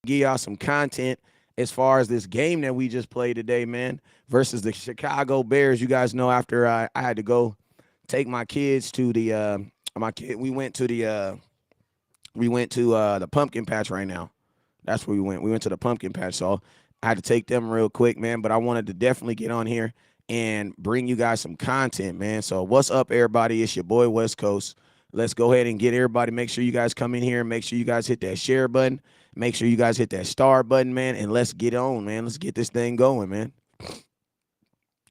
give y'all some content as far as this game that we just played today, man, versus the Chicago Bears. You guys know after I had to go take my kids to we went to the pumpkin patch right now. That's where we went. We went to the pumpkin patch. So I had to take them real quick, man. But I wanted to definitely get on here and bring you guys some content, man. So what's up, everybody? It's your boy West Coast. Let's go ahead and get everybody. Make sure you guys come in here and make sure you guys hit that share button. Make sure you guys hit that star button, man. And let's get on, man. Let's get this thing going, man.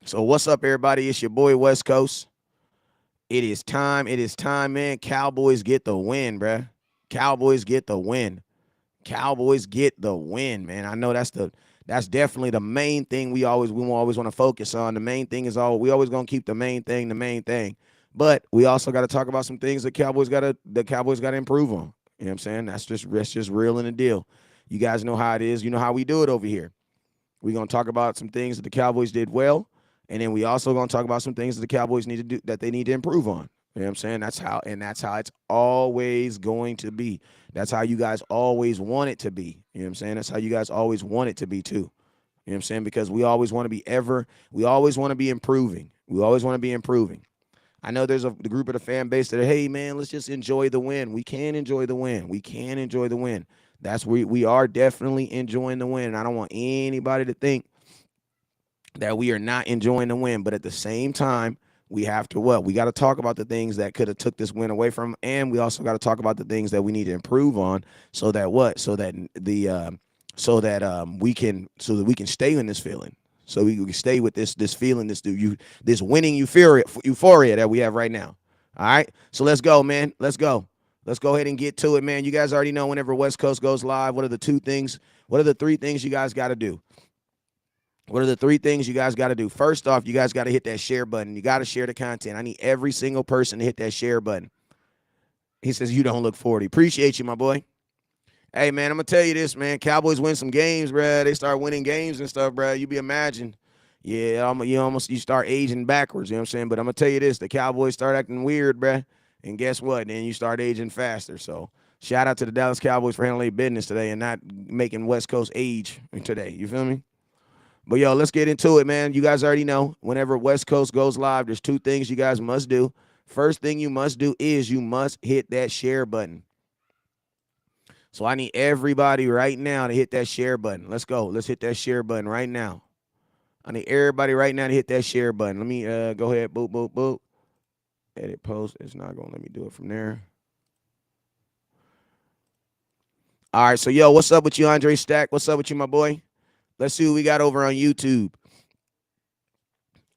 So what's up, everybody? It's your boy West Coast. It is time. It is time, man. Cowboys get the win, bruh. Cowboys get the win. Cowboys get the win, man. I know that's definitely the main thing we always want to focus on. The main thing is we always gonna keep the main thing the main thing. But we also got to talk about some things the Cowboys gotta improve on. You know what I'm saying? That's just real in the deal. You guys know how it is. You know how we do it over here. We're gonna talk about some things that the Cowboys did well, and then we also gonna talk about some things that the Cowboys need to do that they need to improve on. You know what I'm saying? That's how it's always going to be. That's how you guys always want it to be. You know what I'm saying? That's how you guys always want it to be too. You know what I'm saying? Because we always want to be improving. We always want to be improving. I know there's the group of the fan base that are, hey man, let's just enjoy the win. We can enjoy the win. We can enjoy the win. That's we are definitely enjoying the win. And I don't want anybody to think that we are not enjoying the win. But at the same time, we have to what? We got to talk about the things that could have took this win away from, and we also got to talk about the things that we need to improve on, so that what? So that we can stay in this feeling. So we can stay with this feeling, this winning euphoria that we have right now. All right. So let's go, man. Let's go. Let's go ahead and get to it, man. You guys already know whenever West Coast goes live, what are the three things you guys got to do? What are the three things you guys got to do? First off, you guys got to hit that share button. You got to share the content. I need every single person to hit that share button. He says, you don't look 40. Appreciate you, my boy. Hey, man, I'm going to tell you this, man. Cowboys win some games, bruh. They start winning games and stuff, bruh. You be imagined. Yeah, you start aging backwards, you know what I'm saying? But I'm going to tell you this. The Cowboys start acting weird, bruh. And guess what? Then you start aging faster. So shout out to the Dallas Cowboys for handling their business today and not making West Coast age today. You feel me? But, yo, let's get into it, man. You guys already know whenever West Coast goes live, there's two things you guys must do. First thing you must do is you must hit that share button. So I need everybody right now to hit that share button. Let's go. Let's hit that share button right now. I need everybody right now to hit that share button. Let me go ahead. Boop, boop, boop. Edit post. It's not going to let me do it from there. All right. So, yo, what's up with you, Andre Stack? What's up with you, my boy? Let's see what we got over on YouTube.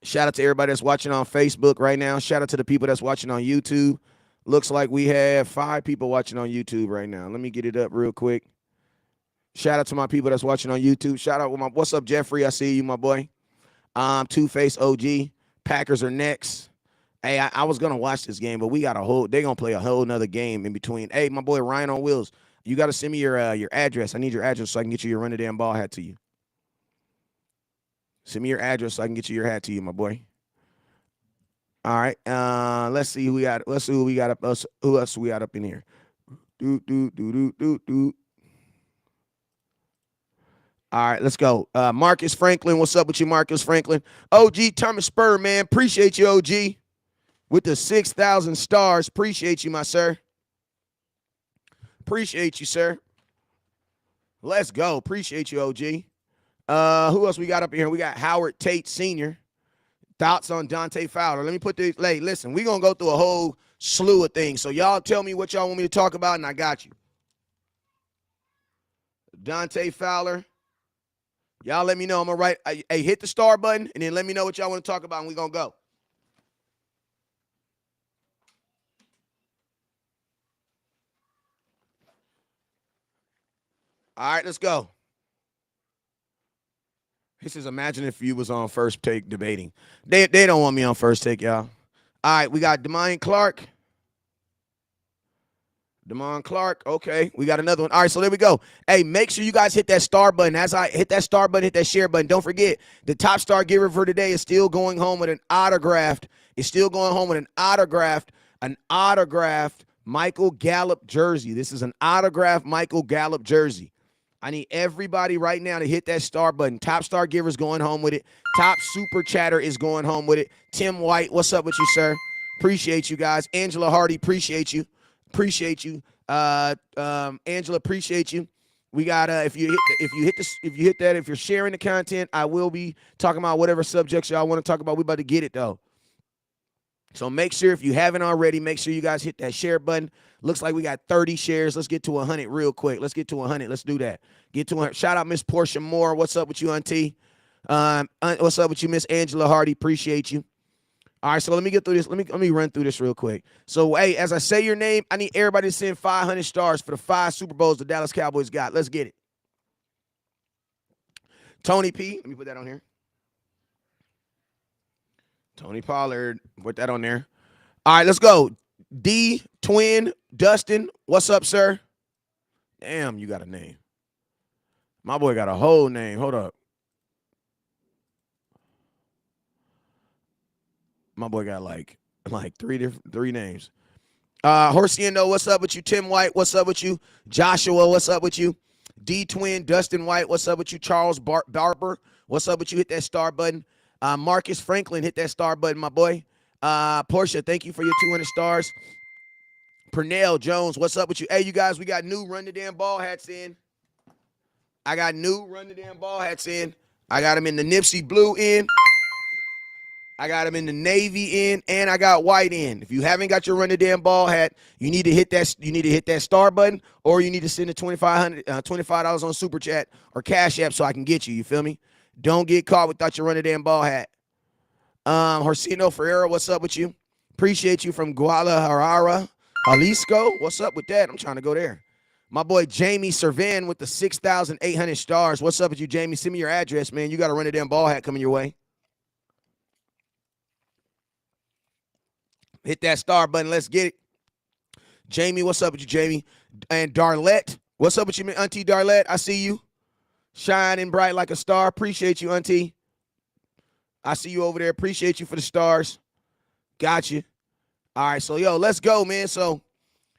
Shout out to everybody that's watching on Facebook right now. Shout out to the people that's watching on YouTube. Looks like we have 5 people watching on YouTube right now. Let me get it up real quick. Shout out to my people that's watching on YouTube. Shout out with what's up, Jeffrey? I see you, my boy. Two-Face OG. Packers are next. Hey, I was gonna watch this game, but they're gonna play a whole nother game in between. Hey, my boy Ryan on Wheels. You gotta send me your address. I need your address so I can get you your run the damn ball hat to you. Send me your address so I can get you your hat to you, my boy. All right. Let's see who we got. Let's see who we got up. Who else we got up in here? All right, let's go. Marcus Franklin. What's up with you, Marcus Franklin? OG Thomas Spur, man. Appreciate you, OG. With the 6,000 stars. Appreciate you, my sir. Appreciate you, sir. Let's go. Appreciate you, OG. Who else we got up here? We got Howard Tate Sr. Thoughts on Dante Fowler. Let me put this. Hey, listen, we're going to go through a whole slew of things. So y'all tell me what y'all want me to talk about, and I got you. Dante Fowler. Y'all let me know. I'm going to write. Hey, hit the star button, and then let me know what y'all want to talk about, and we're going to go. All right, let's go. He says, imagine if you was on First Take debating. They don't want me on First Take, y'all. All right, we got Damon Clark. Okay, we got another one. All right, so there we go. Hey, make sure you guys hit that star button. As I hit that star button, hit that share button. Don't forget, the top star giver for today is still going home with an autographed. An autographed Michael Gallup jersey. This is an autographed Michael Gallup jersey. I need everybody right now to hit that star button. Top star giver's going home with it. Top super chatter is going home with it. Tim White, what's up with you, sir? Appreciate you guys. Angela Hardy, appreciate you. Appreciate you. Angela, appreciate you. We got if you hit that, if you're sharing the content, I will be talking about whatever subjects y'all want to talk about. We about to get it though. So make sure, if you haven't already, make sure you guys hit that share button. Looks like we got 30 shares. Let's get to 100 real quick. Let's get to 100. Let's do that. Get to 100. Shout out Miss Portia Moore. What's up with you, auntie? What's up with you, Miss Angela Hardy? Appreciate you. All right, so let me get through this. Let me run through this real quick. So, hey, as I say your name, I need everybody to send 500 stars for the 5 Super Bowls the Dallas Cowboys got. Let's get it. Tony P. Let me put that on here. Tony Pollard. Put that on there. All right, let's go. D, Twin, Dustin. What's up, sir? Damn, you got a name. My boy got a whole name. Hold up. My boy got like three names. Horciendo, what's up with you? Tim White, what's up with you? Joshua, what's up with you? D Twin, Dustin White, what's up with you? Charles Barber, what's up with you? Hit that star button. Marcus Franklin, hit that star button, my boy. Portia, thank you for your 200 stars. Pernell Jones, what's up with you? Hey, you guys, we got new Run the Damn Ball hats in. I got new Run the Damn Ball hats in. I got them in the Nipsey Blue in. I got them in the navy in, and I got white in. If you haven't got your Run the Damn Ball hat, you need to hit that. You need to hit that star button, or you need to send a $25 on Super Chat or Cash App so I can get you. You feel me? Don't get caught without your Run the Damn Ball hat. Horcino Ferreira, what's up with you? Appreciate you from Guadalajara, Jalisco. What's up with that? I'm trying to go there. My boy Jamie Servan with the 6,800 stars. What's up with you, Jamie? Send me your address, man. You got a Run the Damn Ball hat coming your way. Hit that star button. Let's get it. Jamie, what's up with you, Jamie? And Darlette, what's up with you, Auntie Darlette? I see you. Shining bright like a star. Appreciate you, Auntie. I see you over there. Appreciate you for the stars. Got you. All right, so, yo, let's go, man. So,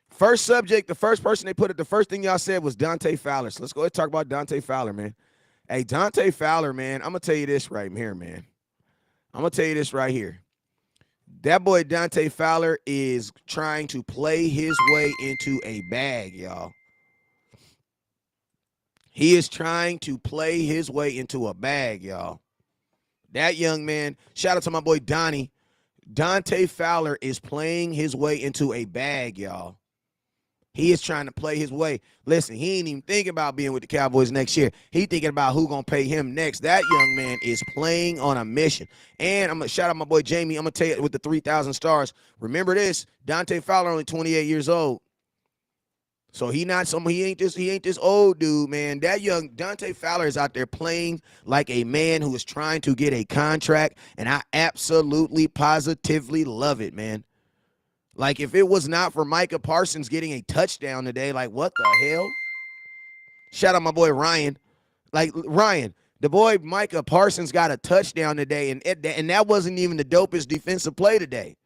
first subject, the first person they put it, the first thing y'all said was Dante Fowler. So, let's go ahead and talk about Dante Fowler, man. Hey, Dante Fowler, man, I'm going to tell you this right here, man. I'm going to tell you this right here. That boy Dante Fowler is trying to play his way into a bag, y'all. He is trying to play his way into a bag, y'all. That young man, shout out to my boy Donnie. Dante Fowler is playing his way into a bag, y'all. He is trying to play his way. Listen, he ain't even thinking about being with the Cowboys next year. He thinking about who going to pay him next. That young man is playing on a mission. And I'm going to shout out my boy Jamie. I'm going to tell you with the 3,000 stars. Remember this, Dante Fowler only 28 years old. So he ain't this old dude, man. That young Dante Fowler is out there playing like a man who is trying to get a contract, and I absolutely, positively love it, man. Like, if it was not for Micah Parsons getting a touchdown today, like, what the hell? Shout out my boy Ryan. Like, Ryan, the boy Micah Parsons got a touchdown today, and that wasn't even the dopest defensive play today.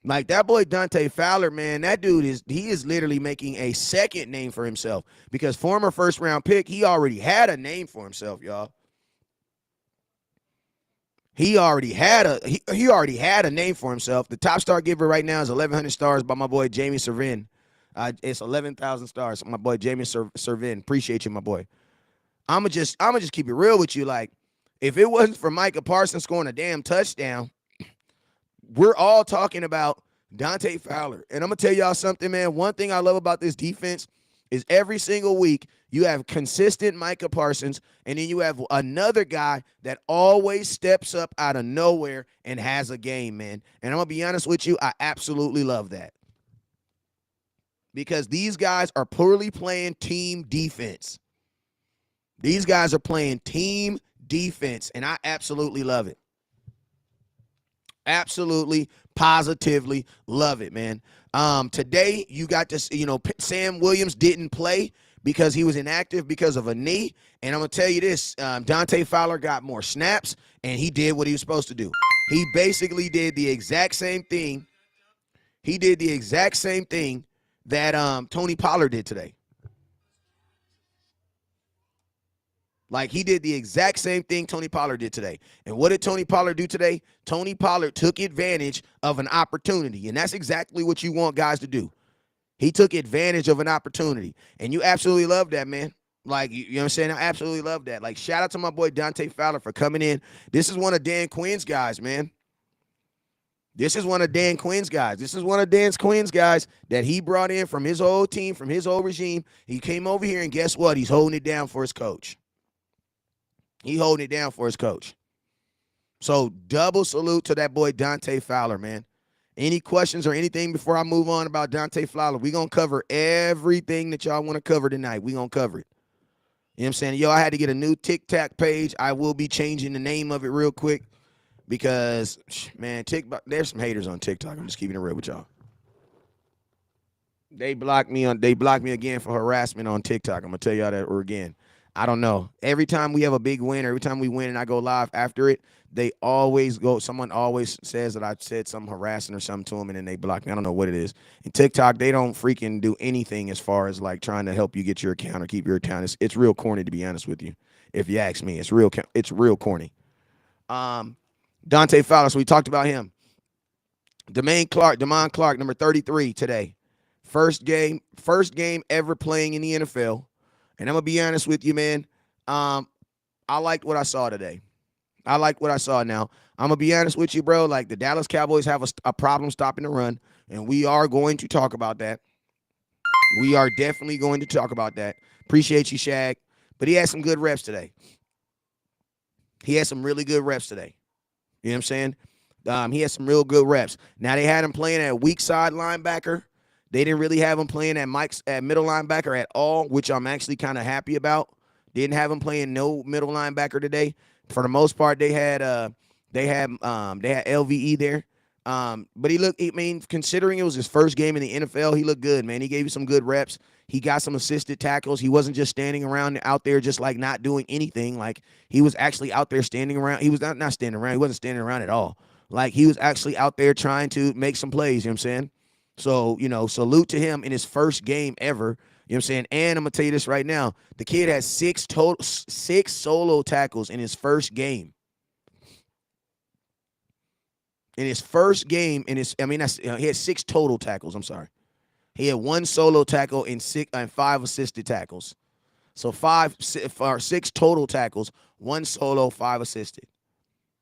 Like, that boy Dante Fowler, man, that dude is literally making a second name for himself, because former first-round pick, he already had a name for himself, y'all. He already had a name for himself. The top star giver right now is 1,100 stars by my boy Jamie Servin. It's 11,000 stars. My boy Jamie Servin. Appreciate you, my boy. I'ma just keep it real with you. Like, if it wasn't for Micah Parsons scoring a damn touchdown, we're all talking about Dante Fowler. And I'm gonna tell y'all something, man. One thing I love about this defense is every single week you have consistent Micah Parsons, and then you have another guy that always steps up out of nowhere and has a game, man. And I'm going to be honest with you, I absolutely love that. Because these guys are poorly playing team defense. These guys are playing team defense, and I absolutely love it. Absolutely, positively love it, man. Today, you got this, Sam Williams didn't play because he was inactive because of a knee. And I'm going to tell you this, Dante Fowler got more snaps, and he did what he was supposed to do. He basically did the exact same thing. He did the exact same thing that Tony Pollard did today. Like, he did the exact same thing Tony Pollard did today. And what did Tony Pollard do today? Tony Pollard took advantage of an opportunity. And that's exactly what you want guys to do. He took advantage of an opportunity. And you absolutely love that, man. Like, you know what I'm saying? I absolutely love that. Like, shout out to my boy Dante Fowler for coming in. This is one of Dan Quinn's guys, man. This is one of Dan Quinn's guys. This is one of Dan Quinn's guys that he brought in from his old team, from his old regime. He came over here, and guess what? He's holding it down for his coach. He holding it down for his coach. So double salute to that boy Dante Fowler, man. Any questions or anything before I move on about Dante Fowler? We're going to cover everything that y'all want to cover tonight. We're going to cover it. You know what I'm saying? Yo, I had to get a new TikTok page. I will be changing the name of it real quick because, man, there's some haters on TikTok. I'm just keeping it real with y'all. They blocked me again for harassment on TikTok. I'm going to tell y'all that again. I don't know. Every time we have a big win, every time we win and I go live after it, someone always says that I said something harassing or something to them, and then they block me. I don't know what it is. And TikTok, they don't freaking do anything as far as like trying to help you get your account or keep your account. It's real corny, to be honest with you. If you ask me, it's real corny. Dante Fowler, so we talked about him. Damon Clark, number 33 today. First game ever playing in the NFL. And I'm going to be honest with you, man. I liked what I saw today. I like what I saw now. I'm going to be honest with you, bro. Like, the Dallas Cowboys have a problem stopping the run, and we are going to talk about that. We are definitely going to talk about that. Appreciate you, Shag. But he had some good reps today. He had some really good reps today. You know what I'm saying? He had some real good reps. Now, they had him playing at weak side linebacker. They didn't really have him playing at middle linebacker at all, which I'm actually kind of happy about. Didn't have him playing no middle linebacker today. For the most part, they had LVE there. But considering it was his first game in the NFL, he looked good, man. He gave you some good reps. He got some assisted tackles. He wasn't just standing around out there just like not doing anything. Like, he was actually out there standing around. He was not standing around. He wasn't standing around at all. Like, he was actually out there trying to make some plays, you know what I'm saying? So, salute to him in his first game ever. You know what I'm saying? And I'm going to tell you this right now. The kid has six solo tackles in his first game. In his first game, he had 6 total tackles. I'm sorry. He had 1 solo tackle and 5 assisted tackles. So 6 total tackles, 1 solo, 5 assisted.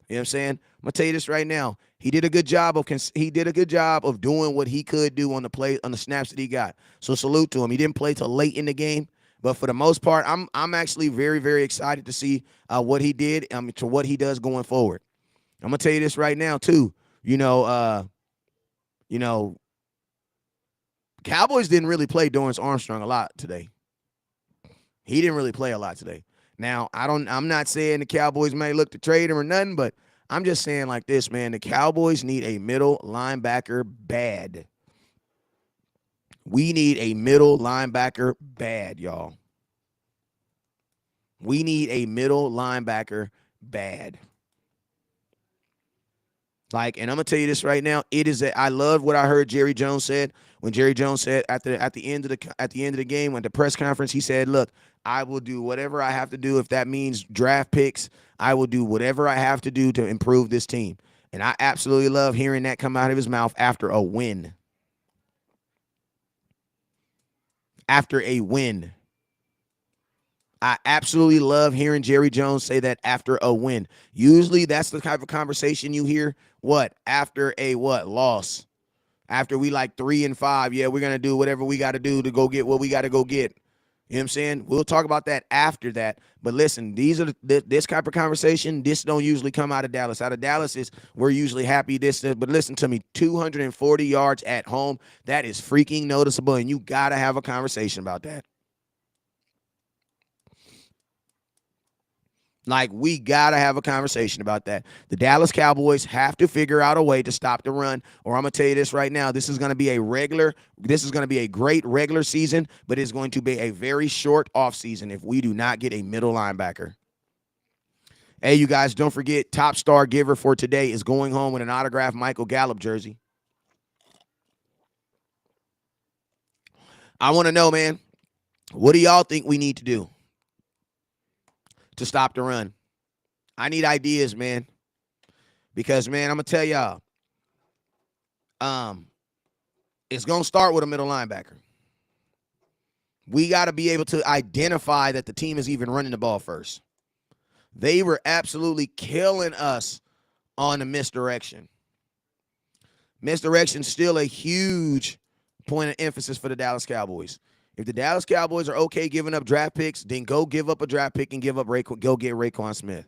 You know what I'm saying? I'm gonna tell you this right now. He did a good job of doing what he could do on the snaps that he got. So salute to him. He didn't play till late in the game, but for the most part, I'm actually very, very excited to see what he did to what he does going forward. I'm gonna tell you this right now too. Cowboys didn't really play Dorrance Armstrong a lot today. He didn't really play a lot today. Now, I'm not saying the Cowboys may look to trade him or nothing, but I'm just saying like this, man. The Cowboys need a middle linebacker bad. We need a middle linebacker bad, y'all. We need a middle linebacker bad. Like, and I'm gonna tell you this right now. I love what I heard Jerry Jones said when Jerry Jones said at the end of the game at the press conference. He said, "Look, I will do whatever I have to do. If that means draft picks, I will do whatever I have to do to improve this team." And I absolutely love hearing that come out of his mouth after a win. After a win. I absolutely love hearing Jerry Jones say that after a win. Usually that's the type of conversation you hear, after a loss. After we like 3-5, yeah, we're going to do whatever we got to do to go get what we got to go get. You know what I'm saying? We'll talk about that after that. But listen, this type of conversation, this don't usually come out of Dallas. Out of Dallas, we're usually happy. But listen to me, 240 yards at home, that is freaking noticeable, and you got to have a conversation about that. Like, we got to have a conversation about that. The Dallas Cowboys have to figure out a way to stop the run, or I'm going to tell you this right now. This is going to be a great regular season, but it's going to be a very short offseason if we do not get a middle linebacker. Hey, you guys, don't forget, top star giver for today is going home with an autographed Michael Gallup jersey. I want to know, man, what do y'all think we need to do to stop the run. I need ideas, man. Because, man, I'm going to tell y'all, it's going to start with a middle linebacker. We got to be able to identify that the team is even running the ball first. They were absolutely killing us on the misdirection. Misdirection still a huge point of emphasis for the Dallas Cowboys. If the Dallas Cowboys are okay giving up draft picks, then go give up a draft pick and go get Raekwon Smith.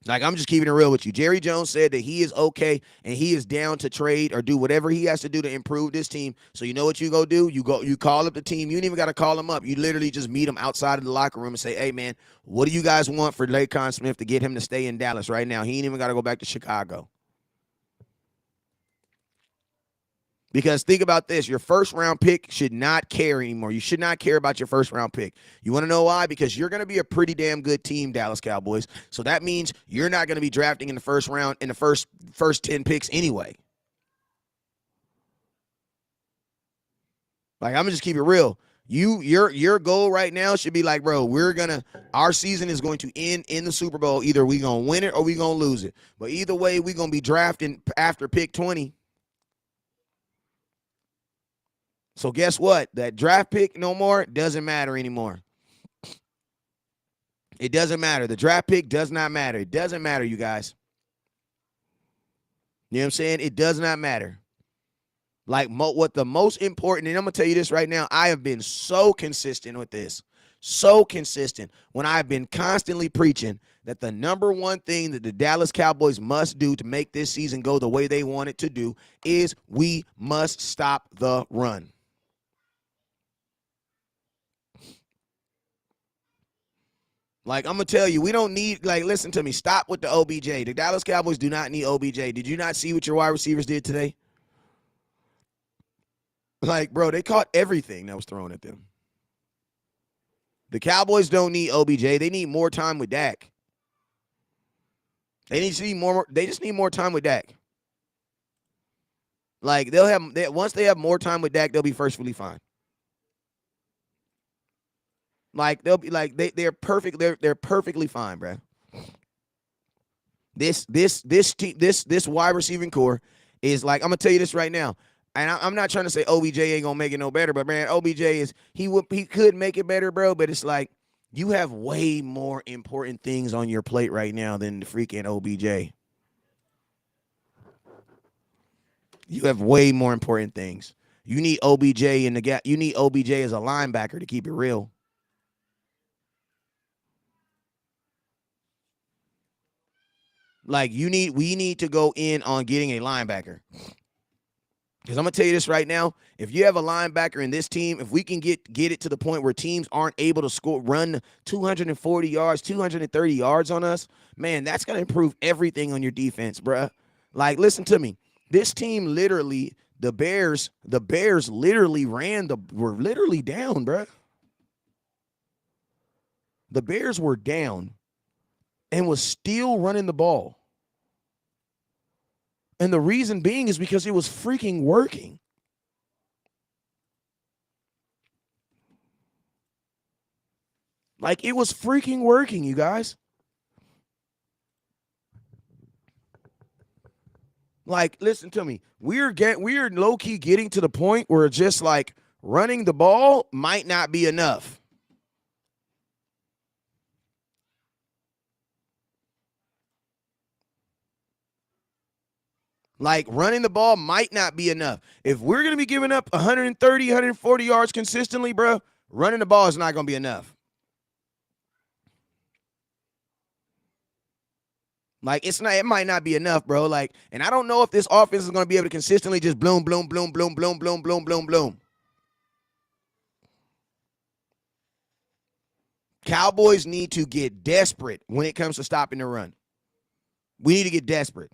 Like, I'm just keeping it real with you. Jerry Jones said that he is okay and he is down to trade or do whatever he has to do to improve this team. So you know what you go do? You call up the team. You ain't even got to call them up. You literally just meet them outside of the locker room and say, hey, man, what do you guys want for Raekwon Smith to get him to stay in Dallas right now? He ain't even got to go back to Chicago. Because think about this, your first-round pick should not care anymore. You should not care about your first-round pick. You want to know why? Because you're going to be a pretty damn good team, Dallas Cowboys. So that means you're not going to be drafting in the first round in the first 10 picks anyway. Like, I'm going to just keep it real. Your goal right now should be like, bro, our season is going to end in the Super Bowl. Either we going to win it or we going to lose it. But either way, we're going to be drafting after pick 20. So guess what? That draft pick no more doesn't matter anymore. It doesn't matter. The draft pick does not matter. It doesn't matter, you guys. You know what I'm saying? It does not matter. Like what the most important, and I'm going to tell you this right now, I have been so consistent with this. So consistent when I've been constantly preaching that the number one thing that the Dallas Cowboys must do to make this season go the way they want it to do is we must stop the run. Like, I'm going to tell you, we don't need, like, listen to me. Stop with the OBJ. The Dallas Cowboys do not need OBJ. Did you not see what your wide receivers did today? Like, bro, they caught everything that was thrown at them. The Cowboys don't need OBJ. They need more time with Dak. They just need more time with Dak. Like, once they have more time with Dak, they'll be perfectly fine. Like, they'll be like they're perfect. They're perfectly fine, bro. This wide receiving core is like, I'm gonna tell you this right now, and I'm not trying to say OBJ ain't gonna make it no better, but man, OBJ he could make it better, bro. But it's like you have way more important things on your plate right now than the freaking OBJ. You have way more important things. You need OBJ in the gap. You need OBJ as a linebacker to keep it real. Like, we need to go in on getting a linebacker. Because I'm going to tell you this right now. If you have a linebacker in this team, if we can get it to the point where teams aren't able to run 240 yards, 230 yards on us, man, that's going to improve everything on your defense, bruh. Like, listen to me. This team literally, the Bears literally were literally down, bruh. The Bears were down and was still running the ball. And the reason being is because it was freaking working. Like, it was freaking working, you guys. Like, listen to me. We're low-key getting to the point where just like running the ball might not be enough. Like, running the ball might not be enough. If we're going to be giving up 130, 140 yards consistently, bro, running the ball is not going to be enough. Like, it might not be enough, bro. Like, and I don't know if this offense is going to be able to consistently just bloom, bloom, bloom, bloom, bloom, bloom, bloom, bloom, bloom. Cowboys need to get desperate when it comes to stopping the run. We need to get desperate.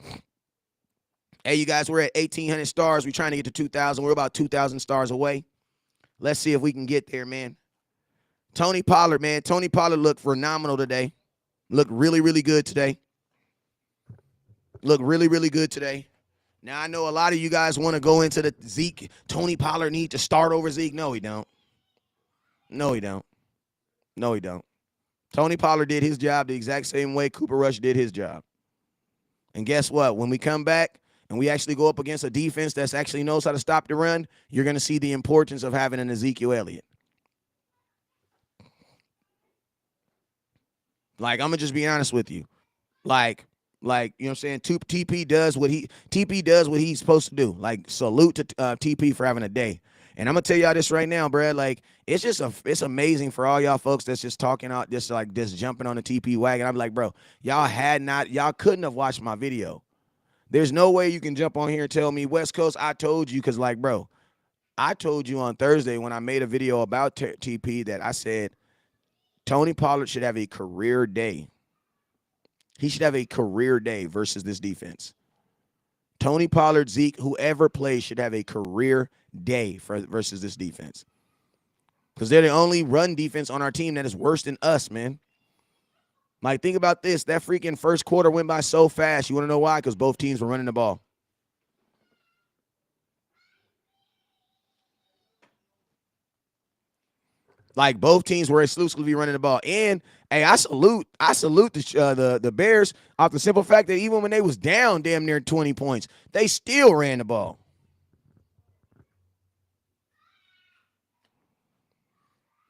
Hey, you guys, we're at 1,800 stars. We're trying to get to 2,000. We're about 2,000 stars away. Let's see if we can get there, man. Tony Pollard, man. Tony Pollard looked phenomenal today. Looked really, really good today. Looked really, really good today. Now, I know a lot of you guys want to go into the Zeke. Tony Pollard need to start over Zeke. No, he don't. No, he don't. No, he don't. Tony Pollard did his job the exact same way Cooper Rush did his job. And guess what? When we come back and we actually go up against a defense that actually knows how to stop the run, you're going to see the importance of having an Ezekiel Elliott. Like, I'm going to just be honest with you. Like, you know what I'm saying? TP does what he's supposed to do. Like, salute to TP for having a day. And I'm gonna tell y'all this right now, Brad. Like, it's amazing for all y'all folks that's just talking out, just jumping on the TP wagon. I'm like, bro, y'all couldn't have watched my video. There's no way you can jump on here and tell me West Coast. I told you, because like, bro, I told you on Thursday when I made a video about TP that I said Tony Pollard should have a career day. He should have a career day versus this defense. Tony Pollard, Zeke, whoever plays should have a career day versus this defense. Because they're the only run defense on our team that is worse than us, man. Like, think about this. That freaking first quarter went by so fast. You want to know why? Because both teams were running the ball. Like, both teams were exclusively running the ball. And hey, I salute the Bears off the simple fact that even when they was down damn near 20 points, they still ran the ball.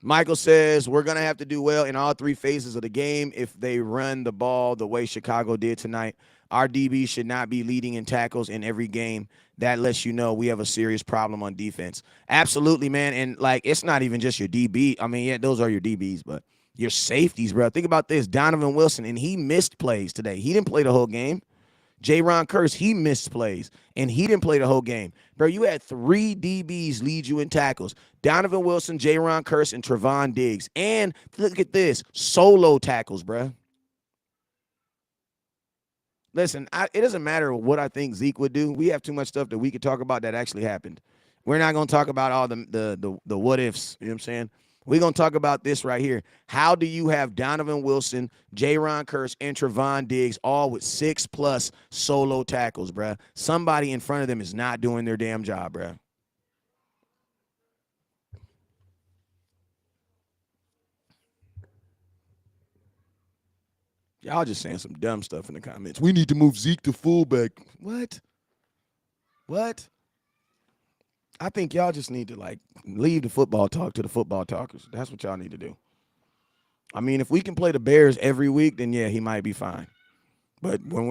Michael says we're going to have to do well in all three phases of the game if they run the ball the way Chicago did tonight. Our DB should not be leading in tackles in every game. That lets you know we have a serious problem on defense. Absolutely, man. And, like, it's not even just your DB. I mean, yeah, those are your DBs, but your safeties, bro. Think about this. Donovan Wilson, and he missed plays today. He didn't play the whole game. J-Ron Curse, he missed plays, and he didn't play the whole game. Bro, you had 3 DBs lead you in tackles. Donovan Wilson, J-Ron Curse, and Trevon Diggs. And look at this, solo tackles, bro. Listen, it doesn't matter what I think Zeke would do. We have too much stuff that we could talk about that actually happened. We're not going to talk about all the what ifs, you know what I'm saying? We're going to talk about this right here. How do you have Donovan Wilson, J-Ron Curse, and Trevon Diggs all with 6+ solo tackles, bruh? Somebody in front of them is not doing their damn job, bruh. Y'all just saying some dumb stuff in the comments. We need to move Zeke to fullback. What? What? I think y'all just need to, like, leave the football talk to the football talkers. That's what y'all need to do. I mean, if we can play the Bears every week, then yeah, he might be fine. But when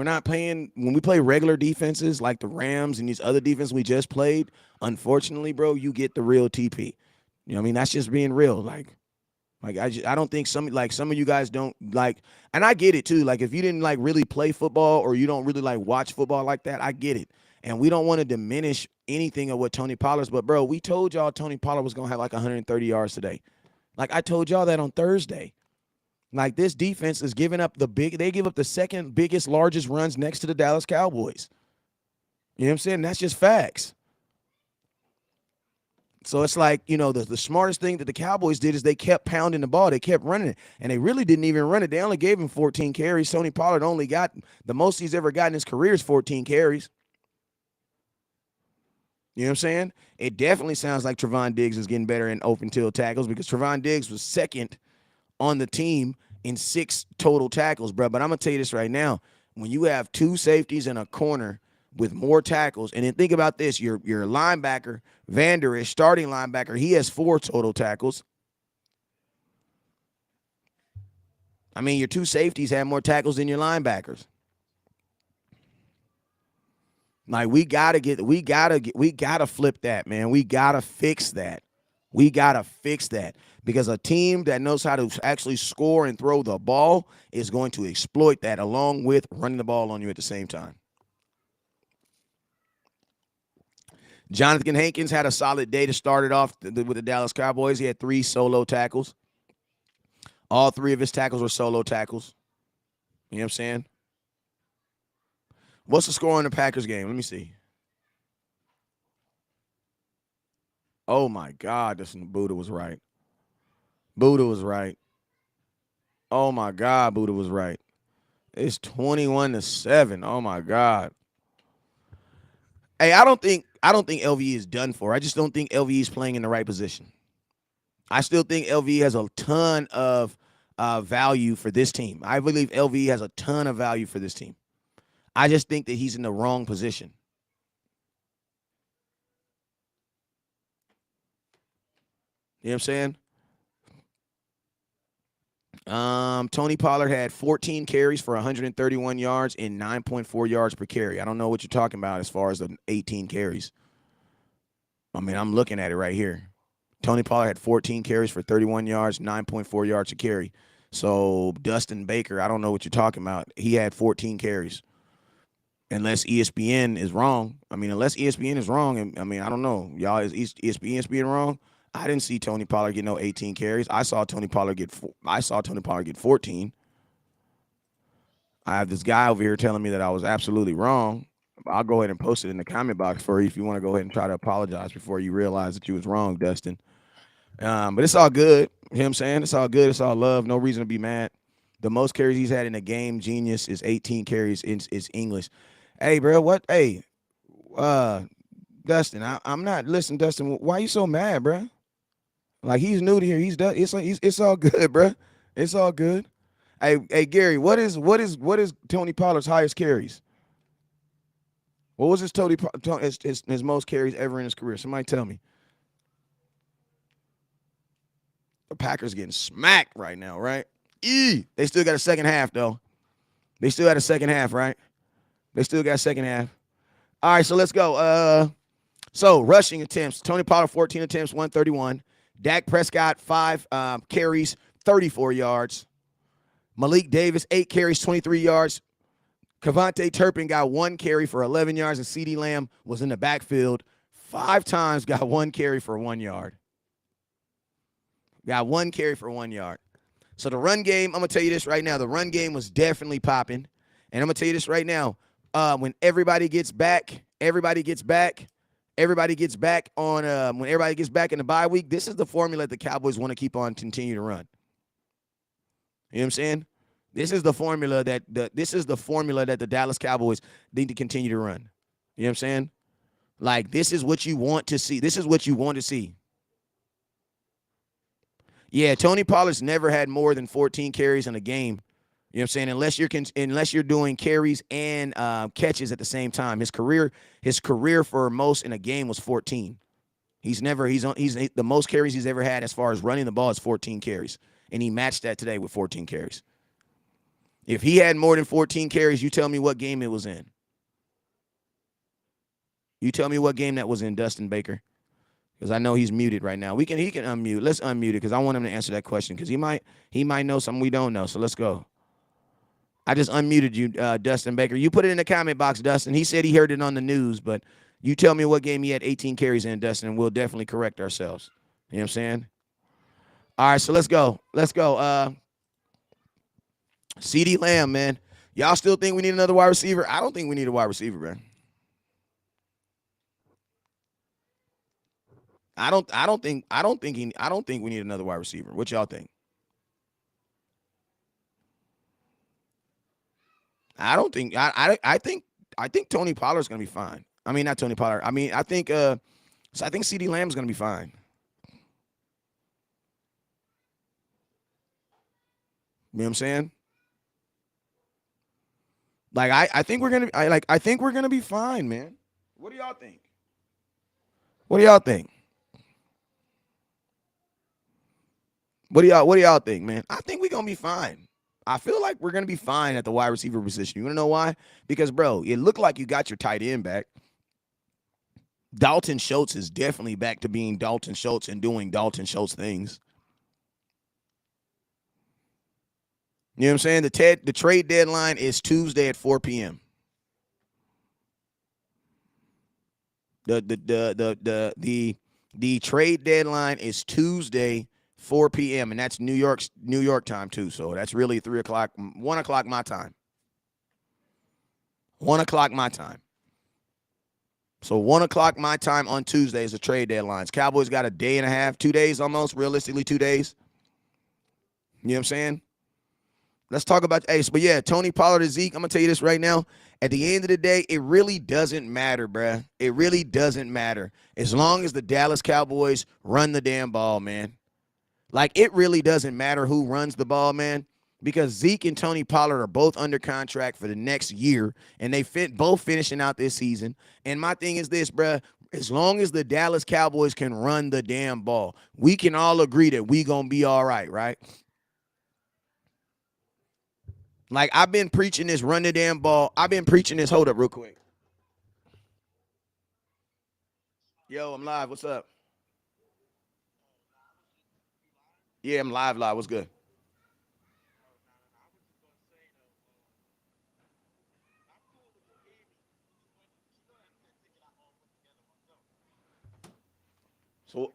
we play regular defenses like the Rams and these other defenses we just played, unfortunately, bro, you get the real TP. You know what I mean? That's just being real. Like I don't think some of you guys don't like, and I get it too. Like, if you didn't like really play football or you don't really like watch football like that, I get it. And we don't want to diminish anything of what Tony Pollard's, but bro, we told y'all Tony Pollard was gonna have like 130 yards today. Like, I told y'all that on Thursday. Like, this defense is giving up they give up the second biggest, largest runs next to the Dallas Cowboys. You know what I'm saying? That's just facts. So it's like, you know, the smartest thing that the Cowboys did is they kept pounding the ball. They kept running it. And they really didn't even run it. They only gave him 14 carries. Tony Pollard only got the most he's ever gotten in his career is 14 carries. You know what I'm saying? It definitely sounds like Trevon Diggs is getting better in open field tackles, because Trevon Diggs was second on the team in 6 total tackles, bro. But I'm going to tell you this right now. When you have 2 safeties and a corner with more tackles, and then think about this, your linebacker, Vander Esch, starting linebacker, he has 4 total tackles. I mean, your 2 safeties have more tackles than your linebackers. Like, we gotta flip that, man. We gotta fix that. We gotta fix that, because a team that knows how to actually score and throw the ball is going to exploit that, along with running the ball on you at the same time. Jonathan Hankins had a solid day to start it off with the Dallas Cowboys. He had 3 solo tackles. All 3 of his tackles were solo tackles. You know what I'm saying? What's the score in the Packers game? Let me see. Oh, my God. Buddha was right. Buddha was right. Oh, my God. Buddha was right. It's 21-7. Oh, my God. Hey, I don't think LVE is done for. I just don't think LVE is playing in the right position. I still think LV has a ton of value for this team. I believe LV has a ton of value for this team. I just think that he's in the wrong position. You know what I'm saying? Tony Pollard had 14 carries for 131 yards and 9.4 yards per carry. I don't know what you're talking about as far as the 18 carries. I mean, I'm looking at it right here. Tony Pollard had 14 carries for 31 yards, 9.4 yards a carry. So Dustin Baker, I don't know what you're talking about. He had 14 carries. Unless ESPN is wrong. I mean, unless ESPN is wrong, and I mean, I don't know. Y'all, is ESPN being wrong? I didn't see Tony Pollard get no 18 carries. I saw Tony Pollard get 14. I have this guy over here telling me that I was absolutely wrong. I'll go ahead and post it in the comment box for you if you want to go ahead and try to apologize before you realize that you was wrong, Dustin. But it's all good. You know what I'm saying? It's all good. It's all love. No reason to be mad. The most carries he's had in a game, genius, is 18 carries. Is English. Hey, bro, what? Hey, uh, Dustin, I'm not. Listen, Dustin, why you so mad, bro? Like he's new to here. He's done. It's all good, bro. It's all good. Hey, Gary, what is Tony Pollard's highest carries? What was his most carries ever in his career? Somebody tell me. The Packers getting smacked right now, right? They still got a second half though. They still had a second half, right? They still got a second half. All right, so let's go. So rushing attempts. Tony Pollard 14 attempts, 131. Dak Prescott 5 carries, 34 yards. Malik Davis 8 carries, 23 yards. Kevontae Turpin got 1 carry for 11 yards, and CeeDee Lamb was in the backfield 5 times, got 1 carry for 1 yard. Got 1 carry for 1 yard. So the run game, I'm going to tell you this right now. The run game was definitely popping. And I'm going to tell you this right now. When everybody gets back on when everybody gets back in the bye week, this is the formula that the Cowboys want to keep on continue to run. You know what I'm saying? This is the formula that the Dallas Cowboys need to continue to run. You know what I'm saying? Like, this is what you want to see. This is what you want to see. Yeah, Tony Pollard's never had more than 14 carries in a game. You know what I'm saying? Unless you're doing carries and catches at the same time. His career for most in a game was 14. He's the most carries he's ever had as far as running the ball is 14 carries, and he matched that today with 14 carries. If he had more than 14 carries, you tell me what game it was in. You tell me what game that was in, Dustin Baker. Because I know he's muted right now. He can unmute. Let's unmute it because I want him to answer that question because he might know something we don't know. So let's go. I just unmuted you, Dustin Baker. You put it in the comment box, Dustin. He said he heard it on the news, but you tell me what game he had 18 carries in, Dustin, and we'll definitely correct ourselves. You know what I'm saying? All right, so let's go. CeeDee Lamb, man. Y'all still think we need another wide receiver? I don't think we need a wide receiver, man. I don't think we need another wide receiver. What y'all think? I think Tony Pollard's gonna be fine. I mean, not Tony Pollard. I mean, I think CeeDee Lamb's gonna be fine. You know what I'm saying? Like I think we're gonna be fine, man. What do y'all think? What do y'all think? What do y'all think, man? I think we're gonna be fine. I feel like we're gonna be fine at the wide receiver position. You wanna know why? Because, bro, it looked like you got your tight end back. Dalton Schultz is definitely back to being Dalton Schultz and doing Dalton Schultz things. You know what I'm saying? The trade deadline is Tuesday at 4 p.m. The trade deadline is Tuesday, 4 p.m. and that's New York time too. So that's really 3 o'clock, 1 o'clock my time. 1 o'clock my time. So 1 o'clock my time on Tuesday is the trade deadlines. Cowboys got a day and a half, 2 days almost, realistically 2 days. You know what I'm saying? Let's talk about Ace. But yeah, Tony Pollard and Zeke, I'm going to tell you this right now. At the end of the day, it really doesn't matter, bruh. It really doesn't matter. As long as the Dallas Cowboys run the damn ball, man. Like, it really doesn't matter who runs the ball, man, because Zeke and Tony Pollard are both under contract for the next year, and they both finishing out this season. And my thing is this, bruh. As long as the Dallas Cowboys can run the damn ball, we can all agree that we gonna be all right, right? Like, I've been preaching this run the damn ball. I've been preaching this. Hold up real quick. Yo, I'm live. What's up? Yeah, I'm live. What's good? So,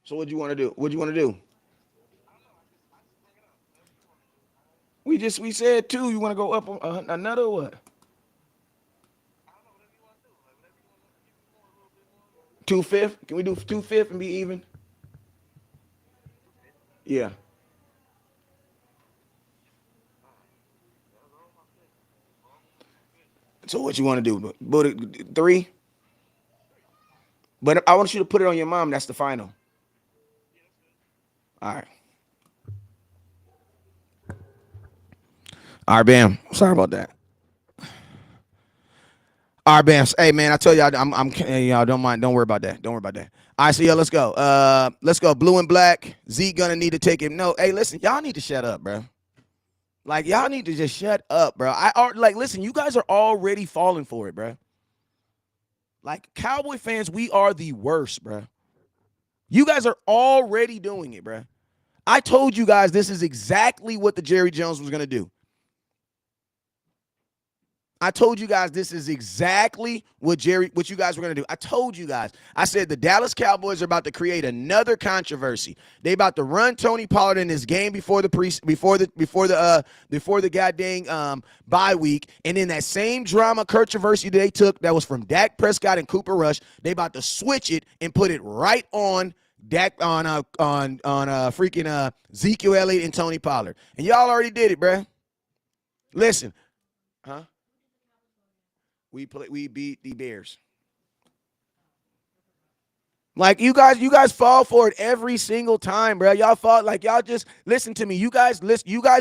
so what do you want to do? What do you want to do? We said two. You want to go up on another or what? 2/5? Can we do 2/5 and be even? Yeah. So what you want to do? But three? But I want you to put it on your mom. That's the final. All right. All right, bam. Sorry about that. All right, bam. Hey, man, I tell y'all, y'all don't mind. Don't worry about that. Don't worry about that. All right, so let's go. Let's go. Blue and black. Zeke gonna need to take him. No, hey, listen, y'all need to shut up, bro. Like, y'all need to just shut up, bro. Listen, you guys are already falling for it, bro. Like, Cowboy fans, we are the worst, bro. You guys are already doing it, bro. I told you guys this is exactly what the Jerry Jones was gonna do. I told you guys this is exactly what you guys were gonna do. I told you guys. I said the Dallas Cowboys are about to create another controversy. They about to run Tony Pollard in this game before the goddamn bye week, and in that same drama controversy they took that was from Dak Prescott and Cooper Rush, they about to switch it and put it right on Dak on freaking Ezekiel Elliott and Tony Pollard, and y'all already did it, bruh. Listen, huh? We beat the Bears. Like, you guys fall for it every single time, bro. Y'all fall like y'all just listen to me. You guys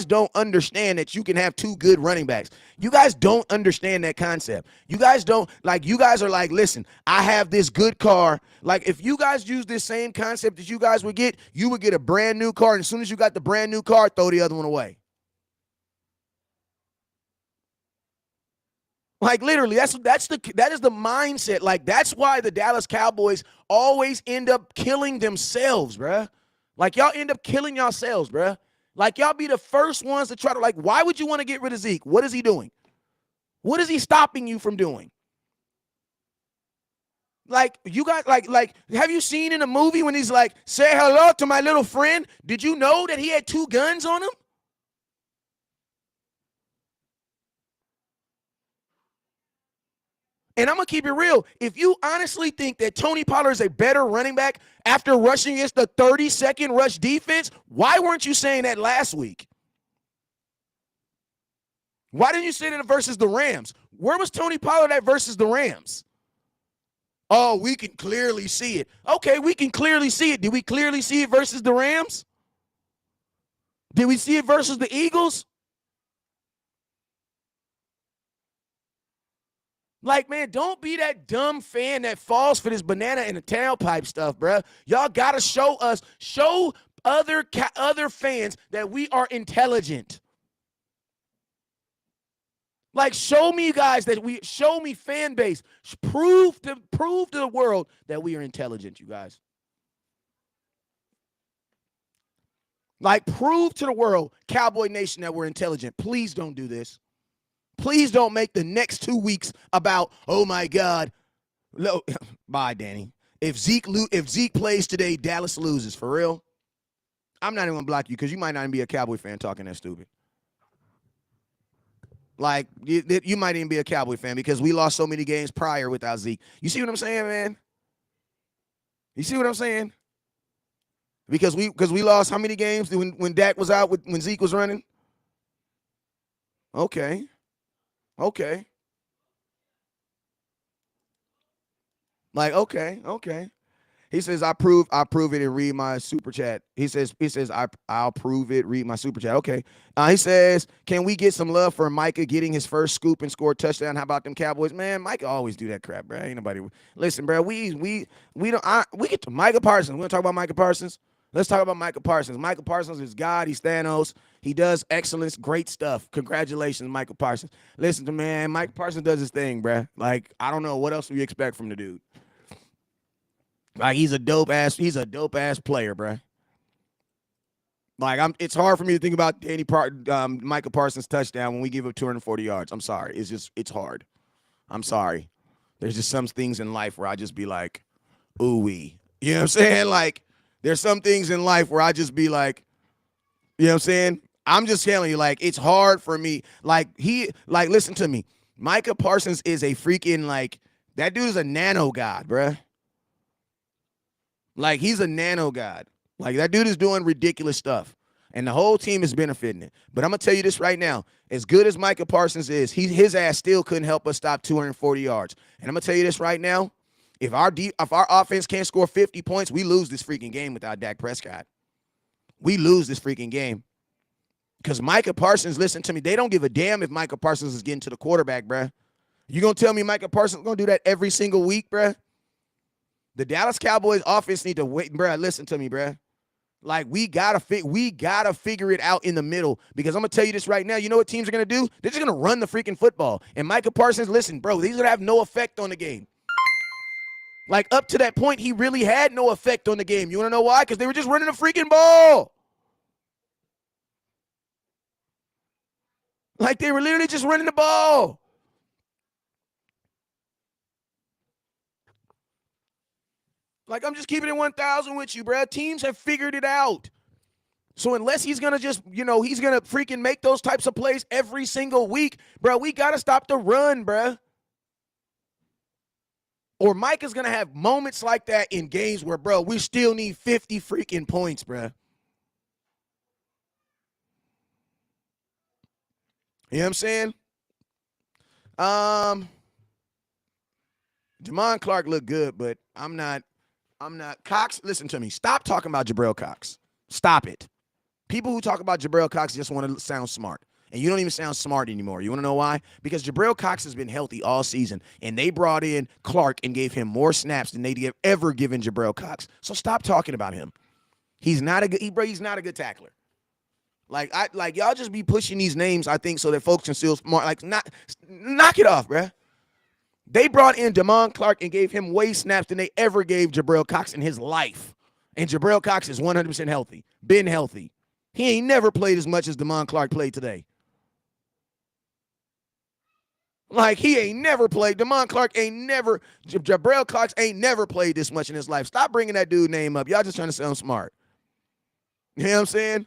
don't understand that you can have two good running backs. You guys don't understand that concept. You guys don't like. You guys are like, listen, I have this good car. Like, if you guys use this same concept that you guys would get, you would get a brand new car, and as soon as you got the brand new car, throw the other one away. Like, literally, that is the mindset. Like, that's why the Dallas Cowboys always end up killing themselves, bruh. Like, y'all end up killing yourselves, bruh. Like, y'all be the first ones to try to, like, why would you want to get rid of Zeke? What is he doing? What is he stopping you from doing? Like, you guys, have you seen in a movie when he's like, say hello to my little friend? Did you know that he had two guns on him? And I'm going to keep it real. If you honestly think that Tony Pollard is a better running back after rushing against the 32nd rush defense, why weren't you saying that last week? Why didn't you say that versus the Rams? Where was Tony Pollard at versus the Rams? Oh, we can clearly see it. Okay, we can clearly see it. Did we clearly see it versus the Rams? Did we see it versus the Eagles? Like, man, don't be that dumb fan that falls for this banana in the tailpipe stuff, bro. Y'all gotta show other fans that we are intelligent. Like, show me guys show me fan base. Prove to the world that we are intelligent, you guys. Like, prove to the world, Cowboy Nation, that we're intelligent. Please don't do this. Please don't make the next 2 weeks about, oh my God. Bye, Danny. If Zeke plays today, Dallas loses. For real? I'm not even gonna block you because you might not even be a Cowboy fan talking that stupid. Like, you might even be a Cowboy fan because we lost so many games prior without Zeke. You see what I'm saying, man? You see what I'm saying? Because we lost how many games when Dak was out when Zeke was running? Okay. Okay. Like, okay. He says, I prove it and read my super chat. He says, I'll prove it, read my super chat. Okay. He says, can we get some love for Micah getting his first scoop and score a touchdown? How about them Cowboys? Man, Micah always do that crap, bro. Ain't nobody listen, bro. We don't we get to Micah Parsons. We're gonna talk about Micah Parsons. Let's talk about Micah Parsons. Micah Parsons is God. He's Thanos. He does excellence, great stuff. Congratulations, Micah Parsons. Listen to man, Micah Parsons does his thing, bro. Like, I don't know what else we expect from the dude. Like he's a dope ass player, bro. Like it's hard for me to think about Micah Parsons touchdown when we give up 240 yards. I'm sorry, it's hard. I'm sorry. There's just some things in life where I just be like, ooh wee. You know what I'm saying? Like there's some things in life where I just be like, you know what I'm saying? I'm just telling you, like it's hard for me. Like listen to me. Micah Parsons is a freaking that dude is a nano god, bruh. Like he's a nano god. Like that dude is doing ridiculous stuff. And the whole team is benefiting it. But I'm gonna tell you this right now. As good as Micah Parsons is, his ass still couldn't help us stop 240 yards. And I'm gonna tell you this right now. If our offense can't score 50 points, we lose this freaking game without Dak Prescott. We lose this freaking game. Because Micah Parsons, listen to me, they don't give a damn if Micah Parsons is getting to the quarterback, bruh. You gonna tell me Micah Parsons is gonna do that every single week, bruh? The Dallas Cowboys offense need to wait, bruh. Listen to me, bruh. Like we gotta figure it out in the middle because I'm gonna tell you this right now. You know what teams are gonna do? They're just gonna run the freaking football. And Micah Parsons, listen, bro, these are gonna have no effect on the game. Like up to that point, he really had no effect on the game. You wanna know why? Because they were just running the freaking ball. Like they were literally just running the ball. Like I'm just keeping it 1,000 with you, bro. Teams have figured it out. So unless he's gonna just, he's gonna freaking make those types of plays every single week, bro, we gotta stop the run, bro. Or Mike is gonna have moments like that in games where, bro, we still need 50 freaking points, bro. You know what I'm saying? Jamon Clark looked good, but I'm not. Cox, listen to me. Stop talking about Jabril Cox. Stop it. People who talk about Jabril Cox just want to sound smart. And you don't even sound smart anymore. You want to know why? Because Jabril Cox has been healthy all season, and they brought in Clark and gave him more snaps than they'd ever given Jabril Cox. So stop talking about him. He's not a good tackler. Like y'all just be pushing these names, I think, so that folks can still smart. Like, knock it off, bruh. They brought in Damon Clark and gave him way snaps than they ever gave Jabril Cox in his life. And Jabril Cox is 100% healthy. Been healthy. He ain't never played as much as Damon Clark played today. Like, he ain't never played. Damon Clark ain't never, Jabril Cox ain't never played this much in his life. Stop bringing that dude name up. Y'all just trying to sound smart. You know what I'm saying?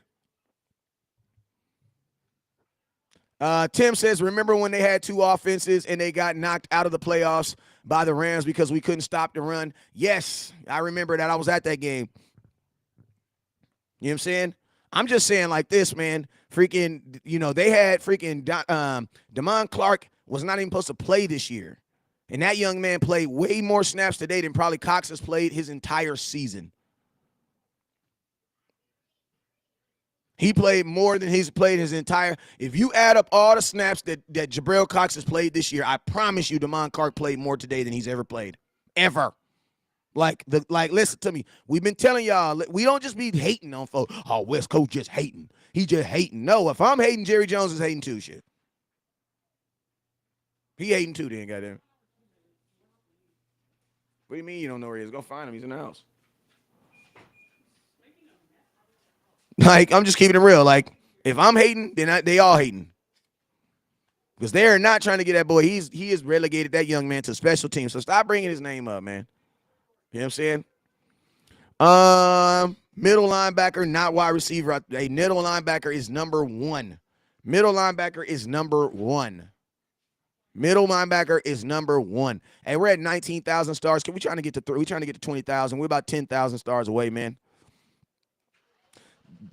Tim says, remember when they had two offenses and they got knocked out of the playoffs by the Rams because we couldn't stop the run? Yes, I remember that. I was at that game. You know what I'm saying? I'm just saying like this, man. Freaking, they had freaking Damon Clark was not even supposed to play this year. And that young man played way more snaps today than probably Cox has played his entire season. He played more than he's played his entire. If you add up all the snaps that Jabril Cox has played this year, I promise you, Damon Clark played more today than he's ever played, ever. Listen to me. We've been telling y'all, we don't just be hating on folks. Oh, West Coast just hating. He just hating. No, if I'm hating, Jerry Jones is hating too. Shit. He hating too. Then goddamn. What do you mean you don't know where he is? Go find him. He's in the house. Like, I'm just keeping it real. Like, if I'm hating, then they all hating. Because they are not trying to get that boy. He has relegated that young man to special teams. So stop bringing his name up, man. You know what I'm saying? Middle linebacker, not wide receiver. A middle linebacker is number one. Middle linebacker is number one. Middle linebacker is number one. Hey, we're at 19,000 stars. We're trying to get to 20,000. We're about 10,000 stars away, man.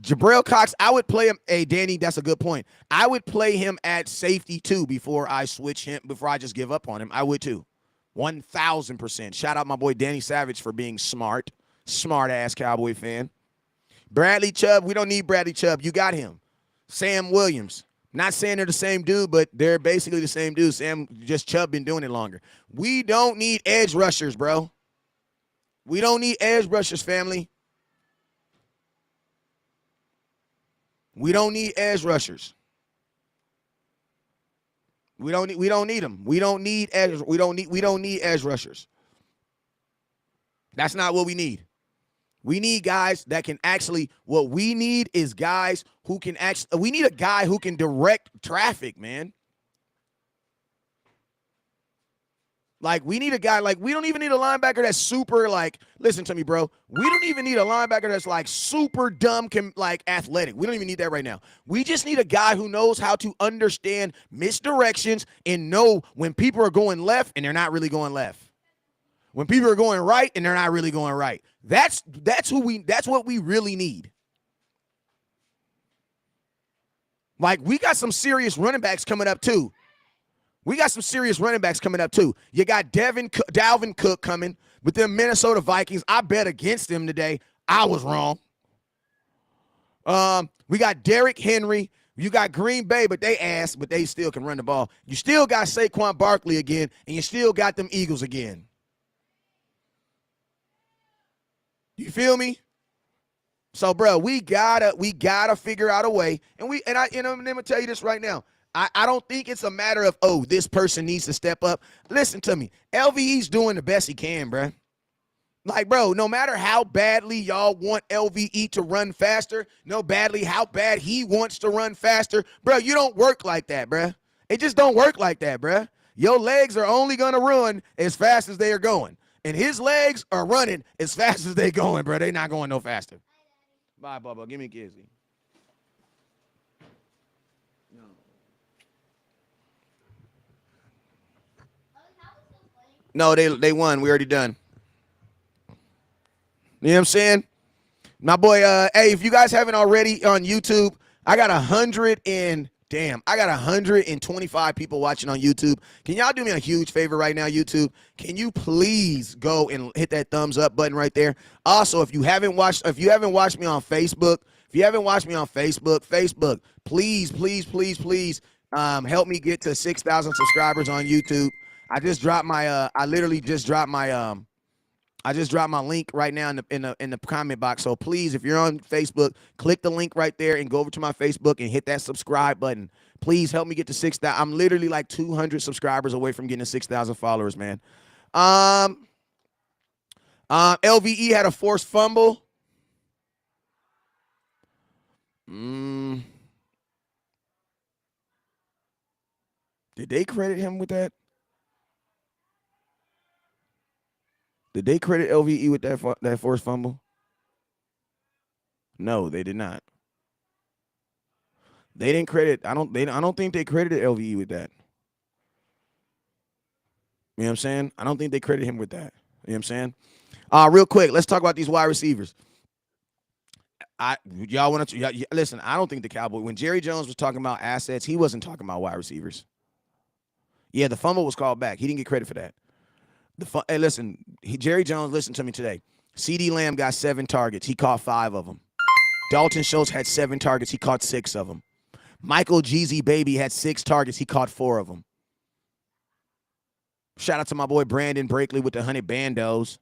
Jabril Cox, I would play him. Hey, Danny, that's a good point. I would play him at safety too before I switch him, before I just give up on him. I would too. 1,000%. Shout out my boy Danny Savage for being smart. Smart-ass Cowboy fan. Bradley Chubb, we don't need Bradley Chubb. You got him. Sam Williams. Not saying they're the same dude, but they're basically the same dude. Sam, just Chubb been doing it longer. We don't need edge rushers, bro. We don't need edge rushers, family. We don't need edge rushers. We don't need them. We don't need edge rushers. That's not what we need. We need guys that can actually, what we need is guys who can actually, we need a guy who can direct traffic, man. Like, we need a guy, like, we don't even need a linebacker that's super, like, listen to me, bro. We don't even need a linebacker that's, like, super dumb, like, athletic. We don't even need that right now. We just need a guy who knows how to understand misdirections and know when people are going left and they're not really going left. When people are going right and they're not really going right. That's what we really need. Like, we got some serious running backs coming up, too. You got Dalvin Cook coming with them Minnesota Vikings. I bet against them today. I was wrong. We got Derrick Henry. You got Green Bay, but they still can run the ball. You still got Saquon Barkley again, and you still got them Eagles again. You feel me? So, bro, we gotta figure out a way. And I'm gonna tell you this right now. I don't think it's a matter of, oh, this person needs to step up. Listen to me. LVE's doing the best he can, bro. Like, bro, no matter how badly y'all want LVE to run faster, how bad he wants to run faster, bro, you don't work like that, bro. It just don't work like that, bro. Your legs are only going to run as fast as they are going. And his legs are running as fast as they going, bro. They not going no faster. Bye, Bubba. Give me a kizzy. No, they won. We already done. You know what I'm saying? My boy, hey, if you guys haven't already on YouTube, I got 125 people watching on YouTube. Can y'all do me a huge favor right now, YouTube? Can you please go and hit that thumbs up button right there? Also, if you haven't watched me on Facebook, please, help me get to 6,000 subscribers on YouTube. I literally just dropped my link right now in the comment box. So please, if you're on Facebook, click the link right there and go over to my Facebook and hit that subscribe button. Please help me get to 6,000. I'm literally like 200 subscribers away from getting to 6,000 followers, man. LVE had a forced fumble. Did they credit him with that? Did they credit LVE with that forced fumble? No, they did not. They didn't credit. I don't think they credited LVE with that. You know what I'm saying? I don't think they credit him with that. You know what I'm saying? Real quick, let's talk about these wide receivers. Y'all want to listen? I don't think the Cowboys. When Jerry Jones was talking about assets, he wasn't talking about wide receivers. Yeah, the fumble was called back. He didn't get credit for that. Hey, listen, Jerry Jones, listen to me today. CeeDee Lamb got 7 targets. He caught 5 of them. Dalton Schultz had 7 targets. He caught 6 of them. Michael Jeezy Baby had 6 targets. He caught 4 of them. Shout out to my boy Brandon Brakely with the 100 bandos.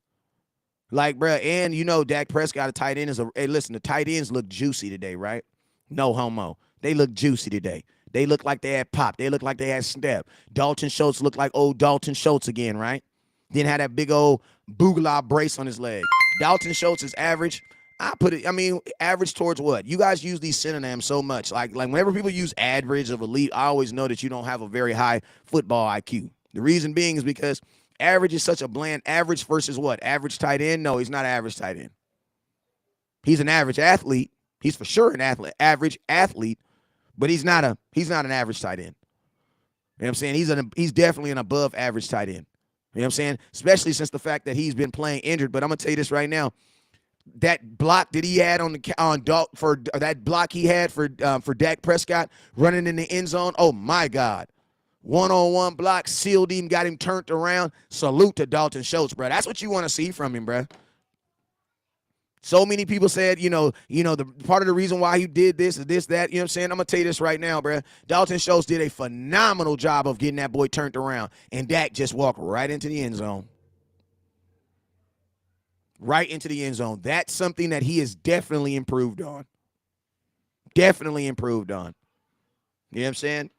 Like, bro, and you know Dak Prescott, a tight end, hey, listen, the tight ends look juicy today, right? No homo. They look juicy today. They look like they had pop. They look like they had step. Dalton Schultz looked like old Dalton Schultz again, right? Then had that big old Boogaloo brace on his leg. Dalton Schultz is average. Average towards what? You guys use these synonyms so much. Like whenever people use average of elite, I always know that you don't have a very high football IQ. The reason being is because average is such a bland average versus what? Average tight end? No, he's not an average tight end. He's an average athlete. He's for sure an athlete, average athlete, but he's not an average tight end. You know what I'm saying? He's definitely an above average tight end. You know what I'm saying? Especially since the fact that he's been playing injured. But I'm gonna tell you this right now: that block that he had for Dak Prescott running in the end zone. Oh my God! One-on-one block, sealed him, got him turned around. Salute to Dalton Schultz, bro. That's what you want to see from him, bro. So many people said, the part of the reason why he did this is this, that. You know what I'm saying? I'm going to tell you this right now, bro. Dalton Schultz did a phenomenal job of getting that boy turned around, and Dak just walked right into the end zone. Right into the end zone. That's something that he has definitely improved on. Definitely improved on. You know what I'm saying?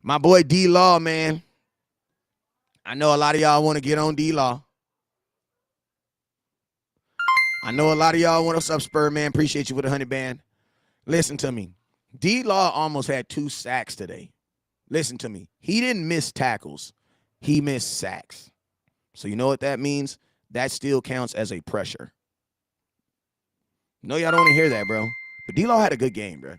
My boy D-Law, man. I know a lot of y'all want to get on D-Law. I know a lot of y'all want. What's up, Spur, man? Appreciate you with the 100 band. Listen to me. D-Law almost had 2 sacks today. Listen to me. He didn't miss tackles. He missed sacks. So you know what that means? That still counts as a pressure. No, y'all don't want to hear that, bro. But D-Law had a good game, bro.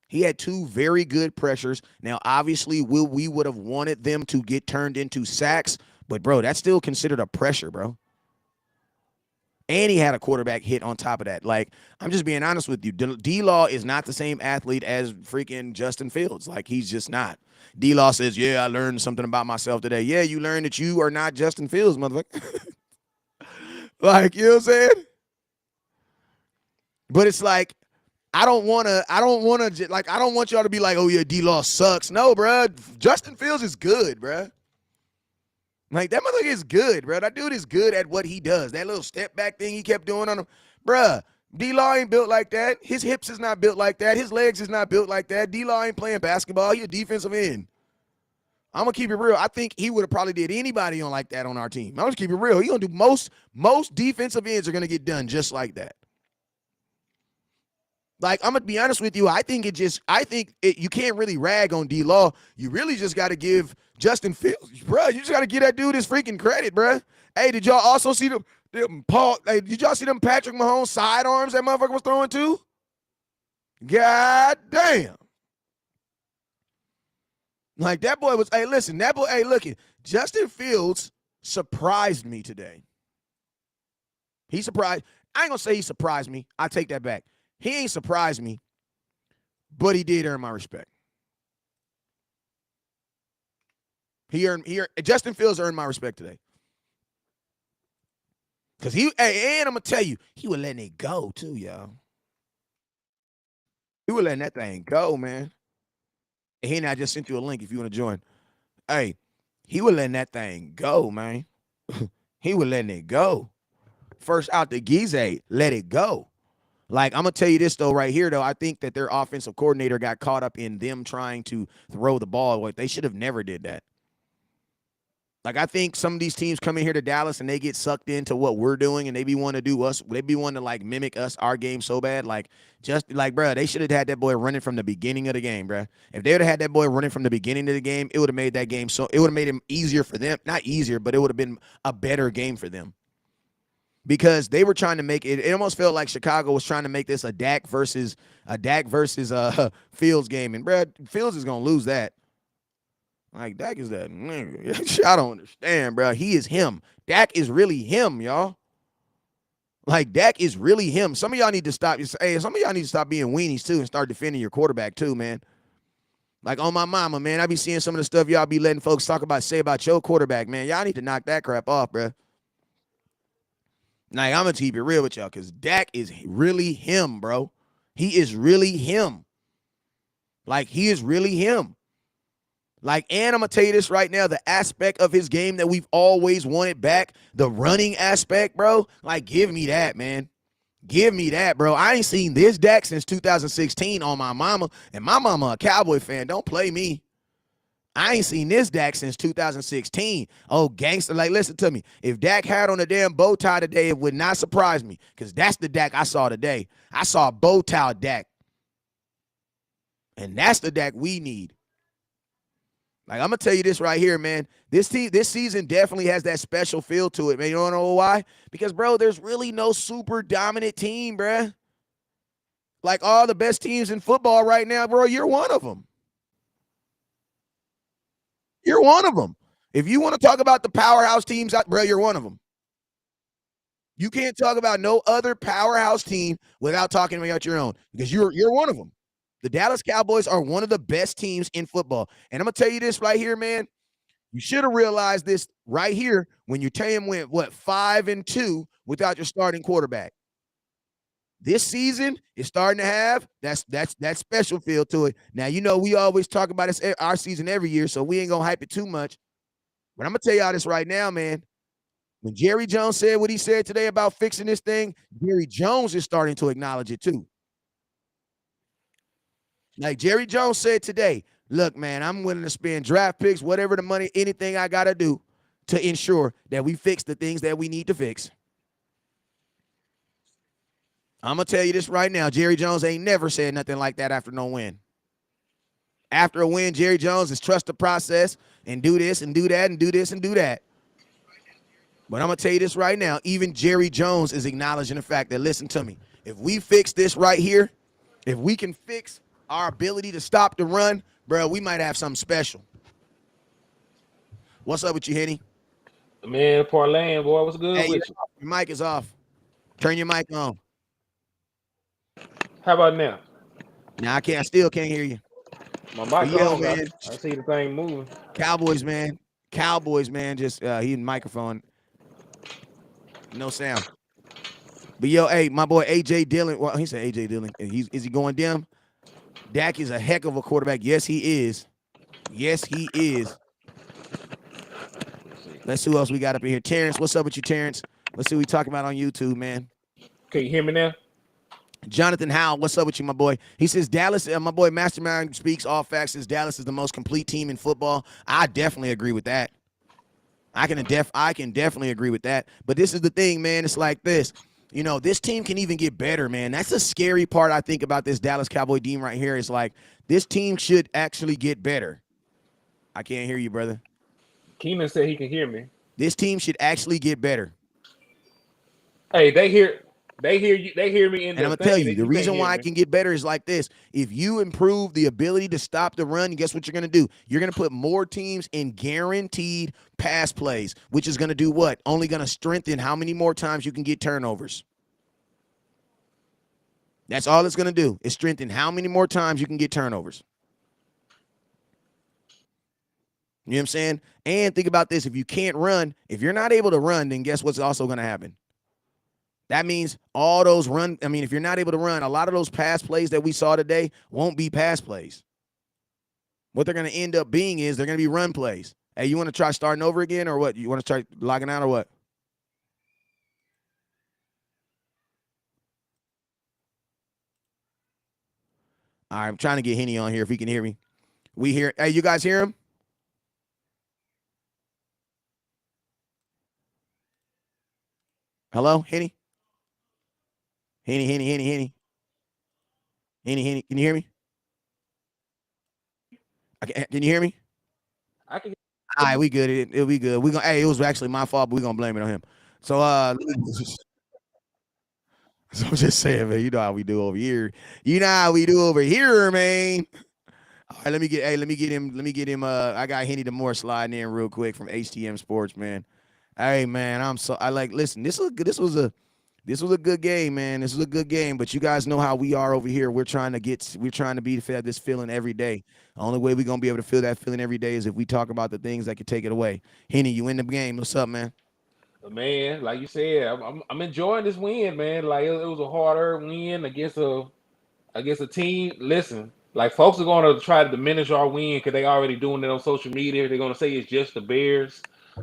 He had 2 very good pressures. Now, obviously, we would have wanted them to get turned into sacks. But, bro, that's still considered a pressure, bro. And he had a quarterback hit on top of that. Like, I'm just being honest with you. D-Law is not the same athlete as freaking Justin Fields. Like, he's just not. D-Law says, yeah, I learned something about myself today. Yeah, you learned that you are not Justin Fields, motherfucker. Like, you know what I'm saying? But it's like, I don't want y'all to be like, oh, yeah, D-Law sucks. No, bro. Justin Fields is good, bro. Like, that motherfucker is good, bro. That dude is good at what he does. That little step back thing he kept doing on him. Bruh, D-Law ain't built like that. His hips is not built like that. His legs is not built like that. D-Law ain't playing basketball. He a defensive end. I'm going to keep it real. I think he would have probably did anybody on like that on our team. I'm going to keep it real. He going to do most defensive ends are going to get done just like that. Like, I'm going to be honest with you. I think you can't really rag on D-Law. You really just got to give Justin Fields, bro. You just got to give that dude his freaking credit, bro. Hey, did y'all also see them Paul? Hey, did y'all see them Patrick Mahomes sidearms that motherfucker was throwing too? God damn. Like, that boy was, hey, listen, that boy, hey, look it. Justin Fields surprised me today. He surprised. I ain't going to say he surprised me. I take that back. He ain't surprised me, but he did earn my respect. Justin Fields earned my respect today. Because and I'm going to tell you, he was letting it go too, y'all. He was letting that thing go, man. And I just sent you a link if you want to join. Hey, he was letting that thing go, man. He was letting it go. First out the Gize, let it go. Like, I'm going to tell you this, though, right here, though. I think that their offensive coordinator got caught up in them trying to throw the ball away. They should have never did that. Like, I think some of these teams come in here to Dallas and they get sucked into what we're doing and they be wanting to do us. They be wanting to, like, mimic us, our game so bad. Like, just, like, bro, they should have had that boy running from the beginning of the game, bro. If they would have had that boy running from the beginning of the game, it would have made that game it would have made it easier for them. Not easier, but it would have been a better game for them. Because they were trying to make it. It almost felt like Chicago was trying to make this a Dak versus Fields game, and Brad Fields is gonna lose that. Like, Dak is that nigga. I don't understand, bro. He is him. Dak is really him, y'all. Like, Dak is really him. Some of y'all need to stop. Hey, some of y'all need to stop being weenies too and start defending your quarterback too, man. Like, on my mama, man. I be seeing some of the stuff y'all be letting folks say about your quarterback, man. Y'all need to knock that crap off, bro. Like, I'm going to keep it real with y'all because Dak is really him, bro. He is really him. Like, he is really him. Like, and I'm going to tell you this right now, the aspect of his game that we've always wanted back, the running aspect, bro, like, give me that, man. Give me that, bro. I ain't seen this Dak since 2016 on my mama, and my mama a Cowboy fan. Don't play me. I ain't seen this Dak since 2016. Oh, gangster. Like, listen to me. If Dak had on a damn bow tie today, it would not surprise me because that's the Dak I saw today. I saw a bow tie Dak. And that's the Dak we need. Like, I'm going to tell you this right here, man. This season definitely has that special feel to it, man. You don't know why? Because, bro, there's really no super dominant team, bro. Like, all the best teams in football right now, bro, you're one of them. You're one of them. If you want to talk about the powerhouse teams, bro, you're one of them. You can't talk about no other powerhouse team without talking about your own because you're one of them. The Dallas Cowboys are one of the best teams in football. And I'm going to tell you this right here, man. You should have realized this right here when your team went, 5-2 without your starting quarterback. This season is starting to have that special feel to it. Now, we always talk about this our season every year, so we ain't gonna hype it too much. But I'm gonna tell y'all this right now, man. When Jerry Jones said what he said today about fixing this thing, Jerry Jones is starting to acknowledge it too. Like Jerry Jones said today, look, man, I'm willing to spend draft picks, whatever the money, anything I gotta do to ensure that we fix the things that we need to fix. I'm going to tell you this right now. Jerry Jones ain't never said nothing like that after no win. After a win, Jerry Jones is trust the process and do this and do that and do this and do that. But I'm going to tell you this right now. Even Jerry Jones is acknowledging the fact that, listen to me, if we fix this right here, if we can fix our ability to stop the run, bro, we might have something special. What's up with you, Henny? Man, parlaying, boy, what's good Hey, with you? your mic is off. Turn your mic on. How about now? Now I still can't hear you. My mic Yo, on, man. I see the thing moving. Cowboys, man. Just he in the microphone. No sound. But yo, hey, my boy AJ Dillon. Well, he said AJ Dillon. Is he going dim? Dak is a heck of a quarterback. Yes, he is. Yes, he is. Let's see who else we got up in here. Terrence, what's up with you, Terrence? Let's see what we talking about on YouTube, man. Can you hear me now? Jonathan Howell, what's up with you, my boy? He says Dallas, my boy Mastermind speaks all facts, says Dallas is the most complete team in football. I definitely agree with that. I can definitely agree with that. But this is the thing, man. It's like this. This team can even get better, man. That's the scary part I think about this Dallas Cowboy team right here. Is like this team should actually get better. I can't hear you, brother. Keenan said he can hear me. This team should actually get better. Hey, they hear you. They hear me in and the I'm gonna tell thing. you, the reason why I can get better is like this. If you improve the ability to stop the run, guess what you're gonna do? You're gonna put more teams in guaranteed pass plays, which is gonna do what? Only gonna strengthen how many more times you can get turnovers. That's all it's gonna do. Is strengthen how many more times you can get turnovers. You know what I'm saying? And think about this. If you can't run, if you're not able to run, then guess what's also gonna happen? That means all those if you're not able to run, a lot of those pass plays that we saw today won't be pass plays. What they're going to end up being is they're going to be run plays. Hey, you want to try starting over again or what? You want to try logging out or what? All right, I'm trying to get Henny on here if he can hear me. Hey, you guys hear him? Hello, Henny? Henny. Henny, can you hear me? Can you hear me? I can. All right, we good. It'll be good. It was actually my fault, but we're gonna blame it on him. So so I'm just saying, man, you know how we do over here. You know how we do over here, man. All right, let me get him. I got Henny Demore sliding in real quick from HTM Sports, man. Hey, man, listen, this was a good game, man. This was a good game, but you guys know how we are over here. We're trying to have this feeling every day. The only way we're gonna be able to feel that feeling every day is if we talk about the things that could take it away. Henny, you in the game. What's up, man? Man, like you said, I'm enjoying this win, man. Like it was a hard-earned win against a team. Listen, like folks are going to try to diminish our win because they already doing it on social media. They're going to say it's just the Bears.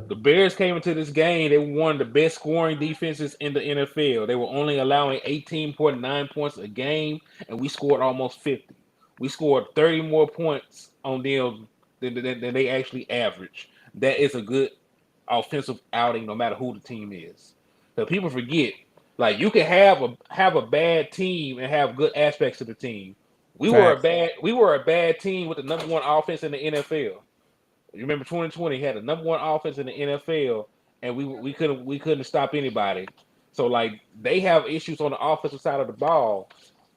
The Bears came into this game. They were one of the best scoring defenses in the NFL. They were only allowing 18.9 points a game, and we scored almost 50. We scored 30 more points on them than they actually average. That is a good offensive outing, no matter who the team is. But people forget, like you can have a bad team and have good aspects of the team. Facts. We were a bad team with the number one offense in the NFL. You remember 2020 had the number one offense in the NFL, and we couldn't stop anybody. So like they have issues on the offensive side of the ball,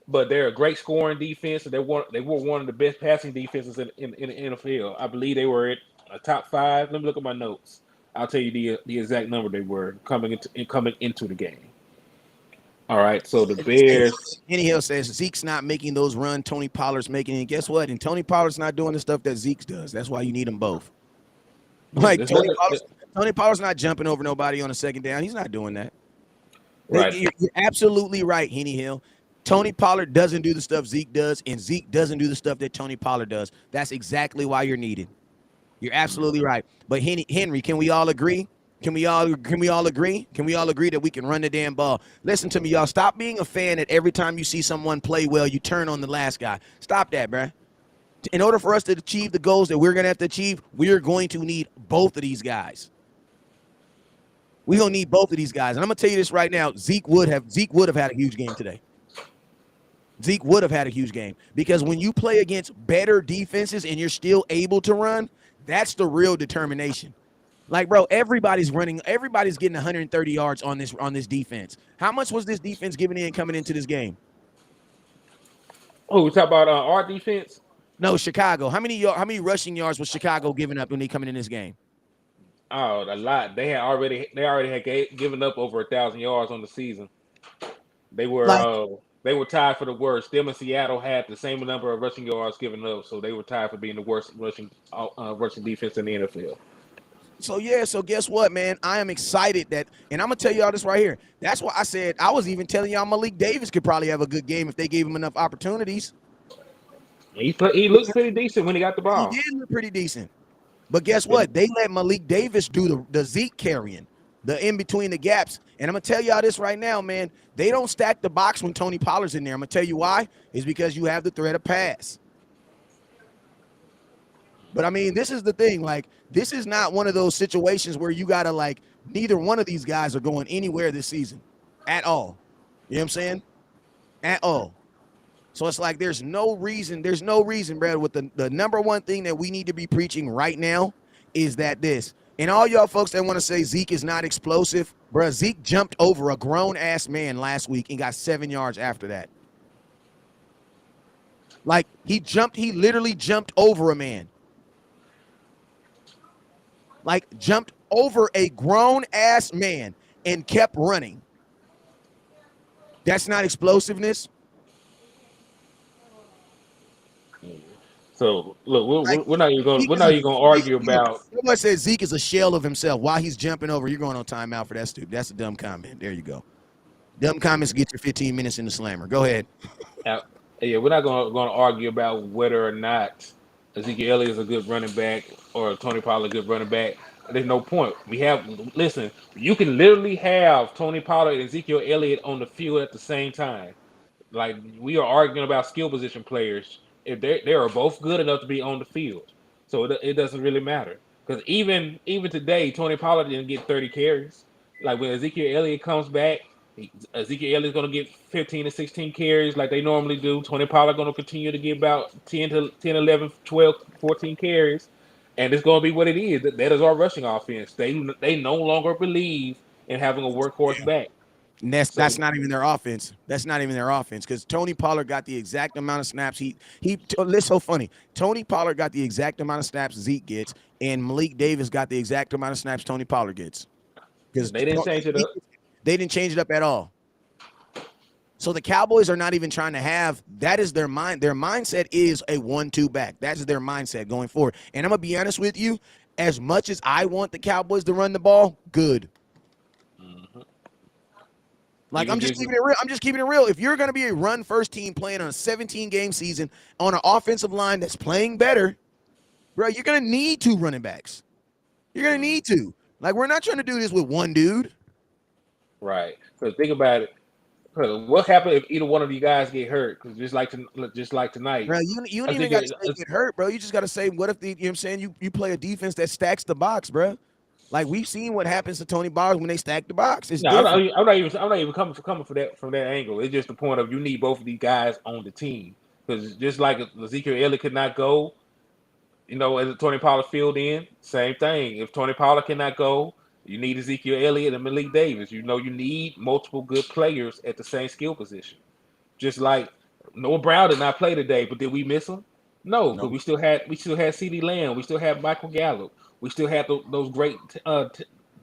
but they're a great scoring defense, and they were one of the best passing defenses in the NFL. I believe they were at a top five. Let me look at my notes. I'll tell you the exact number they were coming into the game. All right, so the Bears. Henny Hill says Zeke's not making those runs Tony Pollard's making. And guess what? And Tony Pollard's not doing the stuff that Zeke does. That's why you need them both. Yeah, Like Tony Pollard's not jumping over nobody on a second down. He's not doing that. right. You're absolutely right, Henny Hill. Tony Pollard doesn't do the stuff Zeke does, and Zeke doesn't do the stuff that Tony Pollard does. That's exactly why you're needed. You're absolutely right. But Henry, can we all agree? Can we all agree? Can we all agree that we can run the damn ball? Listen to me, y'all. Stop being a fan that every time you see someone play well, you turn on the last guy. Stop that, bruh. In order for us to achieve the goals that we're gonna have to achieve, we're going to need both of these guys. We're gonna need both of these guys. And I'm gonna tell you this right now: Zeke would have had a huge game today. Zeke would have had a huge game because when you play against better defenses and you're still able to run, that's the real determination. Like, bro, everybody's getting 130 yards on this defense. How much was this defense giving in coming into this game? Oh, we talk about our defense. No, Chicago. How many rushing yards was Chicago giving up when they coming in this game? Oh, a lot. They already had given up over 1,000 yards on the season. They were Like, uh they were tied for the worst. Them and Seattle had the same number of rushing yards given up, so they were tied for being the worst rushing defense in the NFL. so guess what, man? I am excited and I'm gonna tell y'all this right here. That's why I said I was even telling y'all Malik Davis could probably have a good game if they gave him enough opportunities. He looks pretty decent when he got the He ball. did look pretty decent. But guess what? They let Malik Davis do the Zeke carrying, the in between the gaps. And I'm gonna tell y'all this right now, man. They don't stack the box when Tony Pollard's in there. I'm gonna tell you why. Is because you have the threat of pass. But I mean, this is the thing. Like, this is not one of those situations where you gotta like neither one of these guys are going anywhere this season at all. You know what I'm saying? At all. So it's like there's no reason, Brad, with the number one thing that we need to be preaching right now is that this. And all y'all folks that want to say Zeke is not explosive, bro, Zeke jumped over a grown-ass man last week and got 7 yards after that. Like, he literally jumped over a man. Like, jumped over a grown-ass man and kept running. That's not explosiveness. So look, Like, we're not even going to argue about. Someone said Zeke is a shell of himself. While he's jumping over, you're going on timeout for that stupid. That's a dumb comment. There you go. Dumb comments get your 15 minutes in the slammer. Go ahead. Yeah, we're not going to argue about whether or not Ezekiel Elliott is a good running back or Tony Pollard a good running back. There's no point. Listen, you can literally have Tony Pollard and Ezekiel Elliott on the field at the same time. Like, we are arguing about skill position players. If they are both good enough to be on the field, so it doesn't really matter. Because even today, Tony Pollard didn't get 30 carries. Like, when Ezekiel Elliott comes back, Ezekiel Elliott's going to get 15 to 16 carries like they normally do. Tony Pollard going to continue to get about 10, 11, 12, 14 carries. And it's going to be what it is. That is our rushing offense. They no longer believe in having a workhorse back. And that's So not even their offense. That's not even their offense because Tony Pollard got the exact amount of snaps. It's so funny. Tony Pollard got the exact amount of snaps Zeke gets, and Malik Davis got the exact amount of snaps Tony Pollard gets. Because they didn't change it up. They didn't change it up at all. So the Cowboys are not even trying to have that is their mind. Their mindset is a 1-2 back. That's their mindset going forward. And I'm gonna be honest with you, as much as I want the Cowboys to run the ball, good. Like, I'm just keeping it real. I'm just keeping it real. If you're going to be a run first team playing on a 17-game season on an offensive line that's playing better, bro, you're going to need 2 running backs. You're going to need 2. Like, we're not trying to do this with one dude. Right. Because think about it. What happened if either one of you guys get hurt? Because just like tonight, Bro, you don't even got to say get hurt, bro. You just got to say, what if you know what I'm saying? You play a defense that stacks the box, bro. Like, we've seen what happens to Tony Bars when they stack the box. It's different. I'm not even coming from that angle. It's just the point of you need both of these guys on the team because just like Ezekiel Elliott could not go, as Tony Pollard filled in, same thing. If Tony Pollard cannot go, you need Ezekiel Elliott and Malik Davis. You need multiple good players at the same skill position. Just like Noah Brown did not play today, but did we miss him? No, because we still had CeeDee Lamb, we still had Michael Gallup, we still had those great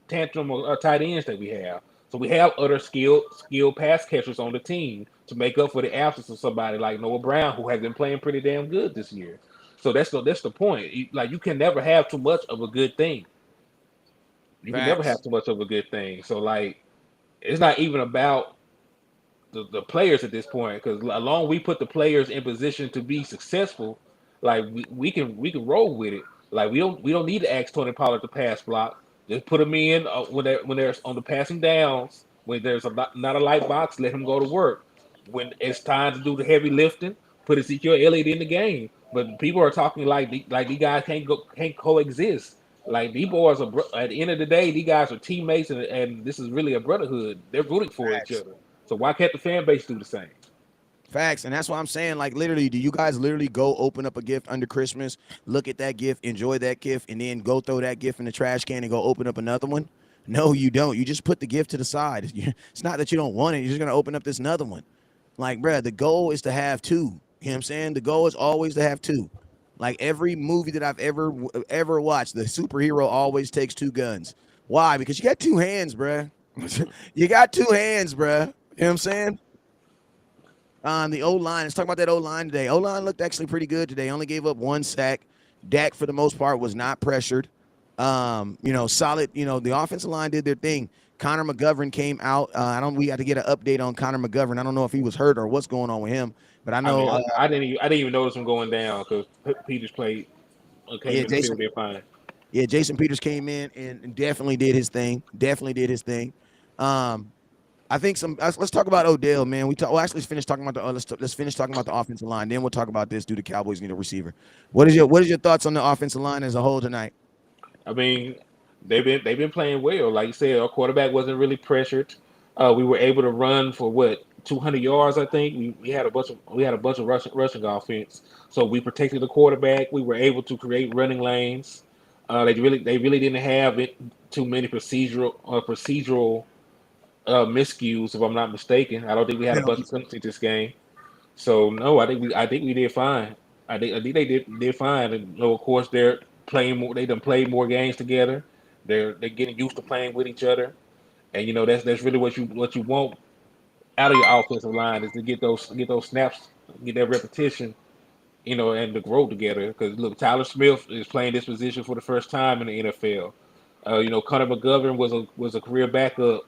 tantrum tight ends that we have. So we have other skilled pass catchers on the team to make up for the absence of somebody like Noah Brown, who has been playing pretty damn good this year. So that's the point. Like you can never have too much of a good thing. You can never have Facts. too much of a good thing. So like it's not even about the players at this point because along we put the players in position to be successful, like we can roll with it. Like we don't need to ask Tony Pollard to pass block. Just put him in when there's on the passing downs. When there's not a light box, let him go to work. When it's time to do the heavy lifting, put Ezekiel Elliott in the game. But people are talking like these guys can't coexist. Like these boys are at the end of the day, these guys are teammates, and this is really a brotherhood. They're rooting for each Facts. other. So why can't the fan base do the same? Facts. And that's why I'm saying, like, literally, do you guys literally go open up a gift under Christmas, look at that gift, enjoy that gift, and then go throw that gift in the trash can and go open up another one? No, you don't. You just put the gift to the side. It's not that you don't want it. You're just going to open up this another one. Like, bruh, the goal is to have two. You know what I'm saying? The goal is always to have two. Like every movie that I've ever watched, the superhero always takes two guns. Why? Because you got two hands, bruh. You got two hands, bruh. You know what I'm saying? The O line. Let's talk about that O line today. O line looked actually pretty good today. Only gave up one sack. Dak, for the most part, was not pressured. Solid. The offensive line did their thing. Connor McGovern came out. We got to get an update on Connor McGovern. I don't know if he was hurt or what's going on with him, but I I mean, know. I didn't even notice him going down because Peters came Yeah, in the Jason. field there fine. Yeah, Jason Peters came in and definitely did his thing. Definitely did his thing. Um, I think let's talk about Odell, man. Well, actually, let's finish talking about let's finish talking about the offensive line. Then we'll talk about this. Do the Cowboys need a receiver? What is your thoughts on the offensive line as a whole tonight? I mean, they've been playing well. Like you said, our quarterback wasn't really pressured. We were able to run for what 200 yards. I think we had a bunch of rushing offense. So we protected the quarterback. We were able to create running lanes. They really didn't have too many procedural miscues, if I'm not mistaken. I don't think we had a bunch of Penalties. penalties this game. So no, I think we did fine. I think they did fine. And of course they're playing more. They done played more games together. They're getting used to playing with each other. And that's really what you want out of your offensive line is to get those snaps, get that repetition, and to grow together. Because look, Tyler Smith is playing this position for the first time in the NFL. Connor McGovern was a career backup.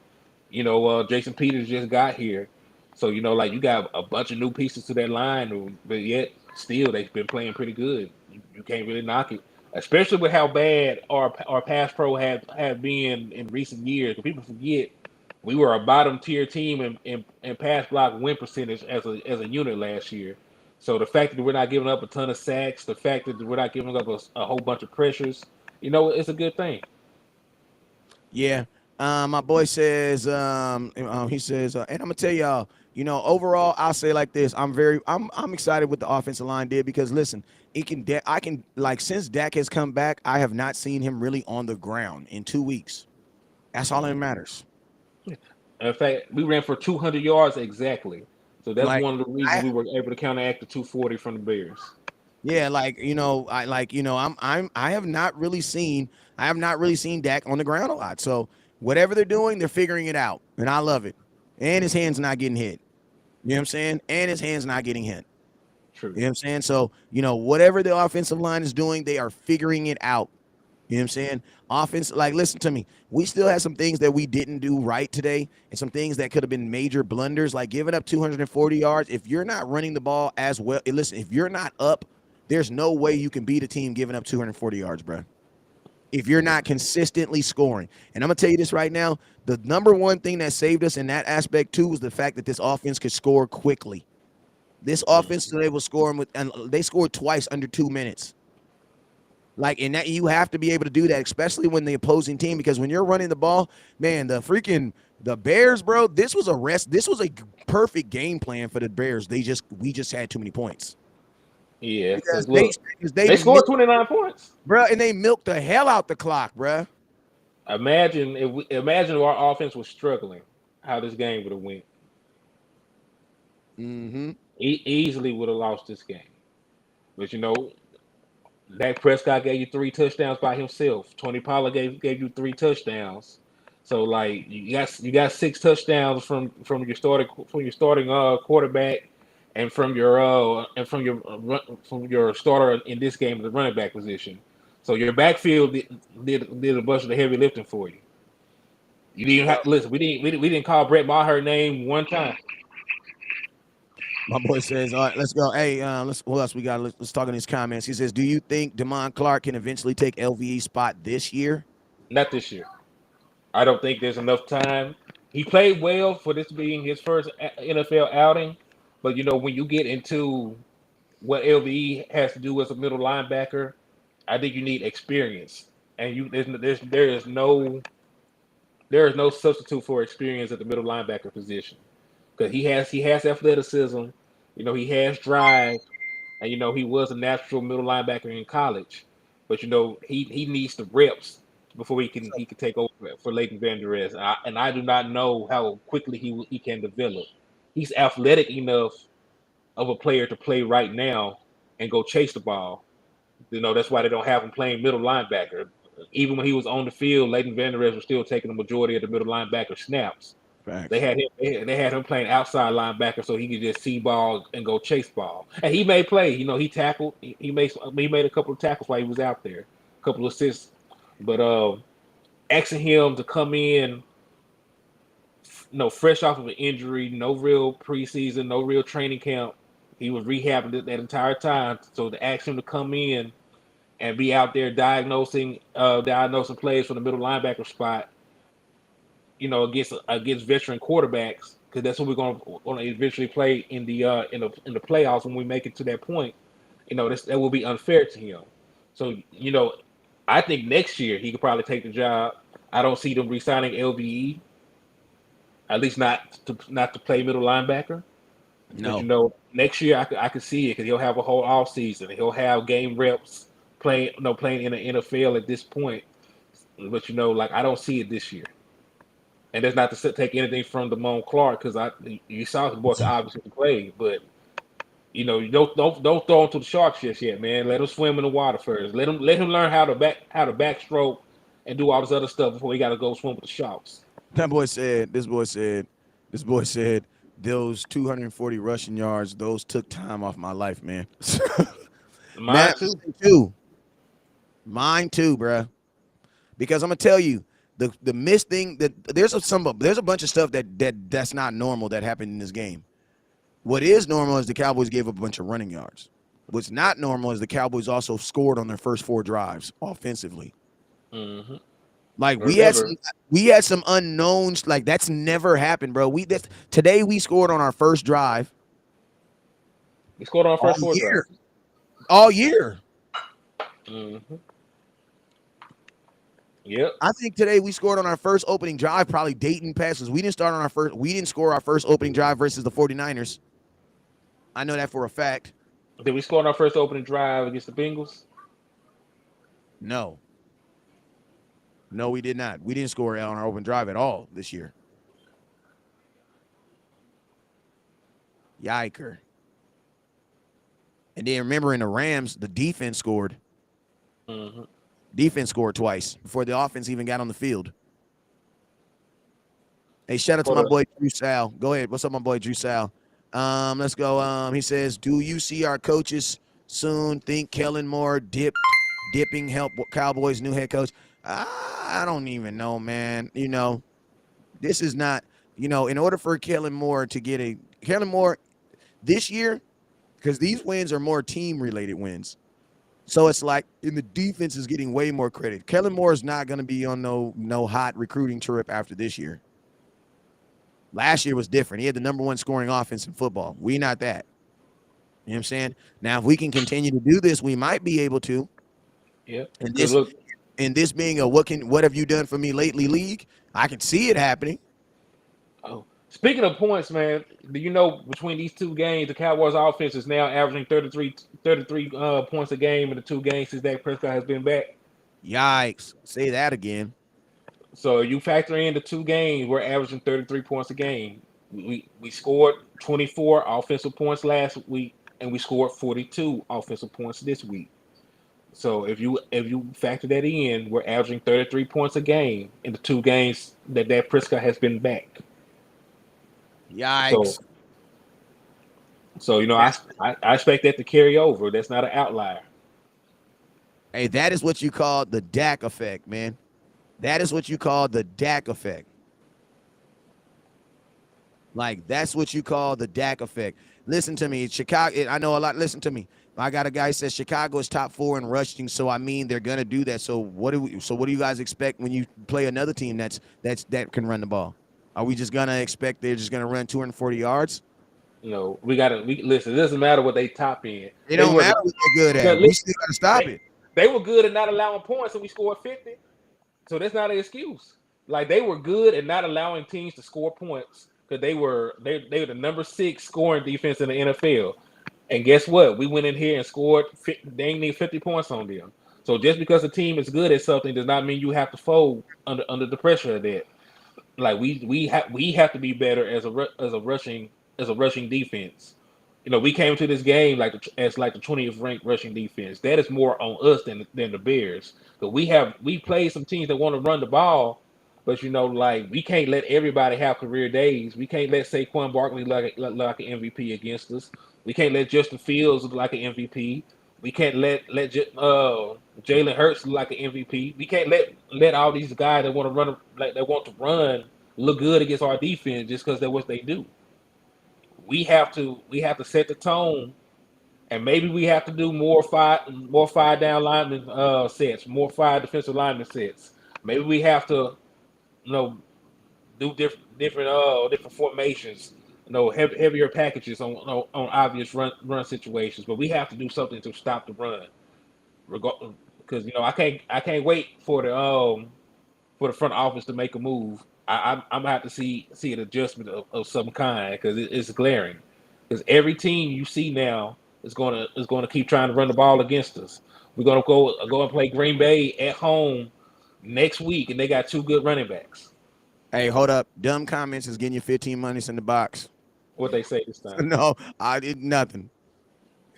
Jason Peters just got here, so like you got a bunch of new pieces to that line, but yet still they've been playing pretty good. You can't really knock it, especially with how bad our pass pro had been in recent years. People forget we were a bottom tier team in pass block win percentage as a unit last year. So the fact that we're not giving up a ton of sacks, the fact that we're not giving up a whole bunch of pressures, it's a good thing. Yeah. My boy says, he says, and I'm gonna tell y'all, overall, I'll say like this: I'm excited what the offensive line did because listen, I can like since Dak has come back, I have not seen him really on the ground in 2 weeks. That's all that matters. In fact, we ran for 200 yards exactly. So that's Like, one of the reasons we were able to counteract the 240 from the Bears. yeah, I have not really seen Dak on the ground a lot. So whatever they're doing, they're figuring it out, and I love it. And his hands not getting hit. You know what I'm saying? And his hands not getting hit. True. You know what I'm saying? So whatever the offensive line is doing, they are figuring it out. You know what I'm saying? Offense, like, listen to me. We still had some things that we didn't do right today, and some things that could have been major blunders, like giving up 240 yards. If you're not running the ball as well, listen, if you're not up, there's no way you can beat a team giving up 240 yards, bro. If you're not consistently scoring. And I'm going to tell you this right now, the number one thing that saved us in that aspect, too, was the fact that this offense could score quickly. This offense today was scoring and they scored twice under 2 minutes. Like, and that you have to be able to do that, especially when the opposing team, because when you're running the ball, man, the Bears, bro, this was a perfect game plan for the Bears. We just had too many points. Yeah, Because because look, they they scored milked, 29 points. bro, and they milked the hell out the clock, bro. Imagine if our offense was struggling, how this game would have went. Mm-hmm. Easily would have lost this game. But Dak Prescott gave you 3 touchdowns by himself. Tony Pollard gave you 3 touchdowns. So like you got 6 touchdowns from your starting quarterback, and from your starter in this game, the running back position. So your backfield did a bunch of the heavy lifting for you. You didn't have Well, to listen. We didn't call Brett Maher name one time. my boy says, all right, let's go. Hey, let's what else we got? Let's talk in these comments. He says, do you think Damon Clark can eventually take LVE's spot this year? Not this year. I don't think there's enough time. He played well for this being his first NFL outing, but when you get into what LVE has to do as a middle linebacker, I think you need experience, and there is no substitute for experience at the middle linebacker position because he has athleticism, he has drive, and he was a natural middle linebacker in college, but he needs the reps before he can take over for Leighton Vander Esch, and I do not know how quickly he can develop. He's athletic enough of a player to play right now and go chase the ball. That's why they don't have him playing middle linebacker. Even when he was on the field, Leighton Vander Esch was still taking the majority of the middle linebacker snaps. They Facts. had him. They had him playing outside linebacker, so he could just see ball and go chase ball. And he made play. He tackled. He made a couple of tackles while he was out there, a couple of assists. But asking him to come in, fresh off of an injury, no real preseason, no real training camp. He was rehabbing that entire time. So to ask him to come in and be out there diagnosing plays for the middle linebacker spot, against veteran quarterbacks, because that's what we're going to eventually play in the playoffs when we make it to that point. That will be unfair to him. So I think next year he could probably take the job. I don't see them re-signing LVE, at least not to play middle linebacker. But No. next year I could see it because he'll have a whole off season. He'll have game reps playing in the NFL at this point. But like I don't see it this year. And that's not to take anything from Damone Clark because you saw the boy could obviously play, but you don't throw him to the sharks just yet, man. Let him swim in the water first. Let him learn how to backstroke and do all this other stuff before he got to go swim with the sharks. That boy said, this boy said, those 240 rushing yards, those took time off my life, man. Mine Matt, too. mine too. Mine too, bruh. Because I'm gonna tell you, the missed thing that there's a bunch of stuff that's not normal that happened in this game. What is normal is the Cowboys gave up a bunch of running yards. What's not normal is the Cowboys also scored on their first 4 drives offensively. hmm Like Remember, we had some unknowns. Like that's never happened, bro. Today we scored on our first drive we scored on our all first 4 drive. year. All year. hmm Yep. I think today we scored on our first opening drive, probably dating passes. We didn't score our first opening drive versus the 49ers. I know that for a fact. Did we score on our first opening drive against the Bengals? No. No, we did not. We didn't score on our open drive at all this year. Yiker. And then remember in the Rams, the defense scored. hmm Defense scored twice before the offense even got on the field. Hey, shout out to For my the boy Drew Sal. Go ahead. What's up, my boy Drew Sal? Let's go. He says, "Do you see our coaches soon? Think Kellen Moore dipping help Cowboys' new head coach? I don't even know, man. This is not. In order for Kellen Moore this year, because these wins are more team related wins. So it's like, and the defense is getting way more credit. Kellen Moore is not going to be on no hot recruiting trip after this year. Last year was different. He had the number 1 scoring offense in football. We not that. You know what I'm saying? Now, if we can continue to do this, we might be able to. Yeah, And because this look, and this being a what have you done for me lately league, I can see it happening. oh, speaking of points, man, do you know between these 2 games, the Cowboys offense is now averaging 33 points a game in the 2 games since Dak Prescott has been back. Yikes. Say that again. So you factor in the 2 games, we're averaging 33 points a game. We scored 24 offensive points last week, and we scored 42 offensive points this week. So if you factor that in, we're averaging 33 points a game in the 2 games that Prescott has been back. So Yikes. so That's I expect that to carry over. That's not an outlier. Hey, that is what you call the Dak effect, man. That is what you call the Dak effect. Like that's what you call the Dak effect. Listen to me, Chicago. I know a lot. Listen to me. I got a guy who says Chicago is top 4 in rushing, so I mean they're gonna do that. So what do we? So what do you guys expect when you play another team that can run the ball? Are we just gonna expect they're just gonna run 240 yards? We listen. It doesn't matter what they top in. It They don't were matter what they're good at. We listen, still gotta stop they, it. they were good at not allowing points, and we scored 50. So that's not an excuse. Like they were good at not allowing teams to score points because they were the number 6 scoring defense in the NFL. And guess what? We went in here and scored. They ain't need 50 points on them. So just because a team is good at something does not mean you have to fold under the pressure of that. Like we have to be better as a rushing defense. We came to this game as like the 20th ranked rushing defense. That is more on us than the Bears. But we played some teams that want to run the ball, but like we can't let everybody have career days. We can't let Saquon Barkley like an MVP against us. We can't let Justin Fields look like an MVP. We can't let Jalen Hurts look like an MVP. We can't let all these guys that want to run like that want to run look good against our defense just because that's what they do. We have to set the tone, and maybe we have to do more five down lineman sets, more five defensive lineman sets. Maybe we have to you know do different formations, heavier packages on obvious run situations. But we have to do something to stop the run, because I can't wait for the front office to make a move. I'm gonna have to see an adjustment of some kind because it's glaring. Because every team you see now is gonna keep trying to run the ball against us. We're gonna go and play Green Bay at home next week, and they got 2 good running backs. Hey, hold up. Dumb comments is getting you 15 minutes in the box. What they say this time? No, I did nothing.